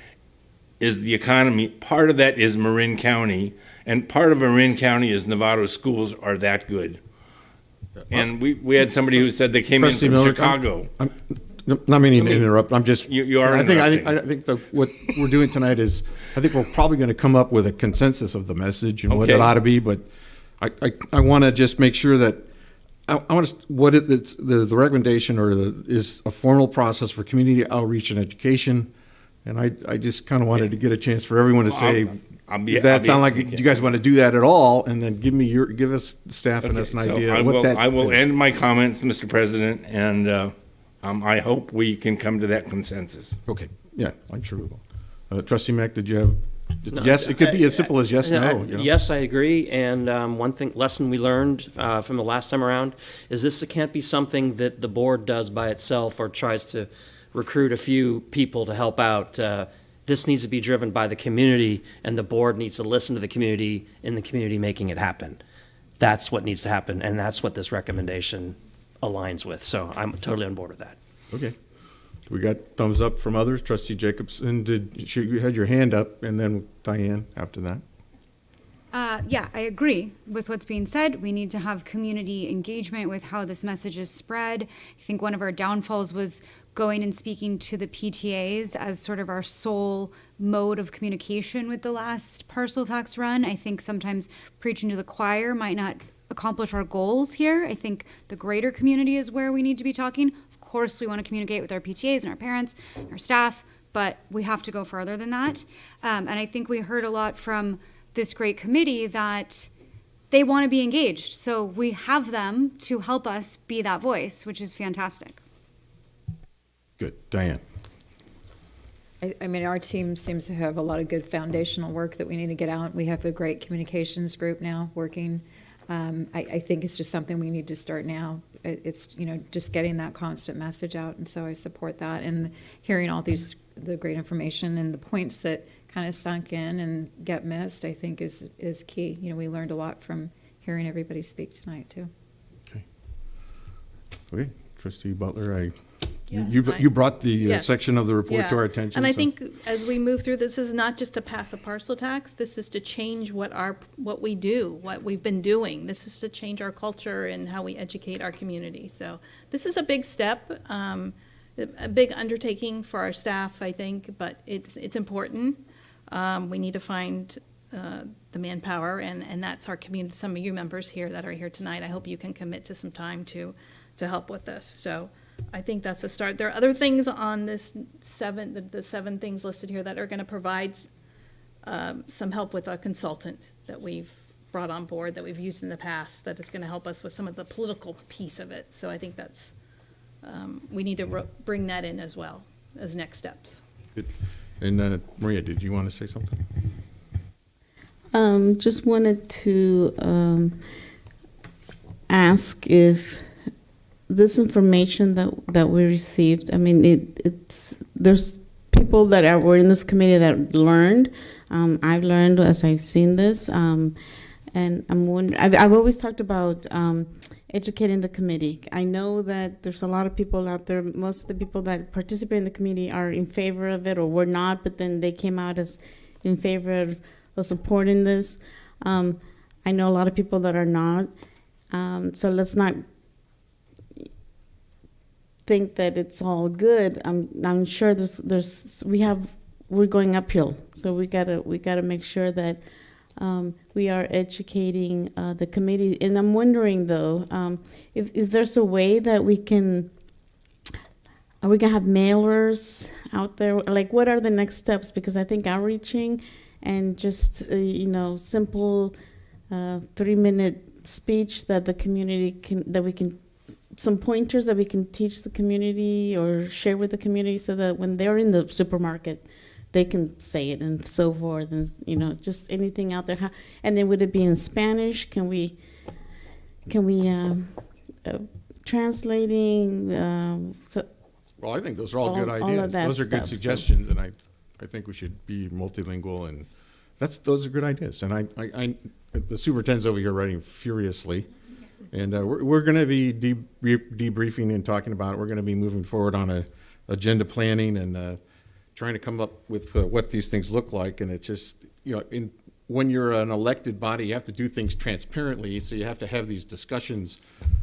is the economy, part of that is Marin County, and part of Marin County is Novato schools are that good. And we had somebody who said they came in from Chicago. I'm not meaning to interrupt. I'm just. You are. I think what we're doing tonight is, I think we're probably going to come up with a consensus of the message and what it ought to be. But I want to just make sure that I want to the recommendation is a formal process for community outreach and education, and I just kind of wanted to get a chance for everyone to say. Does that sound like, do you guys want to do that at all? And then give us staff and us an idea of what that is. I will end my comments, Mr. President, and I hope we can come to that consensus. Okay. Yeah, I'm sure we will. Trustee Mack, did you have? Yes, it could be as simple as yes, no. Yes, I agree. And one lesson we learned from the last time around is this can't be something that the board does by itself or tries to recruit a few people to help out. This needs to be driven by the community, and the board needs to listen to the community and the community making it happen. That's what needs to happen, and that's what this recommendation aligns with. So I'm totally on board with that. Okay. We got thumbs up from others. Trustee Jacobson, you had your hand up, and then Diane after that. Yeah, I agree with what's being said. We need to have community engagement with how this message is spread. I think one of our downfalls was going and speaking to the PTAs as sort of our sole mode of communication with the last parcel tax run. I think sometimes preaching to the choir might not accomplish our goals here. I think the greater community is where we need to be talking. Of course, we want to communicate with our PTAs and our parents, our staff, but we have to go further than that. And I think we heard a lot from this great committee that they want to be engaged. So we have them to help us be that voice, which is fantastic. Good. Diane. I mean, our team seems to have a lot of good foundational work that we need to get out. We have a great communications group now working. I think it's just something we need to start now. It's, just getting that constant message out. And so I support that. And hearing all the great information and the points that kind of sunk in and get missed, I think is key. We learned a lot from hearing everybody speak tonight too. Okay. Trustee Butler, you brought the section of the report to our attention. And I think as we move through, this is not just to pass a parcel tax. This is to change what we do, what we've been doing. This is to change our culture and how we educate our community. So this is a big step, a big undertaking for our staff, I think, but it's important. We need to find the manpower, and that's our community. Some of you members here that are here tonight, I hope you can commit to some time to help with this. So I think that's a start. There are other things on this the 7 things listed here that are going to provide some help with a consultant that we've brought on board, that we've used in the past, that is going to help us with some of the political piece of it. So I think that's we need to bring that in as well as next steps. Good. And Maria, did you want to say something? Just wanted to ask if this information that we received, I mean, there's people that were in this committee that learned. I've learned as I've seen this, and I'm wondering. I've always talked about educating the committee. I know that there's a lot of people out there. Most of the people that participate in the committee are in favor of it, or were not, but then they came out as in favor of supporting this. I know a lot of people that are not. So let's not think that it's all good. I'm sure we're going uphill. So we gotta make sure that we are educating the committee. And I'm wondering though, is there a way that are we gonna have mailers out there? Like, what are the next steps? Because I think outreaching and just simple 3-minute speech that the community some pointers that we can teach the community or share with the community, so that when they're in the supermarket, they can say it and so forth, and just anything out there. And then would it be in Spanish? Can we translating? Well, I think those are all good ideas. All of that Those are good stuff, suggestions, and I think we should be multilingual, and those are good ideas. And I the superintendent's over here writing furiously, and we're going to be debriefing and talking about it. We're going to be moving forward on agenda planning and trying to come up with what these things look like. And it's just, when you're an elected body, you have to do things transparently. So you have to have these discussions,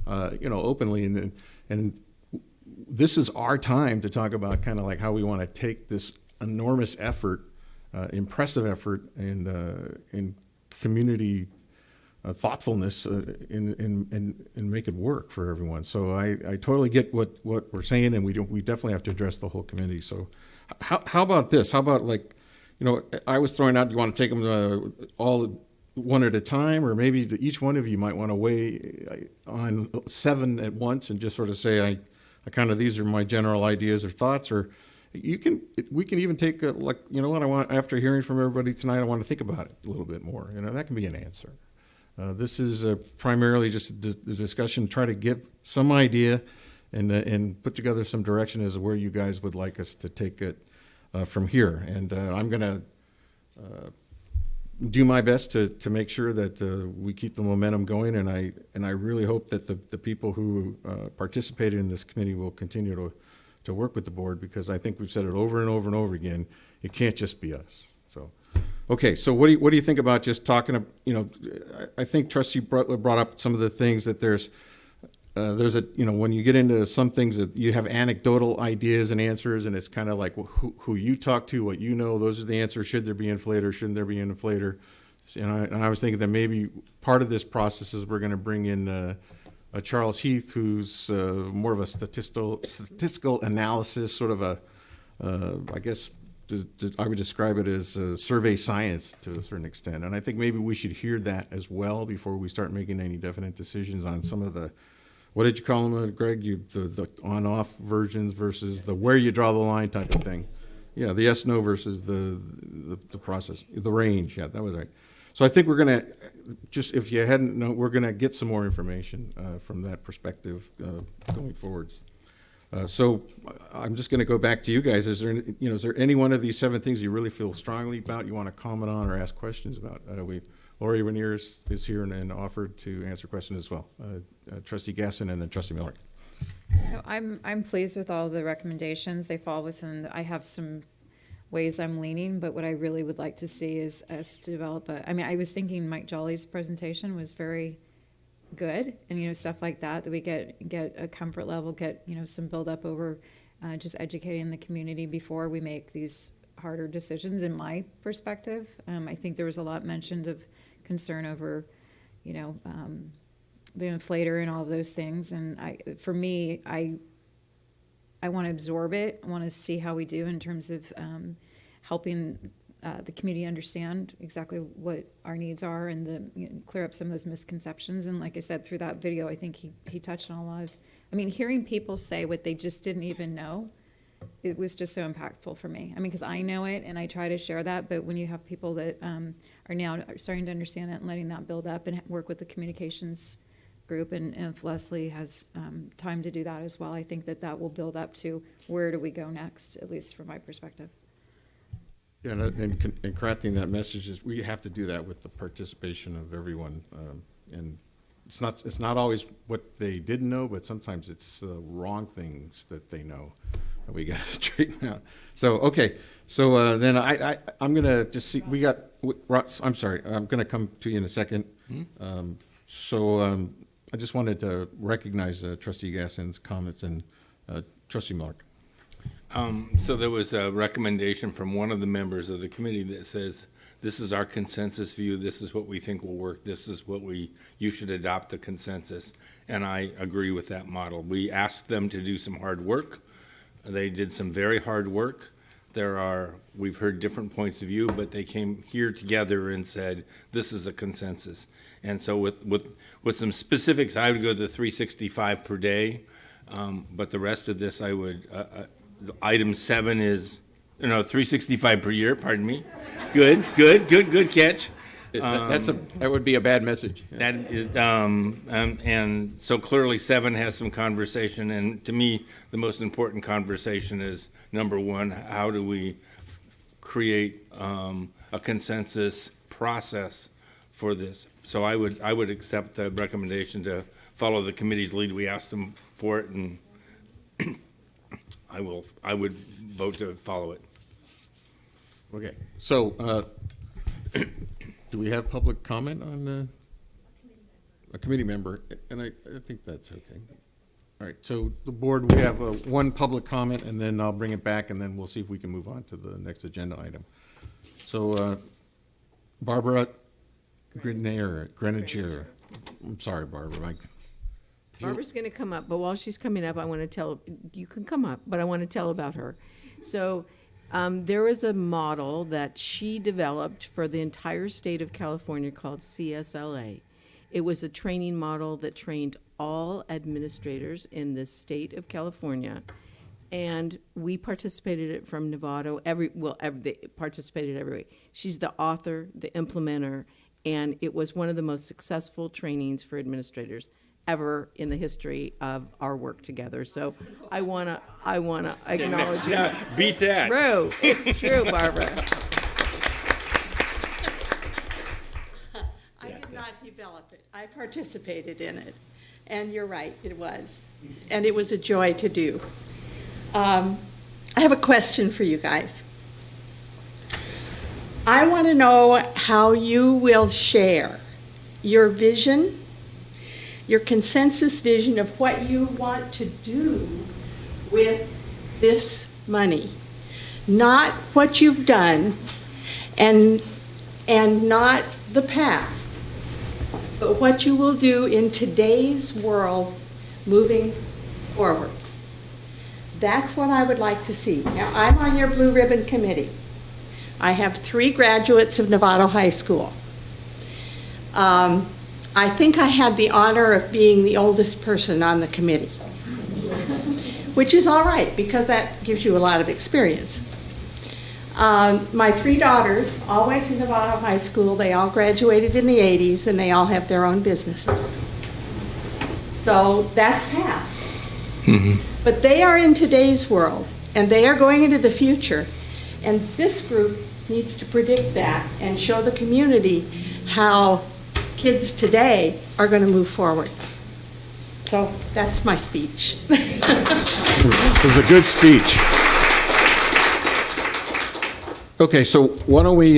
openly. And this is our time to talk about kind of like how we want to take this enormous effort, impressive effort, and community thoughtfulness and make it work for everyone. So I totally get what we're saying, and we definitely have to address the whole committee. So how about this? How about, like, I was throwing out, you want to take them all one at a time, or maybe each one of you might want to weigh on 7 at once and just sort of say, I kind of, these are my general ideas or thoughts, or we can even take what I want, after hearing from everybody tonight, I want to think about it a little bit more. That can be an answer. This is primarily just the discussion, try to give some idea and put together some direction as to where you guys would like us to take it from here. And I'm going to do my best to make sure that we keep the momentum going. And I really hope that the people who participated in this committee will continue to work with the board, because I think we've said it over and over and over again. It can't just be us. So. Okay, so what do you think about just talking? I think Trustee Butler brought up some of the things that there's when you get into some things that you have anecdotal ideas and answers, and it's kind of like who you talk to, what those are the answers. Should there be an inflator? Shouldn't there be an inflator? And I was thinking that maybe part of this process is we're going to bring in Charles Heath, who's more of a statistical analysis, sort of I guess. I would describe it as survey science to a certain extent. And I think maybe we should hear that as well before we start making any definite decisions on some of the, what did you call them, Greg? The on-off versions versus the where you draw the line type of thing. Yeah, the yes-no versus the process, the range. Yeah, that was right. So I think we're going to, just if you hadn't known, we're going to get some more information from that perspective going forwards. So I'm just going to go back to you guys. Is there any one of these 7 things you really feel strongly about, you want to comment on or ask questions about? Lori Rainier is here and offered to answer questions as well. Trustee Gasson and then Trustee Miller. No, I'm pleased with all the recommendations. They fall within. I have some ways I'm leaning, but what I really would like to see is us develop I was thinking Mike Jolly's presentation was very good, and stuff like that we get a comfort level, get some build up over just educating the community before we make these harder decisions. In my perspective, I think there was a lot mentioned of concern over the inflator and all of those things, and for me I want to absorb it. I want to see how we do in terms of helping the community understand exactly what our needs are and clear up some of those misconceptions. And like I said, through that video, I think he touched on a lot of I mean, hearing people say what they just didn't even know, it was just so impactful for me. I mean, because I know it and I try to share that, but when you have people that are now starting to understand it and letting that build up and work with the communications group, and if Leslie has time to do that as well, I think that that will build up to where do we go next, at least from my perspective. Yeah, and crafting that message is, we have to do that with the participation of everyone. And it's not always what they didn't know, but sometimes it's the wrong things that they know that we got to straighten out. So, okay, so then I'm going to just see, I'm sorry, I'm going to come to you in a second. I just wanted to recognize Trustee Gasson's comments and Trustee Mark. So there was a recommendation from one of the members of the committee that says, this is our consensus view, this is what we think will work, this is what you should adopt the consensus. And I agree with that model. We asked them to do some hard work. They did some very hard work. We've heard different points of view, but they came here together and said, this is a consensus. And so with some specifics, I would go to the 365 per day, but the rest of this I would, item 7 is, 365 per year, pardon me. Good catch. That would be a bad message. That is, and so clearly 7 has some conversation, and to me, the most important conversation is, number 1, how do we create a consensus process for this? So I would accept the recommendation to follow the committee's lead. We asked them for it, and I would vote to follow it. Okay, so do we have public comment on a committee member? And I think that's okay. All right, so the board, we have one public comment, and then I'll bring it back, and then we'll see if we can move on to the next agenda item. So Barbara Grenier. I'm sorry, Barbara. Barbara's going to come up, but while she's coming up, I want to tell, you can come up, but I want to tell about her. So there was a model that she developed for the entire state of California called CSLA. It was a training model that trained all administrators in the state of California, and we participated in it from Novato. They participated every week. She's the author, the implementer, and it was one of the most successful trainings for administrators ever in the history of our work together. So I wanna acknowledge you. Beat that. It's true, Barbara. I did not develop it. I participated in it. And you're right, it was. And it was a joy to do. I have a question for you guys. I want to know how you will share your vision, your consensus vision of what you want to do with this money. Not what you've done and not the past, but what you will do in today's world moving forward. That's what I would like to see. Now, I'm on your Blue Ribbon Committee. I have 3 graduates of Novato High School. I think I had the honor of being the oldest person on the committee, which is all right because that gives you a lot of experience. My 3 daughters all went to Novato High School. They all graduated in the 80s, and they all have their own businesses. So that's past. Mm-hmm. But they are in today's world, and they are going into the future. And this group needs to predict that and show the community how kids today are going to move forward. So that's my speech. It was a good speech. Okay, so why don't we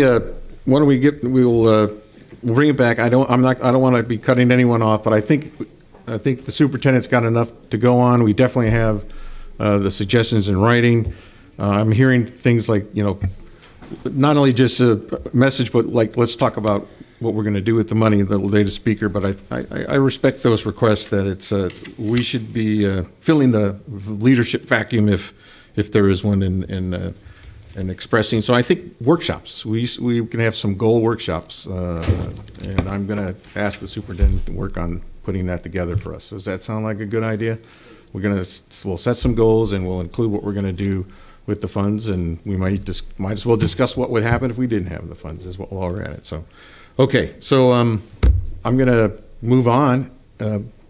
get, we'll bring it back. I don't want to be cutting anyone off, but I think the superintendent's got enough to go on. We definitely have the suggestions in writing. I'm hearing things like, not only just a message, but like, let's talk about what we're going to do with the money, the latest speaker. But I respect those requests that we should be filling the leadership vacuum if there is one in expressing. So I think workshops, we can have some goal workshops, and I'm going to ask the superintendent to work on putting that together for us. Does that sound like a good idea? we'll set some goals and we'll include what we're going to do with the funds, and we might as well discuss what would happen if we didn't have the funds while we're at it. So, okay, so I'm going to move on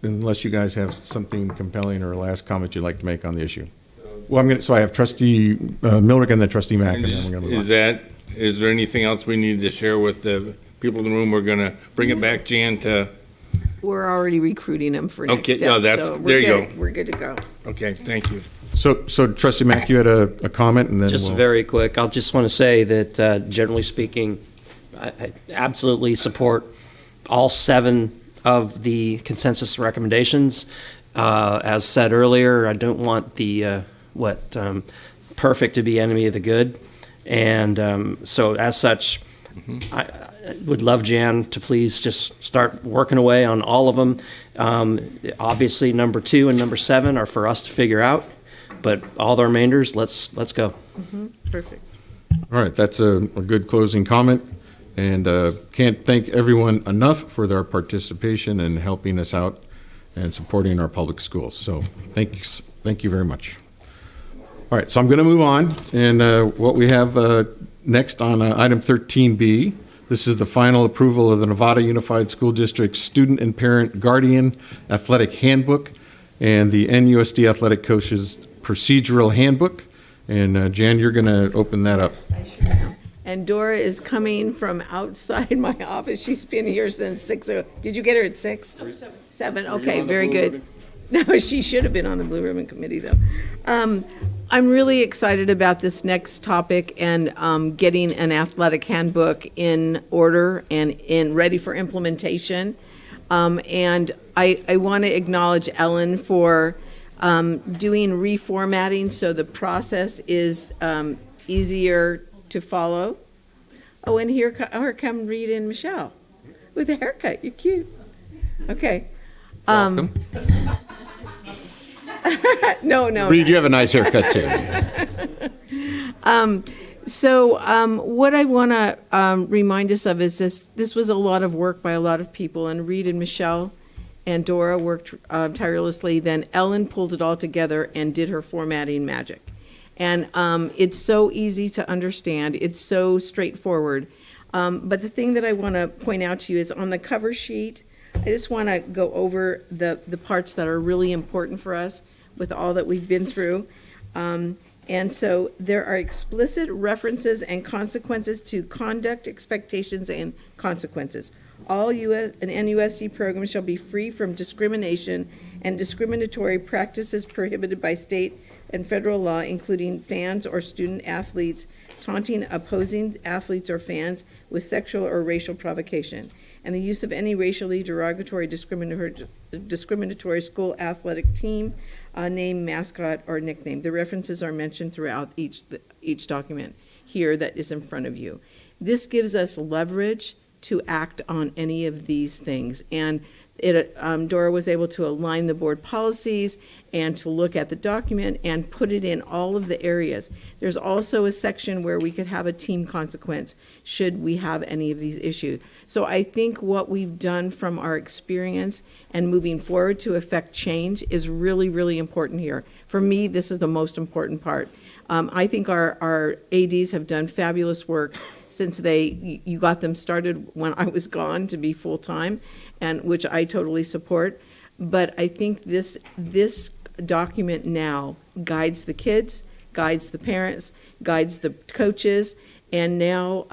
unless you guys have something compelling or a last comment you'd like to make on the issue. Well, so I have Trustee Milrick and then Trustee Mack. And then we're gonna move on. Is there anything else we need to share with the people in the room? We're going to bring it back, Jan, to. We're already recruiting them for next Okay, steps. no, that's, so there you go. We're good to go. Okay, thank you. So Trustee Mack, you had a comment, and then Just very quick, I'll just want to say that generally speaking, I absolutely support all 7 of the consensus recommendations. As said earlier, I don't want the perfect to be enemy of the good. And so as such, I would love Jan to please just start working away on all of them. Obviously, number 2 and number 7 are for us to figure out, but all the remainders, let's go. Perfect. All right, that's a good closing comment, and can't thank everyone enough for their participation and helping us out and supporting our public schools. So thank you very much. All right, so I'm going to move on, and what we have next on item 13B, this is the final approval of the Novato Unified School District Student and Parent Guardian Athletic Handbook and the NUSD Athletic Coaches Procedural Handbook. And Jan, you're going to open that up. I sure am. And Dora is coming from outside my office. She's been here since 6. Did you get her at 6? 7. Okay, very good. No, she should have been on the Blue Ribbon Committee, though. I'm really excited about this next topic and getting an athletic handbook in order and ready for implementation. And I want to acknowledge Ellen for doing reformatting so the process is easier to follow. Oh, and here come Reed and Michelle with a haircut. You're cute. Okay. Welcome. No. Reed, you have a nice haircut too. So what I want to remind us of is this was a lot of work by a lot of people, and Reed and Michelle and Dora worked tirelessly. Then Ellen pulled it all together and did her formatting magic. And it's so easy to understand. It's so straightforward. But the thing that I want to point out to you is on the cover sheet, I just want to go over the parts that are really important for us with all that we've been through. And so there are explicit references and consequences to conduct, expectations, and consequences. All US and NUSD programs shall be free from discrimination and discriminatory practices prohibited by state and federal law, including fans or student athletes taunting opposing athletes or fans with sexual or racial provocation, and the use of any racially derogatory, discriminatory school athletic team, name, mascot, or nickname. The references are mentioned throughout each document here that is in front of you. This gives us leverage to act on any of these things. And Dora was able to align the board policies and to look at the document and put it in all of the areas. There's also a section where we could have a team consequence should we have any of these issues. So I think what we've done from our experience and moving forward to affect change is really, really important here. For me, this is the most important part. I think our ADs have done fabulous work since you got them started when I was gone to be full-time, and which I totally support. But I think this document now guides the kids, guides the parents, guides the coaches, and now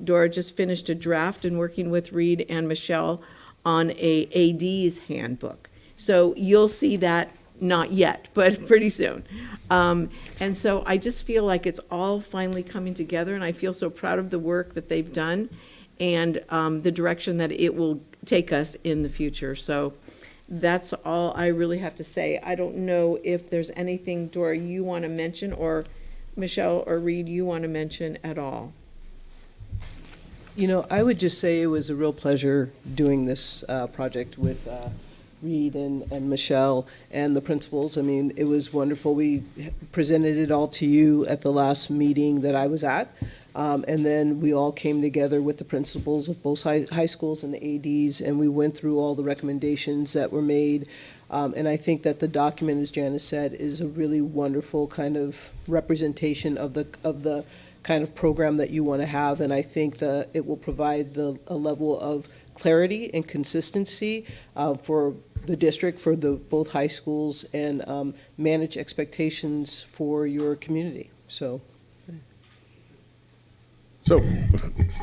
Dora just finished a draft and working with Reed and Michelle on a AD's handbook. So you'll see that, not yet, but pretty soon. And so I just feel like it's all finally coming together, and I feel so proud of the work that they've done and the direction that it will take us in the future. So that's all I really have to say. I don't know if there's anything, Dora, you want to mention, or Michelle or Reed, you want to mention at all. You know, I would just say it was a real pleasure doing this project with Reed and Michelle and the principals. I mean, it was wonderful. We presented it all to you at the last meeting that I was at. And then we all came together with the principals of both high schools and the ADs, and we went through all the recommendations that were made. And I think that the document, as Janice said, is a really wonderful kind of representation of the kind of program that you want to have. And I think that it will provide a level of clarity and consistency for the district, for both high schools, and manage expectations for your community. So,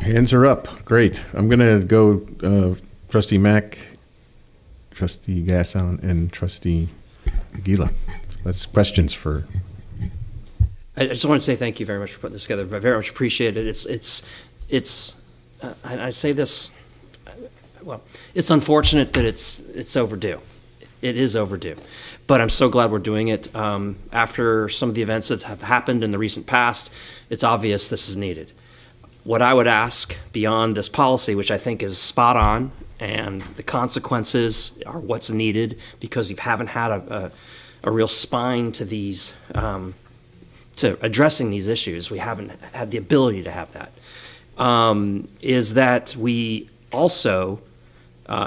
hands are up. Great. I'm going to go Trustee Mack, Trustee Gasson, and Trustee Aguila. That's questions for. I just want to say thank you very much for putting this together. I very much appreciate it. It's I say this, well, it's unfortunate that it's overdue. It is overdue. But I'm so glad we're doing it. After some of the events that have happened in the recent past, it's obvious this is needed. What I would ask beyond this policy, which I think is spot on, and the consequences are what's needed because you haven't had a real spine to these, to addressing these issues. We haven't had the ability to have that. Is that we also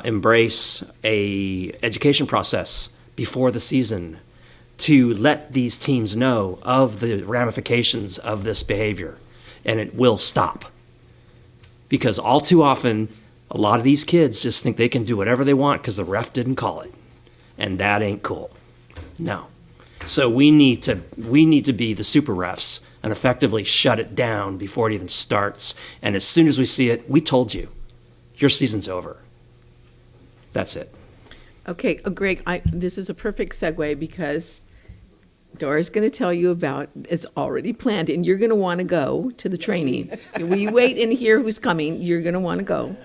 embrace a education process before the season to let these teams know of the ramifications of this behavior, and it will stop. Because all too often, a lot of these kids just think they can do whatever they want because the ref didn't call it, and that ain't cool. No. So we need to be the super refs and effectively shut it down before it even starts. And as soon as we see it, we told you, your season's over. That's it. Okay, Greg, this is a perfect segue because Dora's going to tell you about, it's already planned, and you're going to want to go to the training. We wait and hear who's coming. You're going to want to go.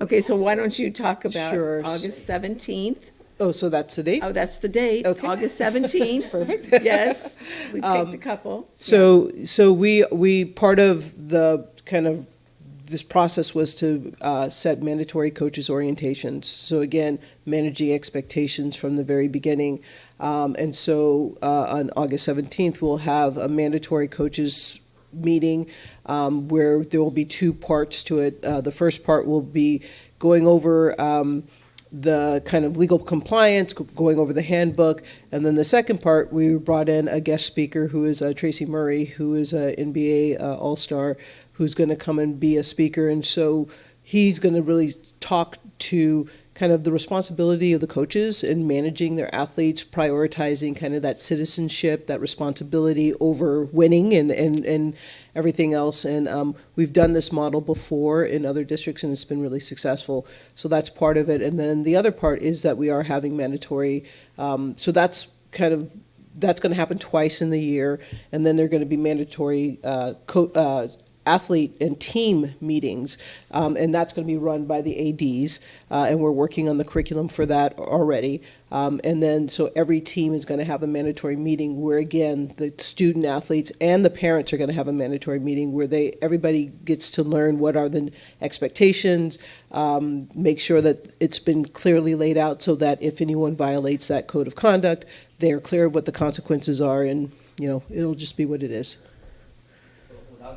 Okay, so why don't you talk about August 17th? Oh, so that's the date? Oh, that's the date. Okay. August 17th. Perfect. Yes, we picked a couple. So we part of the kind of this process was to set mandatory coaches orientations. So again, managing expectations from the very beginning. And so on August 17th, we'll have a mandatory coaches meeting where there will be two parts to it. The first part will be going over the kind of legal compliance, going over the handbook. And then the second part, we brought in a guest speaker who is Tracy Murray, who is an NBA All-Star, who's going to come and be a speaker. And so he's going to really talk to kind of the responsibility of the coaches in managing their athletes, prioritizing kind of that citizenship, that responsibility over winning and everything else. And we've done this model before in other districts, and it's been really successful. So that's part of it. And then the other part is that we are having mandatory, so that's going to happen twice in the year. And then they're going to be mandatory athlete and team meetings, and that's going to be run by the ADs, and we're working on the curriculum for that already. And then so every team is going to have a mandatory meeting where, again, the student athletes and the parents are going to have a mandatory meeting where everybody gets to learn what are the expectations, make sure that it's been clearly laid out so that if anyone violates that code of conduct, they're clear of what the consequences are, and it'll just be what it is.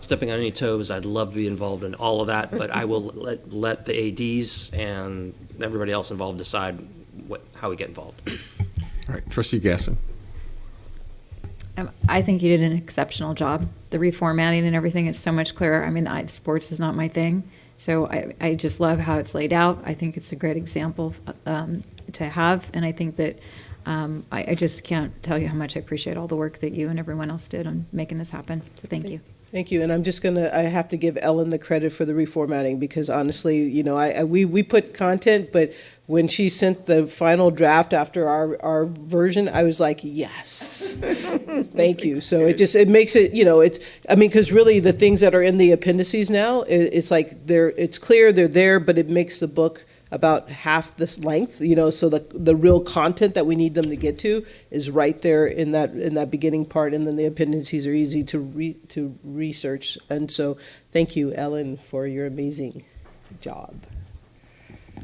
Stepping on any toes, I'd love to be involved in all of that, but I will let the ADs and everybody else involved decide how we get involved. All right, Trustee Gasson. I think you did an exceptional job. The reformatting and everything is so much clearer. I mean, sports is not my thing, so I just love how it's laid out. I think it's a great example to have, and I think that I just can't tell you how much I appreciate all the work that you and everyone else did on making this happen, so thank you. Thank you, and I have to give Ellen the credit for the reformatting because honestly, we put content, but when she sent the final draft after our version, I was like, yes, thank you. So it makes it, because really the things that are in the appendices now, it's like it's clear they're there, but it makes the book about half this length, so the real content that we need them to get to is right there in that beginning part, and then the appendices are easy to research. And so thank you, Ellen, for your amazing job.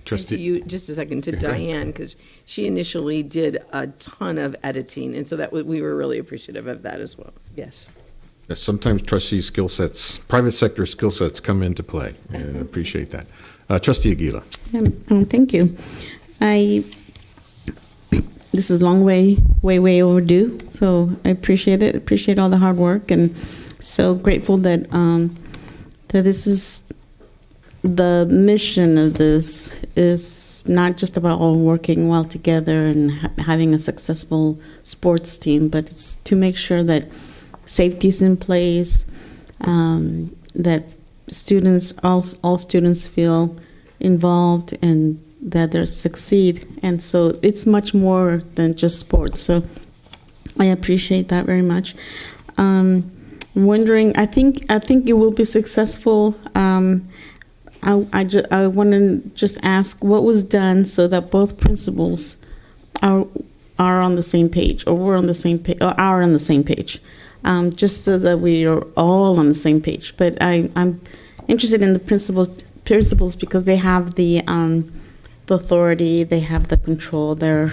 Thank you, just a second, to Diane, because she initially did a ton of editing, and so we were really appreciative of that as well. Yes. Sometimes trustee skill sets, private sector skill sets come into play, and I appreciate that. Trustee Aguila. Thank you. This is long way overdue, so I appreciate it. Appreciate all the hard work, and so grateful that that this is the mission of this is not just about all working well together and having a successful sports team, but it's to make sure that safety's in place, that students, all students feel involved and that they succeed. And so it's much more than just sports. So I appreciate that very much. I'm wondering, I think you will be successful. I want to just ask what was done so that both principals are on the same page, or we're on the same page, or are on the same page, just so that we are all on the same page. But I'm interested in the principals because they have the authority, they have the control. The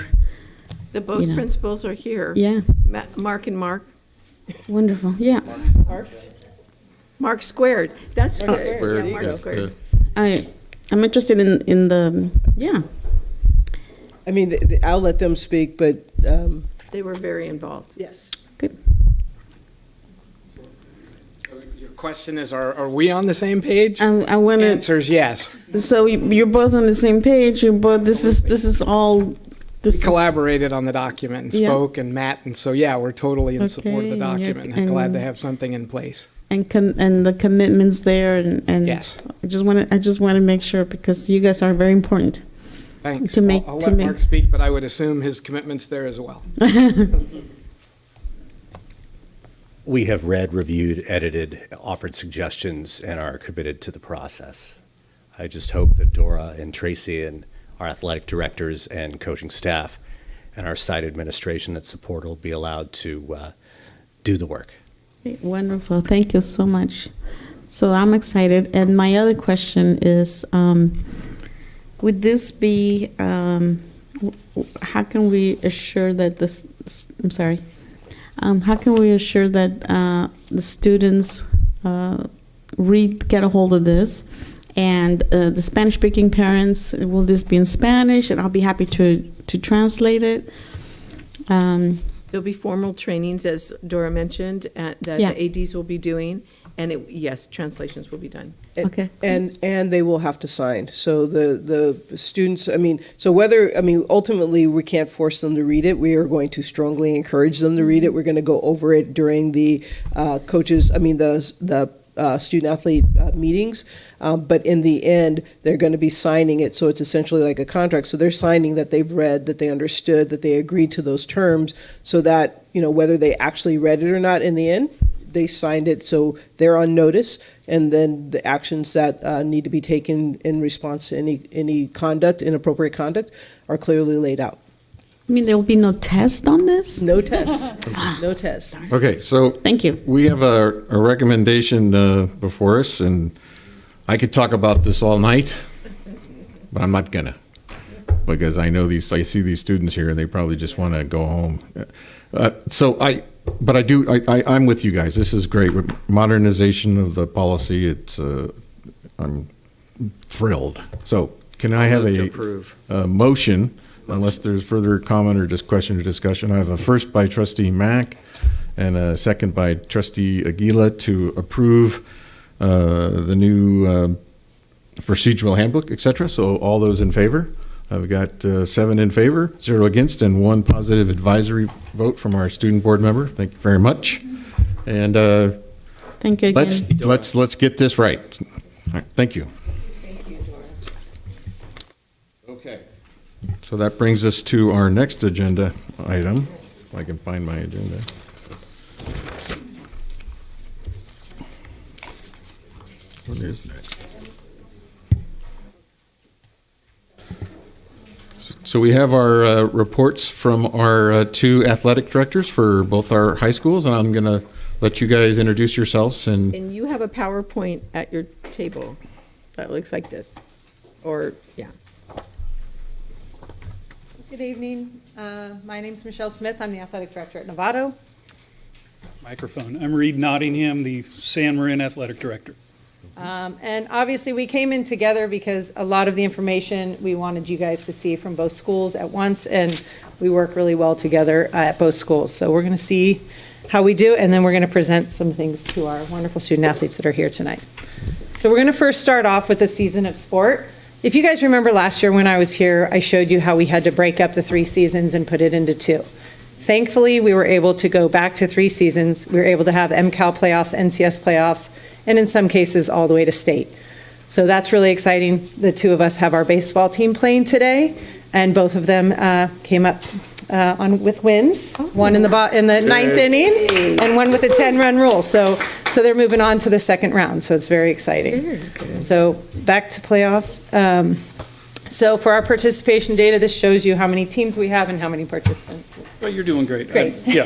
both principals are here. Yeah. Mark and Mark. Wonderful. Yeah. Mark squared. That's squared. Yeah, Mark squared. I'm interested in the I mean, I'll let them speak, but they were very involved. Yes. Good. Your question is, are we on the same page? I want to. Answer is yes. So you're both on the same page. You're both. This is all. We collaborated on the document and spoke and met, and so yeah, we're totally in support of the document and glad to have something in place. And the commitments there, and yes. I just want to make sure, because you guys are very important. Thanks. I'll let Mark speak, but I would assume his commitment's there as well. We have read, reviewed, edited, offered suggestions, and are committed to the process. I just hope that Dora and Tracy and our athletic directors and coaching staff and our site administration that support will be allowed to do the work. Wonderful. Thank you so much. So I'm excited. And my other question is, would this be, how can we assure that how can we assure that the students get a hold of this? And the Spanish-speaking parents, will this be in Spanish? And I'll be happy to translate it. There'll be formal trainings, as Dora mentioned, that the ADs will be doing, and yes, translations will be done. Okay. And they will have to sign. So the students, ultimately we can't force them to read it. We are going to strongly encourage them to read it. We're going to go over it during the student athlete meetings, but in the end, they're going to be signing it, so it's essentially like a contract. So they're signing that they've read, that they understood, that they agreed to those terms, so that, whether they actually read it or not in the end, they signed it, so they're on notice, and then the actions that need to be taken in response to any conduct, inappropriate conduct, are clearly laid out. I mean, there will be no test on this? No test. No test. Okay, so thank you. We have a recommendation before us, and I could talk about this all night, but I'm not gonna, because I see these students here, and they probably just want to go home. I'm with you guys. This is great. With modernization of the policy, I'm thrilled. So can I have a motion? Unless there's further comment or just question or discussion. I have a first by Trustee Mack and a second by Trustee Aguila to approve the new procedural handbook, etc. So all those in favor? I've got 7 in favor, 0 against, and 1 positive advisory vote from our student board member. Thank you very much. And thank you again. Let's get this right. All right, thank you. So that brings us to our next agenda item. If I can find my agenda. What is next? So we have our reports from our 2 athletic directors for both our high schools, and I'm going to let you guys introduce yourselves. And you have a PowerPoint at your table that looks like this, yeah. Good evening. My name is Michelle Smith. I'm the athletic director at Novato. Microphone. I'm Reed Nottingham, the San Marin Athletic Director. And obviously, we came in together because a lot of the information we wanted you guys to see from both schools at once, and we work really well together at both schools. So we're going to see how we do, and then we're going to present some things to our wonderful student athletes that are here tonight. So we're going to first start off with the season of sport. If you guys remember last year when I was here, I showed you how we had to break up the 3 seasons and put it into 2. Thankfully, we were able to go back to 3 seasons. We were able to have MCAL playoffs, NCS playoffs, and in some cases, all the way to state. So that's really exciting. The 2 of us have our baseball team playing today, and both of them came up with wins. One in the 9th inning, and one with a 10-run rule. So they're moving on to the 2nd round. So it's very exciting. So back to playoffs. So for our participation data, this shows you how many teams we have and how many participants. Well, you're doing great. Great. Yeah.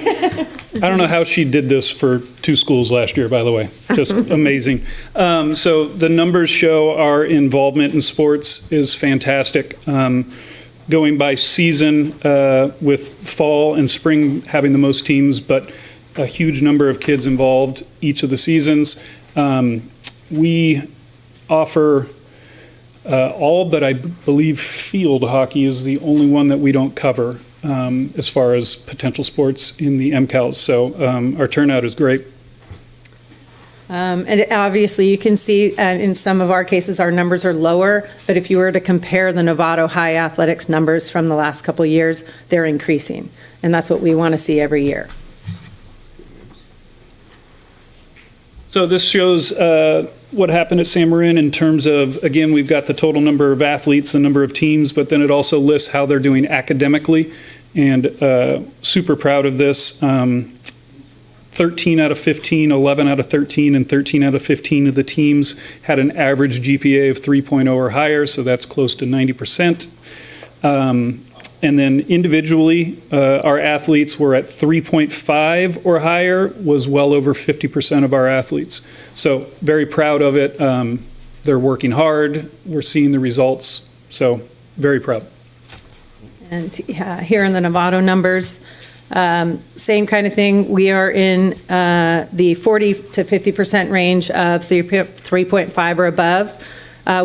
I don't know how she did this for 2 schools last year, by the way. Just amazing. So the numbers show our involvement in sports is fantastic. Going by season, with fall and spring having the most teams, but a huge number of kids involved each of the seasons. We offer all but I believe field hockey is the only one that we don't cover as far as potential sports in the MCALs. So our turnout is great. And obviously, you can see in some of our cases, our numbers are lower, but if you were to compare the Novato High athletics numbers from the last couple of years, they're increasing. And that's what we want to see every year. So this shows what happened at San Marin in terms of, again, we've got the total number of athletes, the number of teams, but then it also lists how they're doing academically, and super proud of this. 13 out of 15, 11 out of 13, and 13 out of 15 of the teams had an average GPA of 3.0 or higher, so that's close to 90%. And then individually, our athletes were at 3.5 or higher, was well over 50% of our athletes. So very proud of it. They're working hard. We're seeing the results. So very proud. And here in the Novato numbers, same kind of thing. We are in the 40 to 50% range of 3.5 or above.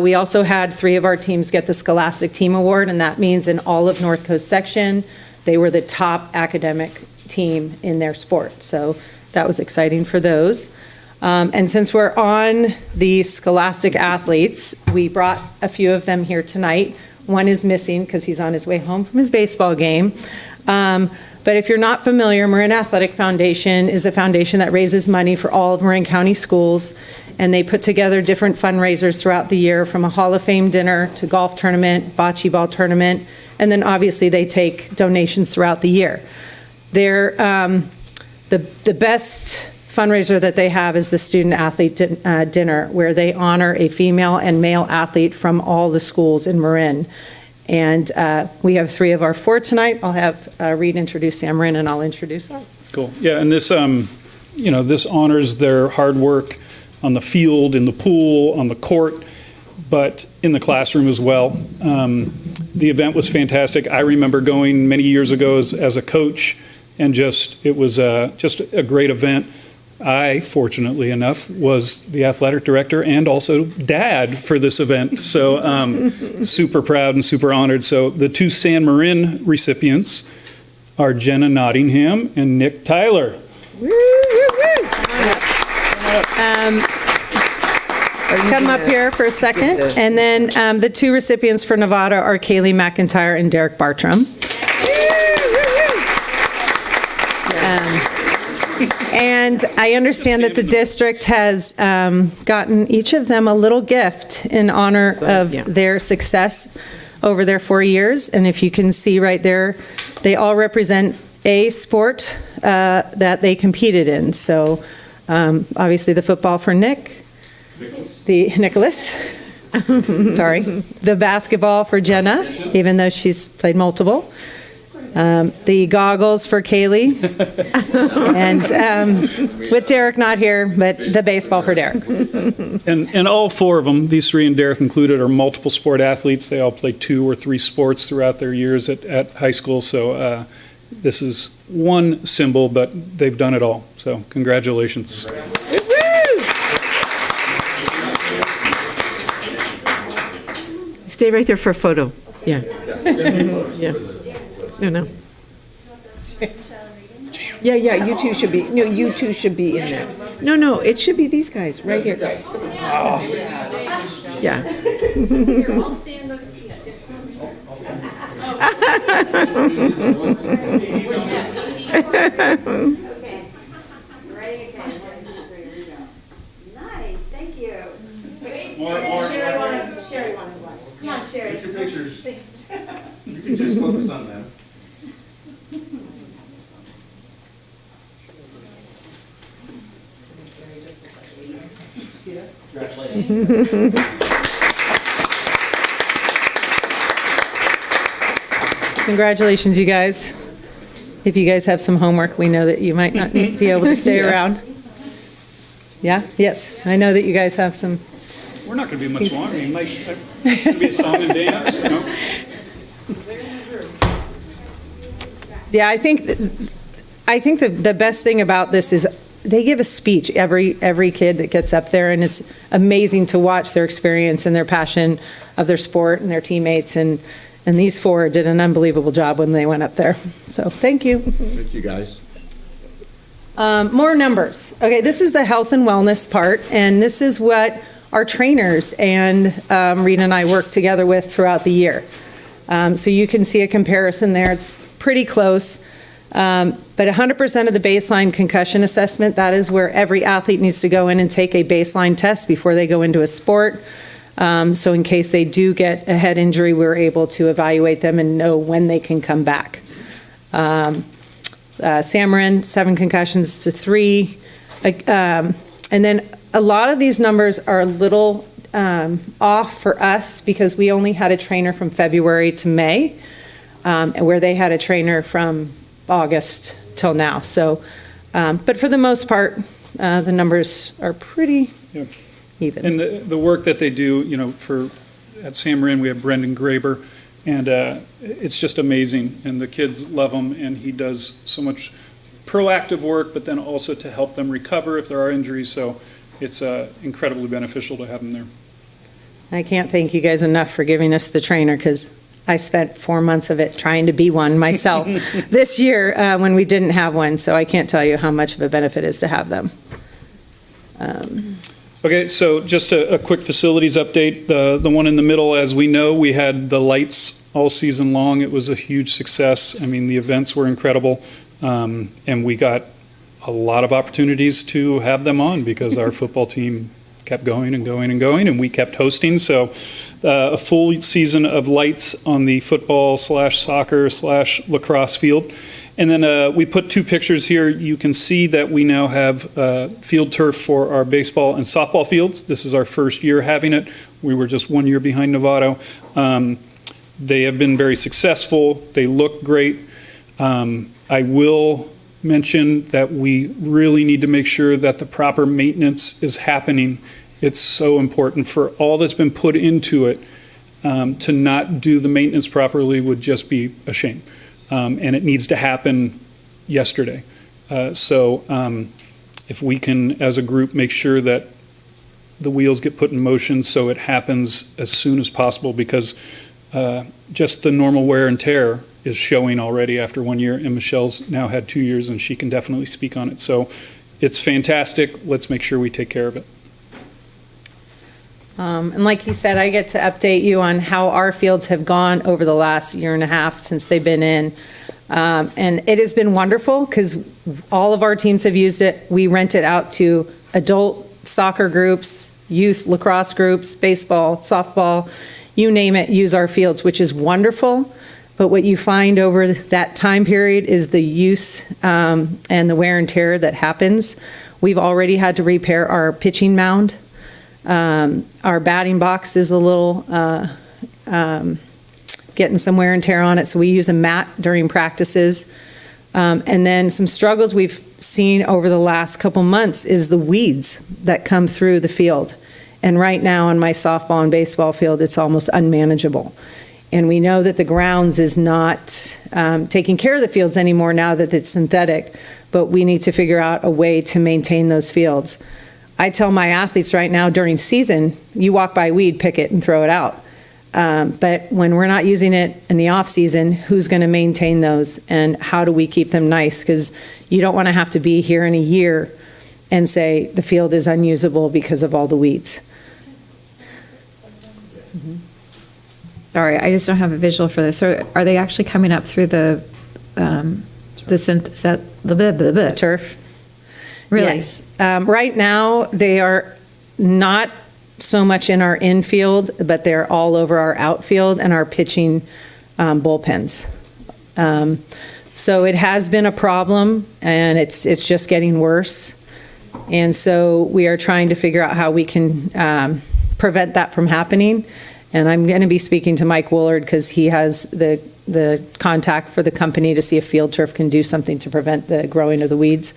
We also had 3 of our teams get the Scholastic Team Award, and that means in all of North Coast section, they were the top academic team in their sport. So that was exciting for those. And since we're on the Scholastic athletes, we brought a few of them here tonight. One is missing because he's on his way home from his baseball game. But if you're not familiar, Marin Athletic Foundation is a foundation that raises money for all of Marin County schools, and they put together different fundraisers throughout the year, from a Hall of Fame dinner to golf tournament, bocce ball tournament, and then obviously they take donations throughout the year. They're, the best fundraiser that they have is the student athlete dinner, where they honor a female and male athlete from all the schools in Marin. And we have 3 of our 4 tonight. I'll have Reed introduce San Marin, and I'll introduce ours. Cool. Yeah, and this, this honors their hard work on the field, in the pool, on the court, but in the classroom as well. The event was fantastic. I remember going many years ago as a coach, and it was just a great event. I, fortunately enough, was the athletic director and also dad for this event. So super proud and super honored. So the 2 San Marin recipients are Jenna Nottingham and Nick Tyler. Come up here for a second. And then the 2 recipients for Novato are Kaylee McIntyre and Derek Bartram. And I understand that the district has gotten each of them a little gift in honor of their success over their 4 years. And if you can see right there, they all represent a sport that they competed in. So obviously the football for Nicholas, sorry, the basketball for Jenna, even though she's played multiple. The goggles for Kaylee, and with Derek not here, but the baseball for Derek. And all 4 of them, these 3 and Derek included, are multiple sport athletes. They all play 2 or 3 sports throughout their years at high school. So this is one symbol, but they've done it all. So congratulations. Stay right there for a photo. Yeah. Yeah. No. Yeah, you two should be, no, you two should be in there. No, it should be these guys, right here. Oh. Yeah. Nice, thank you. Sherry wanted one. Come on, Sherry. Take your pictures. You can just focus on them. Congratulations, you guys. If you guys have some homework, we know that you might not be able to stay Yeah. around. Yeah? Yes. I know that you guys have some. We're not going to be much longer. It might be a song and dance, you know? Yeah, I think the best thing about this is they give a speech, every kid that gets up there, and it's amazing to watch their experience and their passion of their sport and their teammates, and these four did an unbelievable job when they went up there. So thank you. Thank you, guys. More numbers. Okay, this is the health and wellness part, and this is what our trainers and Rita and I work together with throughout the year. So you can see a comparison there. It's pretty close. But 100% of the baseline concussion assessment, that is where every athlete needs to go in and take a baseline test before they go into a sport. So in case they do get a head injury, we're able to evaluate them and know when they can come back. San Marin, 7 concussions to 3. And then a lot of these numbers are a little off for us because we only had a trainer from February to May, where they had a trainer from August till now. So, but for the most part, the numbers are pretty even. And the work that they do, you know, at San Marin, we have Brendan Graber, and it's just amazing. And the kids love him, and he does so much proactive work, but then also to help them recover if there are injuries. So it's incredibly beneficial to have him there. I can't thank you guys enough for giving us the trainer, because I spent 4 months of it trying to be one myself this year when we didn't have one. So I can't tell you how much of a benefit it is to have them. Okay, so just a quick facilities update. The one in the middle, as we know, we had the lights all season long. It was a huge success. I mean, the events were incredible, and we got a lot of opportunities to have them on because our football team kept going and going and going, and we kept hosting. So a full season of lights on the football/soccer/lacrosse field. And then we put 2 pictures here. You can see that we now have field turf for our baseball and softball fields. This is our first year having it. We were just 1 year behind Novato. They have been very successful. They look great. I will mention that we really need to make sure that the proper maintenance is happening. It's so important for all that's been put into it. To not do the maintenance properly would just be a shame. And it needs to happen yesterday. So if we can, as a group, make sure that the wheels get put in motion so it happens as soon as possible, because just the normal wear and tear is showing already after 1 year, and Michelle's now had 2 years, and she can definitely speak on it. So it's fantastic. Let's make sure we take care of it. And like he said, I get to update you on how our fields have gone over the last year and a half since they've been in. And it has been wonderful because all of our teams have used it. We rent it out to adult soccer groups, youth lacrosse groups, baseball, softball, you name it, use our fields, which is wonderful. But what you find over that time period is the use and the wear and tear that happens. We've already had to repair our pitching mound. Our batting box is a little getting some wear and tear on it, so we use a mat during practices. And then some struggles we've seen over the last couple months is the weeds that come through the field. And right now on my softball and baseball field, it's almost unmanageable. And we know that the grounds is not taking care of the fields anymore now that it's synthetic, but we need to figure out a way to maintain those fields. I tell my athletes right now during season, you walk by weed, pick it and throw it out. But when we're not using it in the off season, who's going to maintain those and how do we keep them nice? Because you don't want to have to be here in a year and say the field is unusable because of all the weeds. Sorry, I just don't have a visual for this. So are they actually coming up through the turf? Really? Yes. Right now, they are not so much in our infield, but they're all over our outfield and our pitching bullpens. So it has been a problem, and it's just getting worse. And so we are trying to figure out how we can prevent that from happening. And I'm going to be speaking to Mike Woolard because he has the contact for the company to see if Field Turf can do something to prevent the growing of the weeds.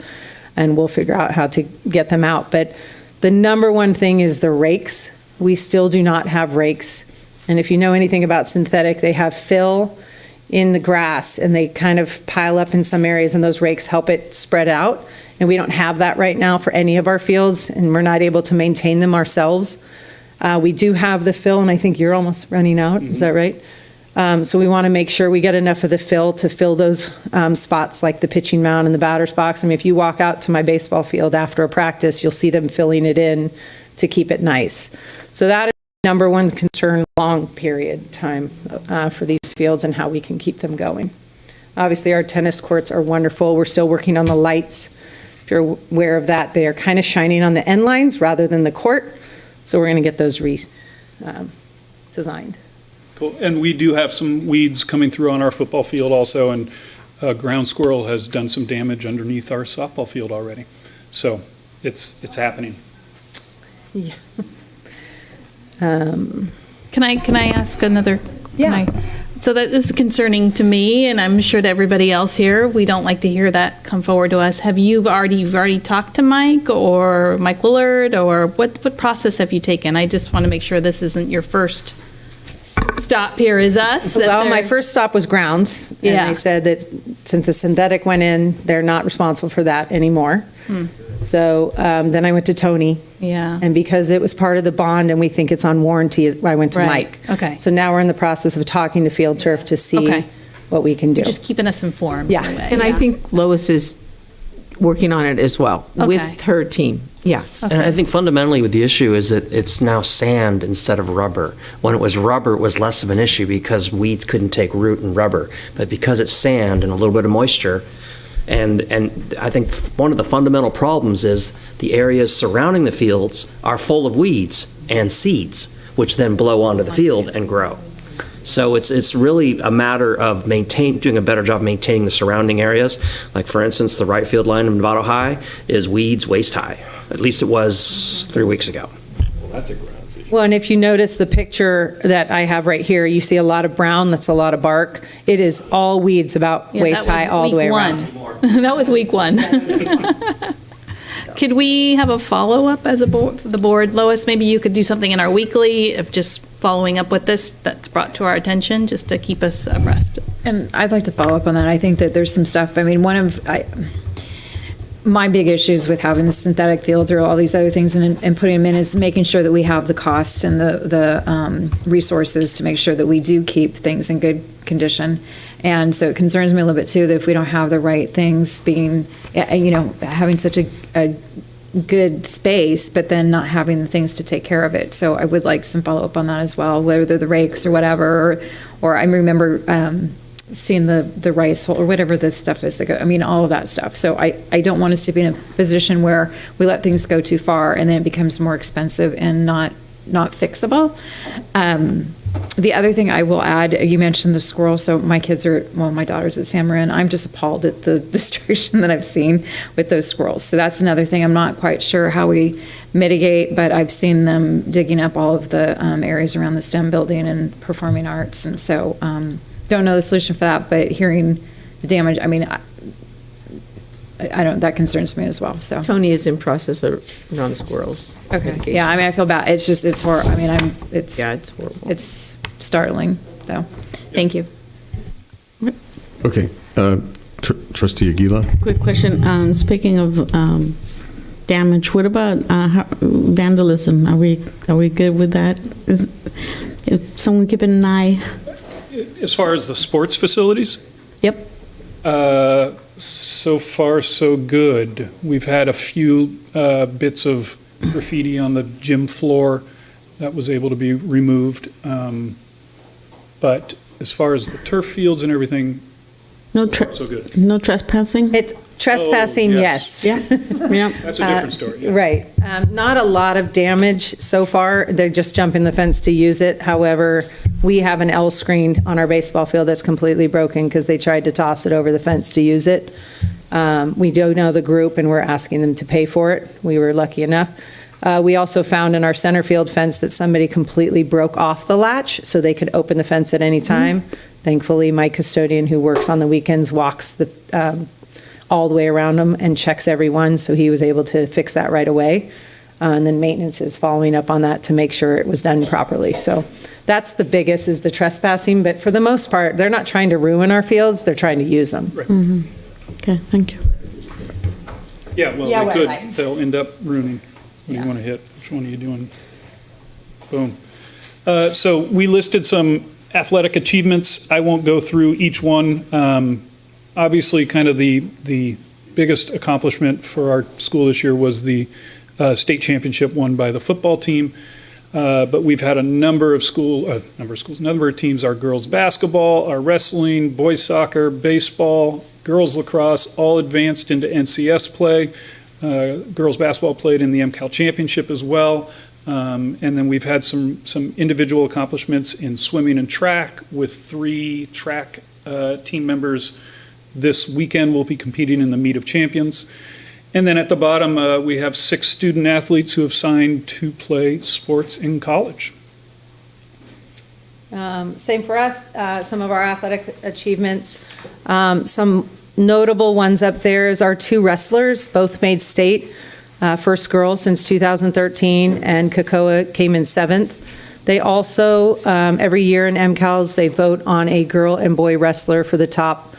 And we'll figure out how to get them out. But the number one thing is the rakes. We still do not have rakes. And if you know anything about synthetic, they have fill in the grass and they kind of pile up in some areas and those rakes help it spread out. And we don't have that right now for any of our fields and we're not able to maintain them ourselves. We do have the fill and I think you're almost running out. Is that right? So we want to make sure we get enough of the fill to fill those spots like the pitching mound and the batter's box. I mean, if you walk out to my baseball field after a practice, you'll see them filling it in to keep it nice. So that is the number one concern, long period time for these fields and how we can keep them going. Obviously, our tennis courts are wonderful. We're still working on the lights. If you're aware of that, they are kind of shining on the end lines rather than the court. So we're going to get those designed. Cool. And we do have some weeds coming through on our football field also, and ground squirrel has done some damage underneath our softball field already. So it's happening. Yeah. Can I ask another? Yeah. So that is concerning to me, and I'm sure to everybody else here. We don't like to hear that come forward to us. You've already talked to Mike or Mike Willard, or what process have you taken? I just want to make sure this isn't your first stop here is us. Well, my first stop was grounds. And Yeah. they said that since the synthetic went in, they're not responsible for that anymore. So then I went to Tony. Yeah. And because it was part of the bond and we think it's on warranty, I went to Right. Mike. Okay. So now we're in the process of talking to Field Turf to see Okay. what we can do. You're just keeping us informed. Yeah. in a way. And I think Lois is working on it as well with Okay. her team. Yeah. And I think fundamentally with the issue is that it's now sand instead of rubber. When it was rubber, it was less of an issue because weeds couldn't take root in rubber. But because it's sand and a little bit of moisture, and I think one of the fundamental problems is the areas surrounding the fields are full of weeds and seeds, which then blow onto the field and grow. So it's really a matter of doing a better job maintaining the surrounding areas. Like for instance, the right field line of Novato High is weeds waist high. At least it was 3 weeks ago. Well, that's a grounds issue. Well, and if you notice the picture that I have right here, you see a lot of brown, that's a lot of bark. It is all weeds about Yeah, waist that was high all the way week around. one. That was week one. Could we have a follow-up as the board? Lois, maybe you could do something in our weekly of just following up with this that's brought to our attention, just to keep us abreast. And I'd like to follow up on that. I think that there's some stuff, I mean, my big issues with having the synthetic fields or all these other things and putting them in is making sure that we have the cost and the resources to make sure that we do keep things in good condition. And so it concerns me a little bit too that if we don't have the right things being, having such a good space, but then not having the things to take care of it. So I would like some follow up on that as well, whether they're the rakes or whatever, or I remember seeing the rice hole or whatever the stuff is that go, I mean, all of that stuff. So I don't want us to be in a position where we let things go too far and then it becomes more expensive and not fixable. The other thing I will add, you mentioned the squirrel. So my daughter's at San Marin. I'm just appalled at the destruction that I've seen with those squirrels. So that's another thing. I'm not quite sure how we mitigate, but I've seen them digging up all of the areas around the STEM building and performing arts. And so don't know the solution for that, but hearing the damage, I mean, I don't, that concerns me as well, so. Tony is in process of non-squirrels. Okay, mitigation. yeah, I mean, I feel bad, it's just, it's horrible, I mean, it's Yeah, it's horrible. It's startling, so. Thank you. Okay, trustee Aguila? Quick question. Speaking of damage, what about vandalism? Are we good with that? Is someone keeping an eye? As far as the sports facilities? Yep. So far, so good. We've had a few bits of graffiti on the gym floor that was able to be removed. But as far as the turf fields and everything, so good. No trespassing? It's trespassing, Oh, yes. Yeah. Yeah. That's a different story. Yeah. Right. Not a lot of damage so far. They're just jumping the fence to use it. However, we have an L screen on our baseball field that's completely broken because they tried to toss it over the fence to use it. We do know the group, and we're asking them to pay for it. We were lucky enough. We also found in our center field fence that somebody completely broke off the latch so they could open the fence at any time. Thankfully, my custodian who works on the weekends walks all the way around them and checks every one, so he was able to fix that right away. And then maintenance is following up on that to make sure it was done properly. So that's the biggest, is the trespassing, but for the most part, they're not trying to ruin our fields, they're trying to use them. Mm-hmm. Okay, thank you. Yeah, well, Yeah, they wet could. lights. They'll end up ruining. What do you want to hit? Which one are you doing? Boom. So we listed some athletic achievements. I won't go through each one. Obviously, kind of the biggest accomplishment for our school this year was the state championship won by the football team. But we've had a number of teams, our girls basketball, our wrestling, boys soccer, baseball, girls lacrosse, all advanced into NCS play. Girls basketball played in the MCAL championship as well. And then we've had some individual accomplishments in swimming and track, with 3 track team members this weekend will be competing in the Meet of Champions. And then at the bottom, we have 6 student athletes who have signed to play sports in college. Same for us, some of our athletic achievements. Some notable ones up there is our 2 wrestlers, both made state. First girl since 2013, and Kakoa came in 7th. They also, every year in MCALs, they vote on a girl and boy wrestler for the top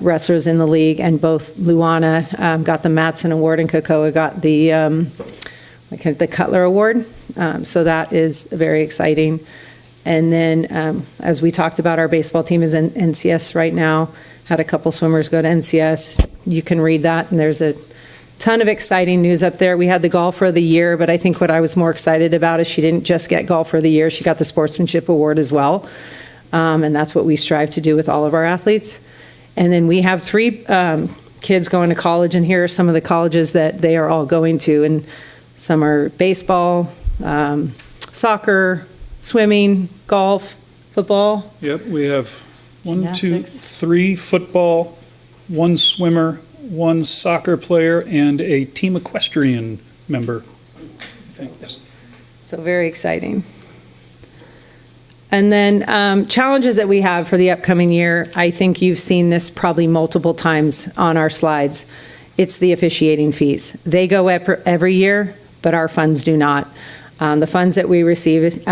wrestlers in the league, and both Luana got the Matson Award and Kakoa got the Cutler Award. So that is very exciting. And then, as we talked about, our baseball team is in NCS right now. Had a couple swimmers go to NCS. You can read that, and there's a ton of exciting news up there. We had the golfer of the year, but I think what I was more excited about is she didn't just get golfer of the year, she got the sportsmanship award as well. And that's what we strive to do with all of our athletes. And then we have 3 kids going to college, and here are some of the colleges that they are all going to. And some are baseball, soccer, swimming, golf, football. Yep, we have 1, 2, Gymnastics. 3 football, 1 swimmer, 1 soccer player, and a team equestrian member. Yes. So very exciting. And then challenges that we have for the upcoming year, I think you've seen this probably multiple times on our slides. It's the officiating fees. They go every year, but our funds do not. The funds that we receive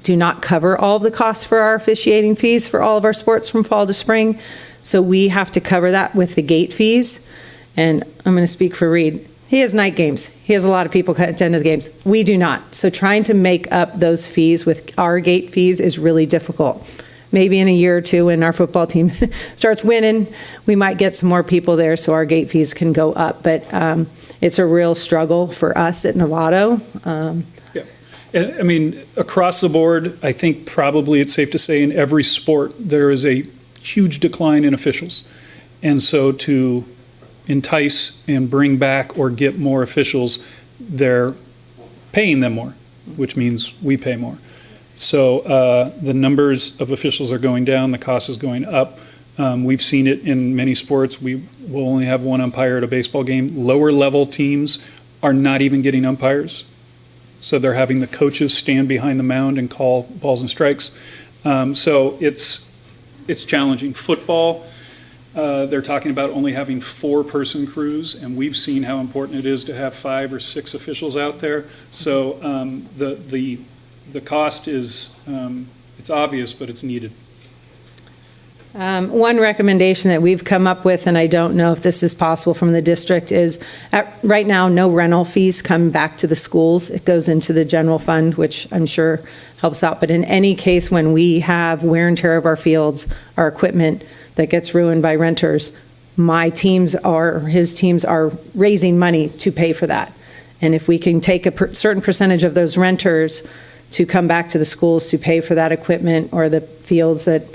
do not cover all of the costs for our officiating fees for all of our sports from fall to spring. So we have to cover that with the gate fees. And I'm going to speak for Reed. He has night games. He has a lot of people attend his games. We do not. So trying to make up those fees with our gate fees is really difficult. Maybe in a year or 2 when our football team starts winning, we might get some more people there so our gate fees can go up. But it's a real struggle for us at Novato. I mean, across the board, I think probably it's safe to say in every sport, there is a huge decline in officials. And so to entice and bring back or get more officials, they're paying them more, which means we pay more. So the numbers of officials are going down, the cost is going up. We've seen it in many sports. We will only have 1 umpire at a baseball game. Lower level teams are not even getting umpires. So they're having the coaches stand behind the mound and call balls and strikes. So it's challenging. Football, they're talking about only having 4-person crews, and we've seen how important it is to have 5 or 6 officials out there. So the cost is, it's obvious, but it's needed. One recommendation that we've come up with, and I don't know if this is possible from the district, is right now, no rental fees come back to the schools. It goes into the general fund, which I'm sure helps out. But in any case, when we have wear and tear of our fields, our equipment that gets ruined by renters, his teams are raising money to pay for that. And if we can take a certain percentage of those renters to come back to the schools to pay for that equipment or the fields that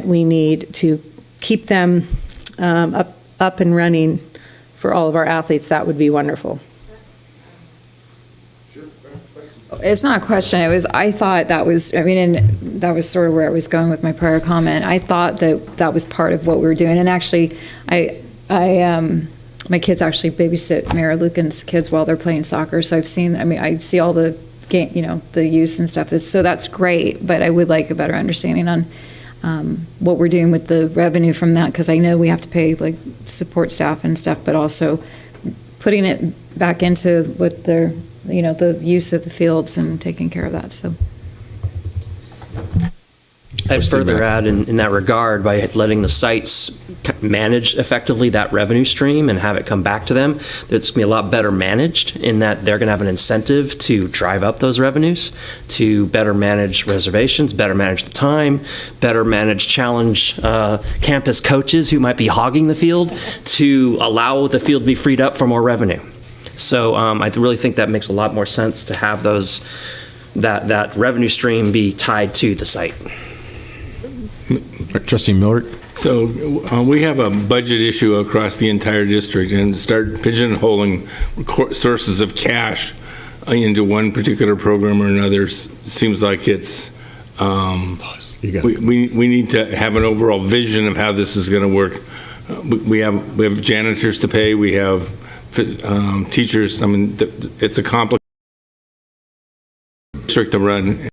we need to keep them up and running for all of our athletes, that would be wonderful. It's not a question. I thought that was, and that was sort of where I was going with my prior comment. I thought that was part of what we were doing. And actually, my kids actually babysit Mayor Lucan's kids while they're playing soccer. So I see all the game, the use and stuff. So that's great. But I would like a better understanding on what we're doing with the revenue from that, because I know we have to pay like support staff and stuff, but also putting it back into what they're, the use of the fields and taking care of that. So I'd further add in that regard, by letting the sites manage effectively that revenue stream and have it come back to them, it's going to be a lot better managed, in that they're going to have an incentive to drive up those revenues, to better manage reservations, better manage the time, better manage challenge campus coaches who might be hogging the field, to allow the field to be freed up for more revenue. So I really think that makes a lot more sense to have that revenue stream be tied to the site. Trustee Millard? So we have a budget issue across the entire district, and start pigeonholing sources of cash into one particular program or another seems like it's, we need to have an overall vision of how this is going to work. We have janitors to pay, we have teachers. It's a complicated district to run.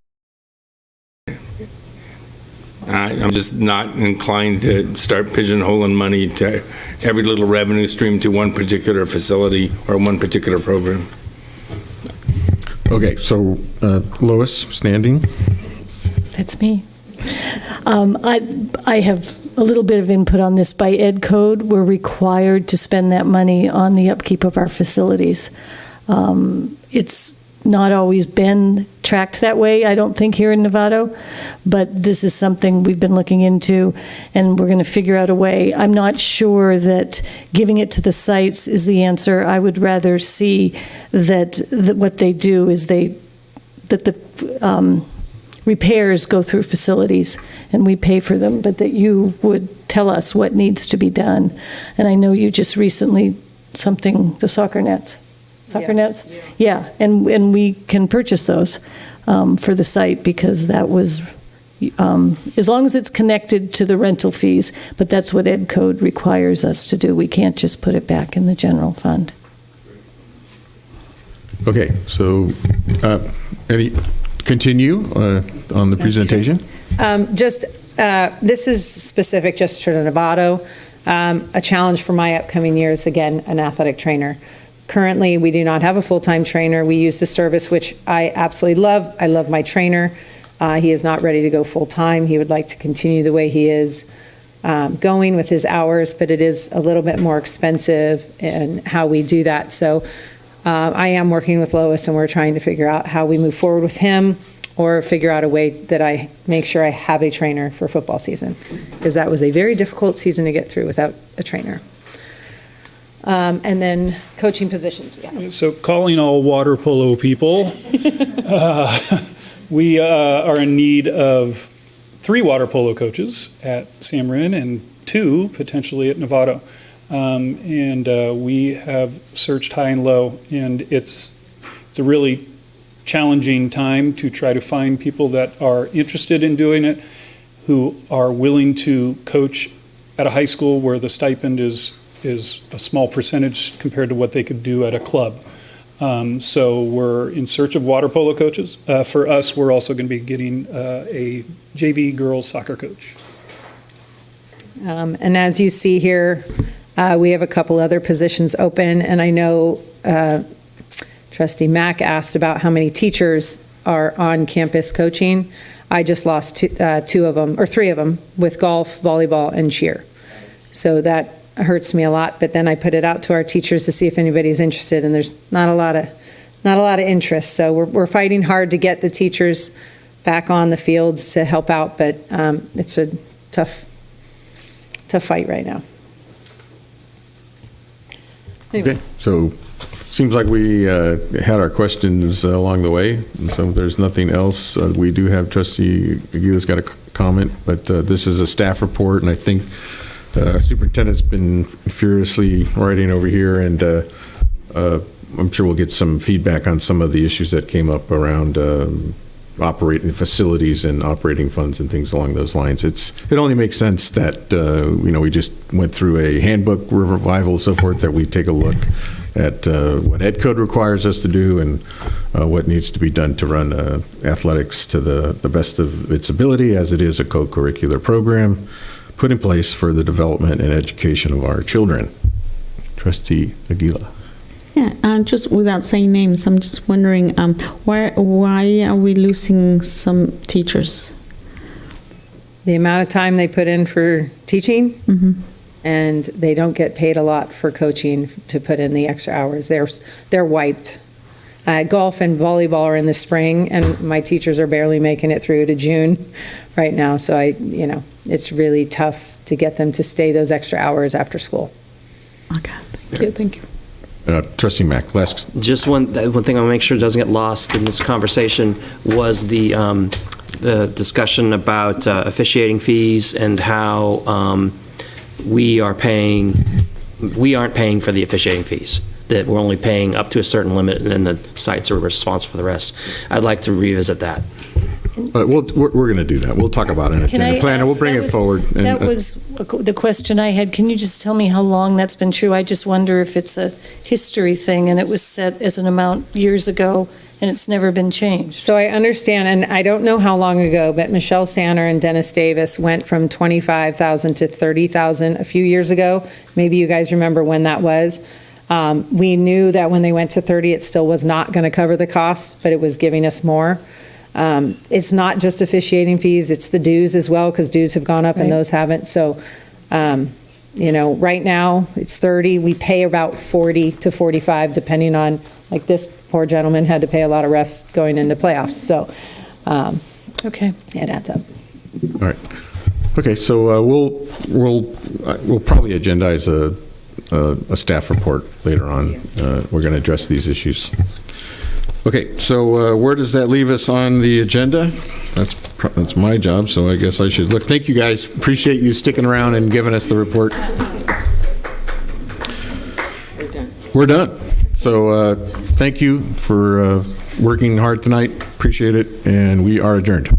I'm just not inclined to start pigeonholing money to every little revenue stream to one particular facility or one particular program. Okay, so Lois, standing. That's me. I have a little bit of input on this. By Ed Code, we're required to spend that money on the upkeep of our facilities. It's not always been tracked that way, I don't think, here in Novato, but this is something we've been looking into, and we're going to figure out a way. I'm not sure that giving it to the sites is the answer. I would rather see that what they do is that the repairs go through facilities and we pay for them, but that you would tell us what needs to be done. And I know you just recently, the soccer nets. Yeah, and we can purchase those for the site, because that was, as long as it's connected to the rental fees, but that's what Ed Code requires us to do. We can't just put it back in the general fund. Okay, so continue on the presentation. This is specific just to Novato. A challenge for my upcoming years, again, an athletic trainer. Currently, we do not have a full-time trainer. We use the service, which I absolutely love. I love my trainer. He is not ready to go full-time. He would like to continue the way he is going with his hours, but it is a little bit more expensive in how we do that. So I am working with Lois, and we're trying to figure out how we move forward with him, or figure out a way that I make sure I have a trainer for football season, because that was a very difficult season to get through without a trainer. And then coaching positions. So calling all water polo people, we are in need of 3 water polo coaches at Sam Marin and 2 potentially at Novato. And we have searched high and low, and it's a really challenging time to try to find people that are interested in doing it, who are willing to coach at a high school where the stipend is a small percentage compared to what they could do at a club. So we're in search of water polo coaches. For us, we're also going to be getting a JV girls soccer coach. And as you see here, we have a couple other positions open, and I know Trustee Mack asked about how many teachers are on campus coaching. I just lost two of them, or three of them, with golf, volleyball, and cheer. So that hurts me a lot, but then I put it out to our teachers to see if anybody's interested, and there's not a lot of interest. So we're fighting hard to get the teachers back on the fields to help out, but it's a tough fight right now. Anyway. Okay, so seems like we had our questions along the way, and so if there's nothing else. We do have Trustee Aguilar's got a comment, but this is a staff report, and I think Superintendent's been furiously writing over here, and I'm sure we'll get some feedback on some of the issues that came up around operating facilities and operating funds and things along those lines. It only makes sense that we just went through a handbook revival and so forth, that we take a look at what Ed Code requires us to do and what needs to be done to run athletics to the best of its ability, as it is a co-curricular program put in place for the development and education of our children. Trustee Aguila. Yeah, just without saying names, I'm just wondering why are we losing some teachers? The amount of time they put in for teaching, and they don't get paid a lot for coaching to put in the extra hours. They're wiped. Golf and volleyball are in the spring, and my teachers are barely making it through to June right now. So it's really tough to get them to stay those extra hours after school. Okay, thank you. Trustee Mack, last. Just one thing I want to make sure doesn't get lost in this conversation was the discussion about officiating fees and how we aren't paying for the officiating fees. That we're only paying up to a certain limit, and then the sites are responsible for the rest. I'd like to revisit that. But we're going to do that. We'll talk about it in a agenda plan, and we'll bring it forward. That was the question I had. Can you just tell me how long that's been true? I just wonder if it's a history thing, and it was set as an amount years ago, and it's never been changed. So I understand, and I don't know how long ago, but Michelle Sanner and Dennis Davis went from $25,000 to $30,000 a few years ago. Maybe you guys remember when that was. We knew that when they went to 30, it still was not going to cover the cost, but it was giving us more. It's not just officiating fees, it's the dues as well, because dues have gone up and those haven't. So, right now it's 30. We pay about 40 to 45, depending on, like this poor gentleman had to pay a lot of refs going into playoffs. So, okay, it adds up. All right. Okay, so we'll probably agendize a staff report later on. We're going to address these issues. Okay, so where does that leave us on the agenda? That's my job, so I guess I should look. Thank you, guys. Appreciate you sticking around and giving us the report. We're done. So thank you for working hard tonight. Appreciate it, and we are adjourned.